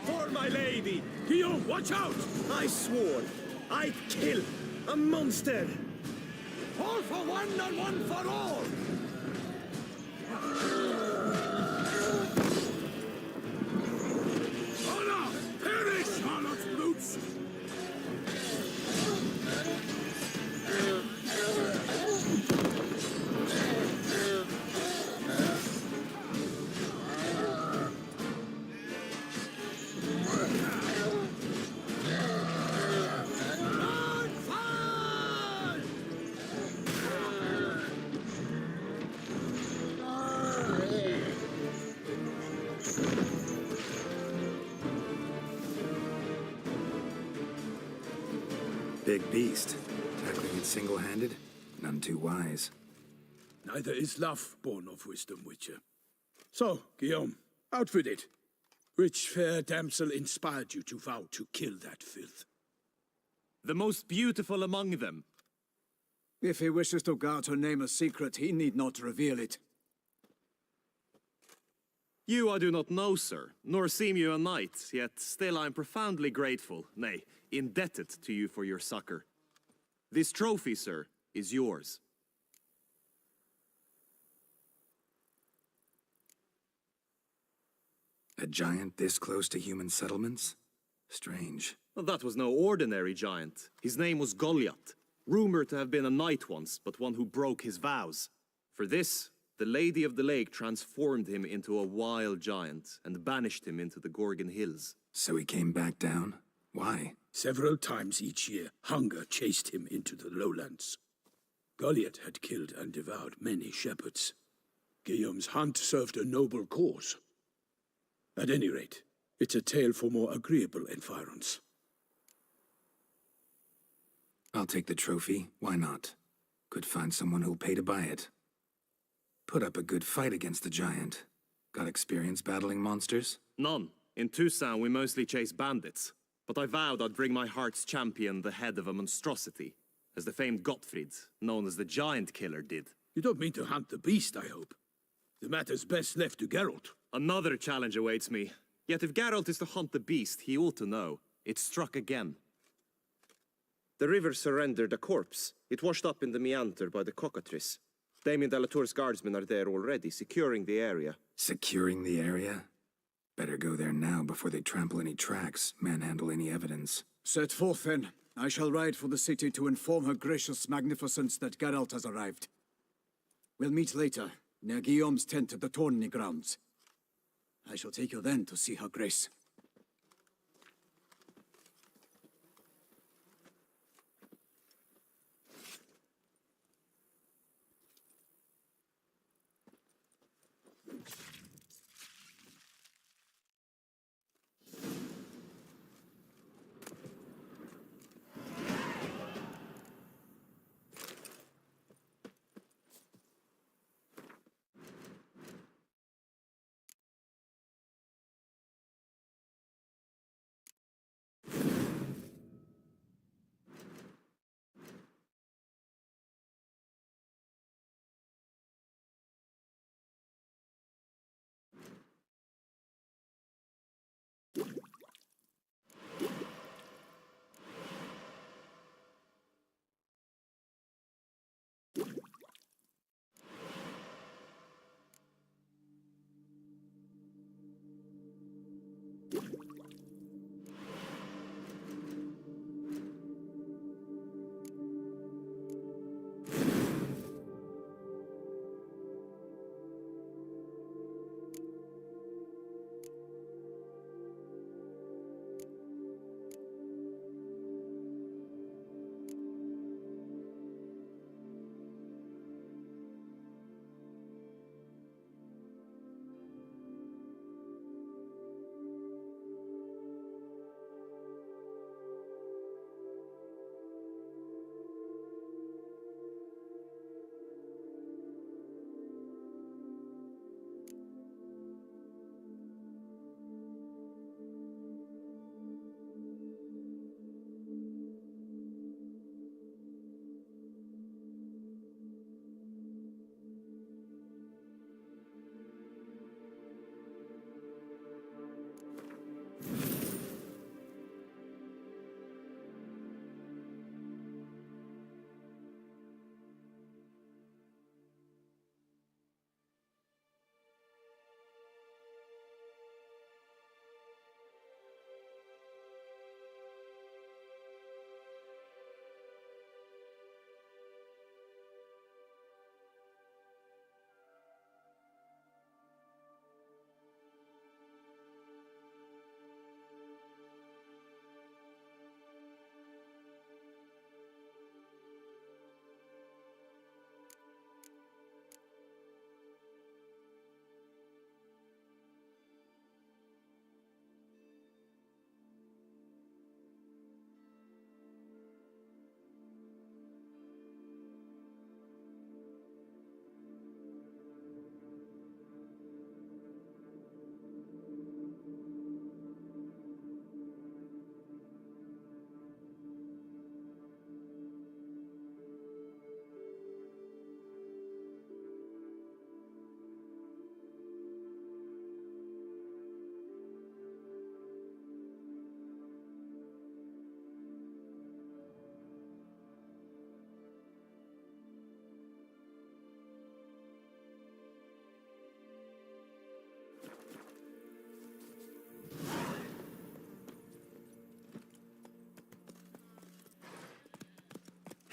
For my lady! Guillaume, watch out! I swore I'd kill a monster. All for one and one for all! Honor! Perish, harlot brutes! Big beast. Tackling it single-handed? None too wise. Neither is love born of wisdom, Witcher. So, Guillaume, out with it. Which fair damsel inspired you to vow to kill that filth? The most beautiful among them. If he wishes to guard her name a secret, he need not reveal it. You I do not know, sir, nor seem you a knight, yet still I am profoundly grateful, nay, indebted to you for your succor. This trophy, sir, is yours. A giant this close to human settlements? Strange. Well, that was no ordinary giant. His name was Goliath, rumored to have been a knight once, but one who broke his vows. For this, the Lady of the Lake transformed him into a wild giant and banished him into the Gorgon Hills. So he came back down? Why? Several times each year, hunger chased him into the lowlands. Goliath had killed and devoured many shepherds. Guillaume's hunt served a noble cause. At any rate, it's a tale for more agreeable environs. I'll take the trophy. Why not? Could find someone who'll pay to buy it. Put up a good fight against the giant. Got experience battling monsters? None. In Toussaint, we mostly chase bandits. But I vowed I'd bring my heart's champion the head of a monstrosity, as the famed Gottfried, known as the Giant Killer, did. You don't mean to hunt the beast, I hope. The matter's best left to Geralt. Another challenge awaits me. Yet if Geralt is to hunt the beast, he ought to know. It struck again. The river surrendered a corpse. It washed up in the meander by the cockatrice. Damien de la Tour's guardsmen are there already, securing the area. Securing the area? Better go there now before they trample any tracks, manhandle any evidence. Set forth, then. I shall ride for the city to inform her gracious magnificence that Geralt has arrived. We'll meet later, near Guillaume's tent at the tourney grounds. I shall take you then to see her grace.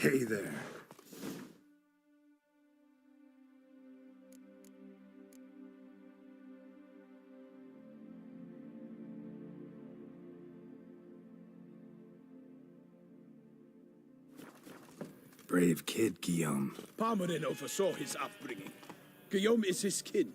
Hey there. Brave kid, Guillaume. Parmarin oversaw his upbringing. Guillaume is his kin.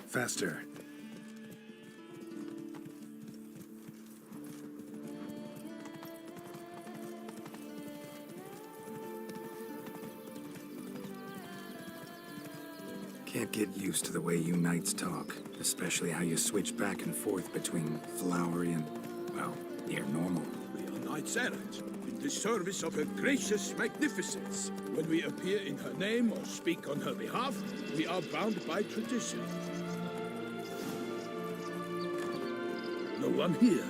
Faster. Can't get used to the way you knights talk, especially how you switch back and forth between flowery and, well, near normal. We are knights errant, in the service of her gracious magnificence. When we appear in her name or speak on her behalf, we are bound by tradition. No one here.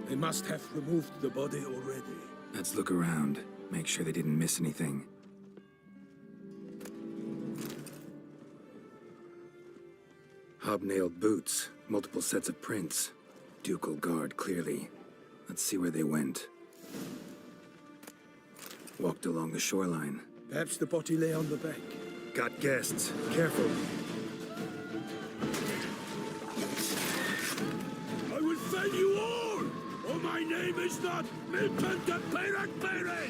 They must have removed the body already. Let's look around, make sure they didn't miss anything. Hobnailed boots, multiple sets of prints. Ducal guard, clearly. Let's see where they went. Walked along the shoreline. Perhaps the body lay on the bank. Got guests. Careful. I will fell you all! Or my name is not Milpenta Perak Pere!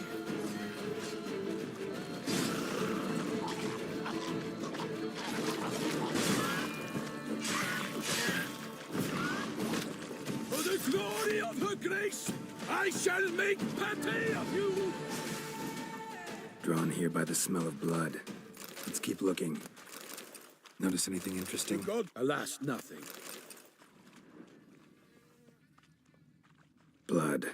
For the glory of her grace, I shall make pate of you! Drawn here by the smell of blood. Let's keep looking. Notice anything interesting? God, alas, nothing. Blood.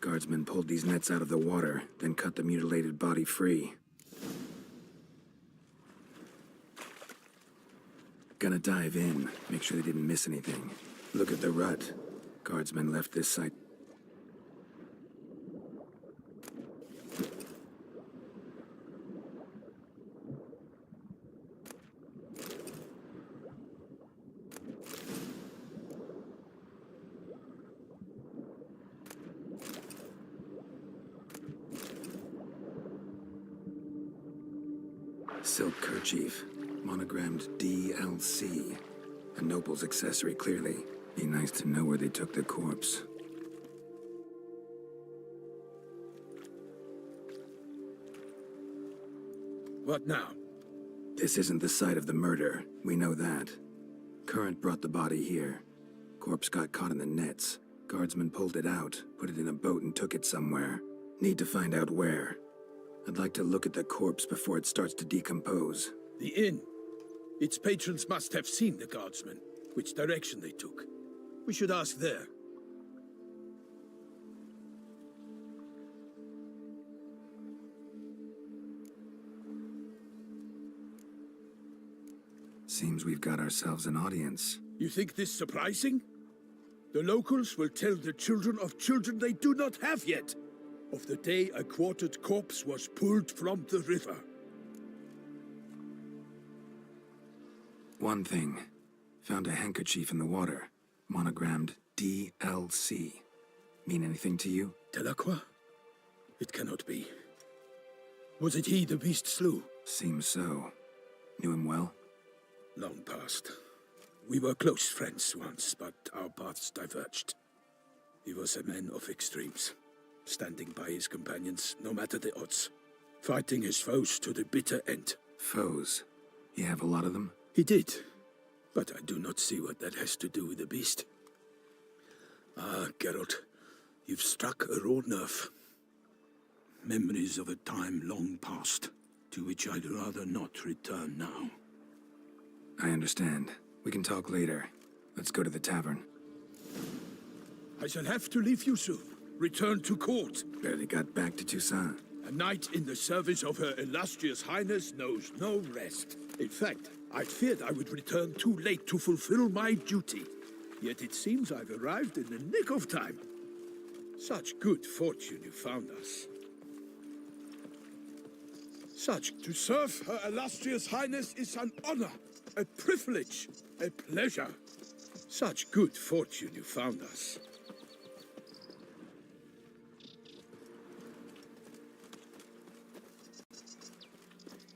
Guardsmen pulled these nets out of the water, then cut the mutilated body free. Gonna dive in, make sure they didn't miss anything. Look at the rut. Guardsmen left this site. Silk kerchief, monogrammed DLC. A noble's accessory, clearly. Be nice to know where they took the corpse. What now? This isn't the site of the murder. We know that. Current brought the body here. Corpse got caught in the nets. Guardsmen pulled it out, put it in a boat and took it somewhere. Need to find out where. I'd like to look at the corpse before it starts to decompose. The inn. Its patrons must have seen the guardsmen, which direction they took. We should ask there. Seems we've got ourselves an audience. You think this surprising? The locals will tell the children of children they do not have yet, of the day a quartered corpse was pulled from the river. One thing. Found a handkerchief in the water. Monogrammed DLC. Mean anything to you? Delacroix? It cannot be. Was it he the beast slew? Seems so. Knew him well? Long past. We were close friends once, but our paths diverged. He was a man of extremes, standing by his companions, no matter the odds. Fighting his foes to the bitter end. Foes? You have a lot of them? He did, but I do not see what that has to do with the beast. Ah, Geralt, you've struck a raw nerve. memories of a time long past, to which I'd rather not return now. I understand. We can talk later. Let's go to the tavern. I shall have to leave you soon. Return to court. Barely got back to Toussaint. A knight in the service of Her Illustrious Highness knows no rest. In fact, I feared I would return too late to fulfill my duty. Yet it seems I've arrived in the nick of time. Such good fortune you found us. To serve Her Illustrious Highness is an honor, a privilege, a pleasure. Such good fortune you found us.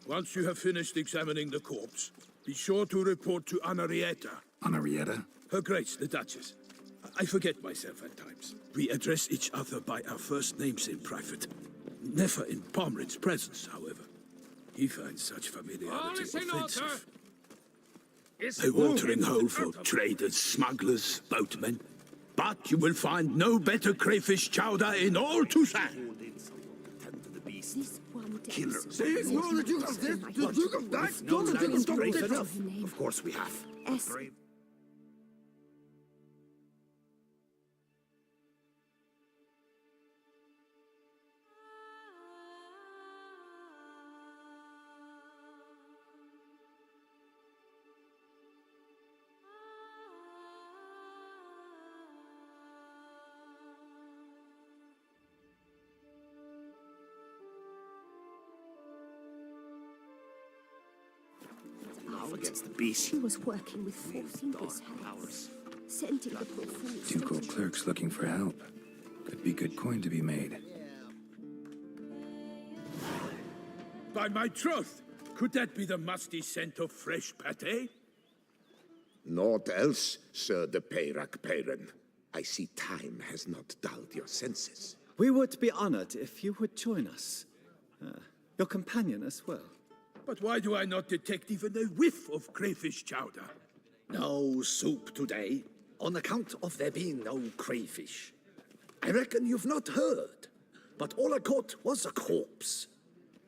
Once you have finished examining the corpse, be sure to report to Anarietta. Anarietta? Her Grace, the Duchess. I forget myself at times. We address each other by our first names in private. Never in Pomrin's presence, however. He finds such familiarity offensive. A watering hole for traders, smugglers, boatmen. But you will find no better crayfish chowder in all Toussaint. Killer. See, no, the Duke of this, the Duke of that, no, the Duke of that. Of course we have. Against the beast. She was working with four fingers' hands, scenting the poor fools. Ducal clerks looking for help. Could be good coin to be made. By my troth, could that be the musty scent of fresh pâté? Naught else, Sir de Peyrac-Peyran. I see time has not dulled your senses. We would be honored if you would join us. Your companion as well. But why do I not detect even a whiff of crayfish chowder? No soup today, on account of there being no crayfish. I reckon you've not heard, but all I caught was a corpse.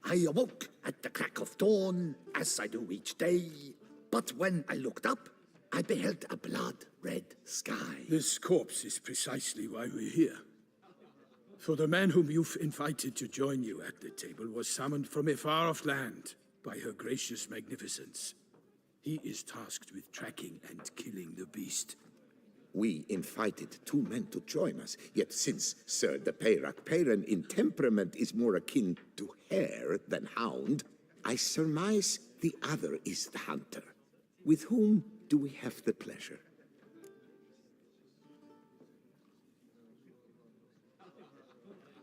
I awoke at the crack of dawn, as I do each day, but when I looked up, I beheld a blood-red sky. This corpse is precisely why we're here. For the man whom you've invited to join you at the table was summoned from a far-off land by Her Gracious Magnificence. He is tasked with tracking and killing the beast. We invited two men to join us, yet since Sir de Peyrac-Peyran in temperament is more akin to hare than hound, I surmise the other is the hunter. With whom do we have the pleasure?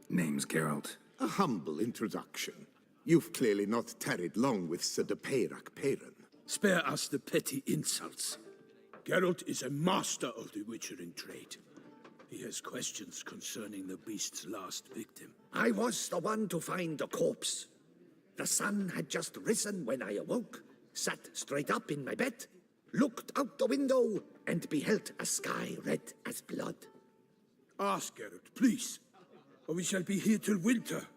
Name's Geralt. A humble introduction. You've clearly not tarried long with Sir de Peyrac-Peyran. Spare us the petty insults. Geralt is a master of the witchering trade. He has questions concerning the beast's last victim. I was the one to find the corpse. The sun had just risen when I awoke, sat straight up in my bed, looked out the window, and beheld a sky red as blood. Ask Geralt, please, or we shall be here till winter.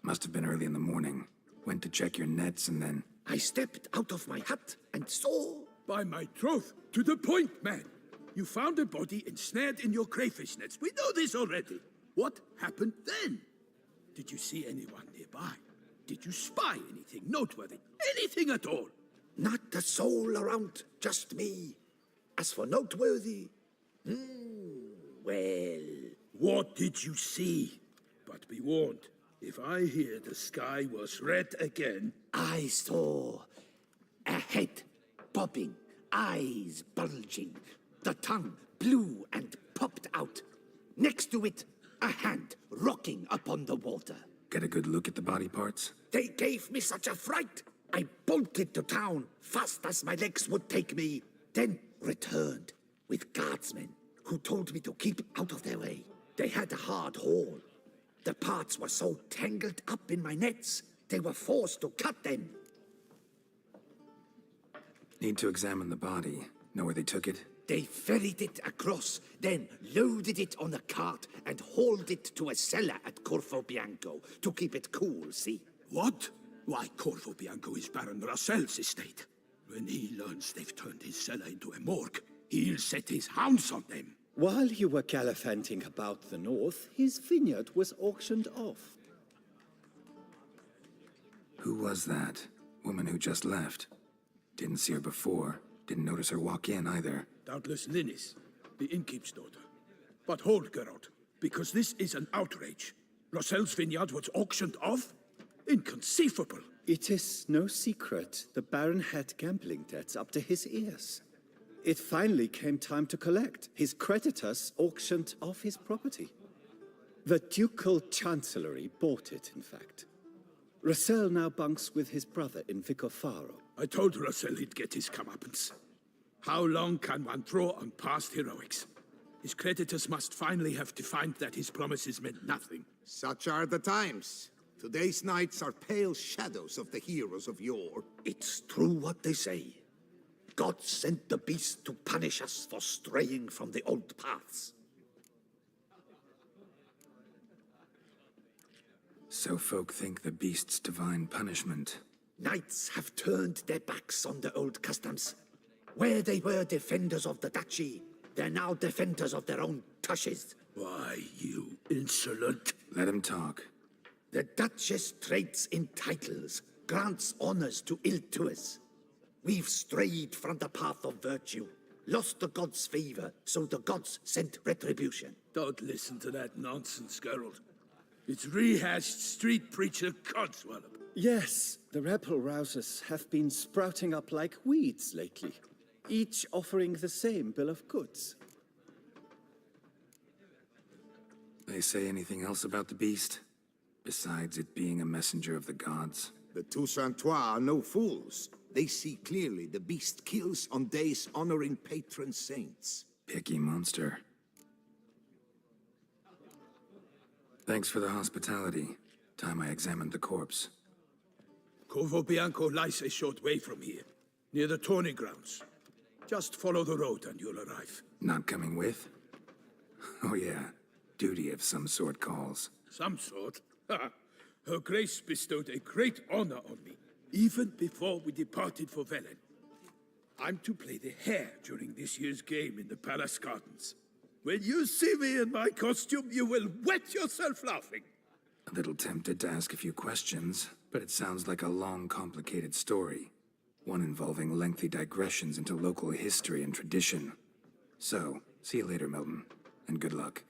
Must have been early in the morning. Went to check your nets and then... I stepped out of my hut and saw... By my troth, to the point, man. You found a body ensnared in your crayfish nets. We know this already. What happened then? Did you see anyone nearby? Did you spy anything noteworthy? Anything at all? Not a soul around, just me. As for noteworthy... well... What did you see? But be warned. If I hear the sky was red again... I saw a head popping, eyes bulging, the tongue blew and popped out. Next to it, a hand rocking upon the water. Get a good look at the body parts? They gave me such a fright. I bolted to town fast as my legs would take me, then returned with guardsmen who told me to keep out of their way. They had a hard haul. The parts were so tangled up in my nets, they were forced to cut them. Need to examine the body. Know where they took it? They ferried it across, then loaded it on a cart and hauled it to a cellar at Corvo Bianco to keep it cool, see? What? Why, Corvo Bianco is Baron Russell's estate. When he learns they've turned his cellar into a morgue, he'll set his hounds on them. While you were gallivanting about the north, his vineyard was auctioned off. Who was that? Woman who just left. Didn't see her before. Didn't notice her walk in either. Doubtless Linnis, the innkeep's daughter. But hold, Geralt, because this is an outrage. Russell's vineyard was auctioned off? Inconceivable. It is no secret the Baron had gambling debts up to his ears. It finally came time to collect. His creditors auctioned off his property. The Ducal Chancellery bought it, in fact. Russell now bunks with his brother in Vicofaro. I told Russell he'd get his comeuppance. How long can one throw on past heroics? His creditors must finally have defined that his promises meant nothing. Such are the times. Today's knights are pale shadows of the heroes of yore. It's true what they say. God sent the beast to punish us for straying from the old paths. So folk think the beast's divine punishment. Knights have turned their backs on the old customs. Where they were defenders of the duchy, they're now defenders of their own tushes. Why, you insolent... Let him talk. The Duchess trades in titles, grants honors to ill-doers. We've strayed from the path of virtue, lost the gods' favor, so the gods sent retribution. Don't listen to that nonsense, Geralt. It's rehashed street preacher codswallop. Yes, the rebel-rousers have been sprouting up like weeds lately, each offering the same bill of goods. They say anything else about the beast? Besides it being a messenger of the gods? The Toussaintois are no fools. They see clearly the beast kills on days honoring patron saints. Picky monster. Thanks for the hospitality. Time I examined the corpse. Corvo Bianco lies a short way from here, near the tourney grounds. Just follow the road and you'll arrive. Not coming with? Oh yeah, duty of some sort calls. Some sort? Her Grace bestowed a great honor on me, even before we departed for Velen. I'm to play the hare during this year's game in the palace gardens. When you see me in my costume, you will wet yourself laughing. A little tempted to ask a few questions, but it sounds like a long, complicated story. One involving lengthy digressions into local history and tradition. So, see you later, Milton, and good luck.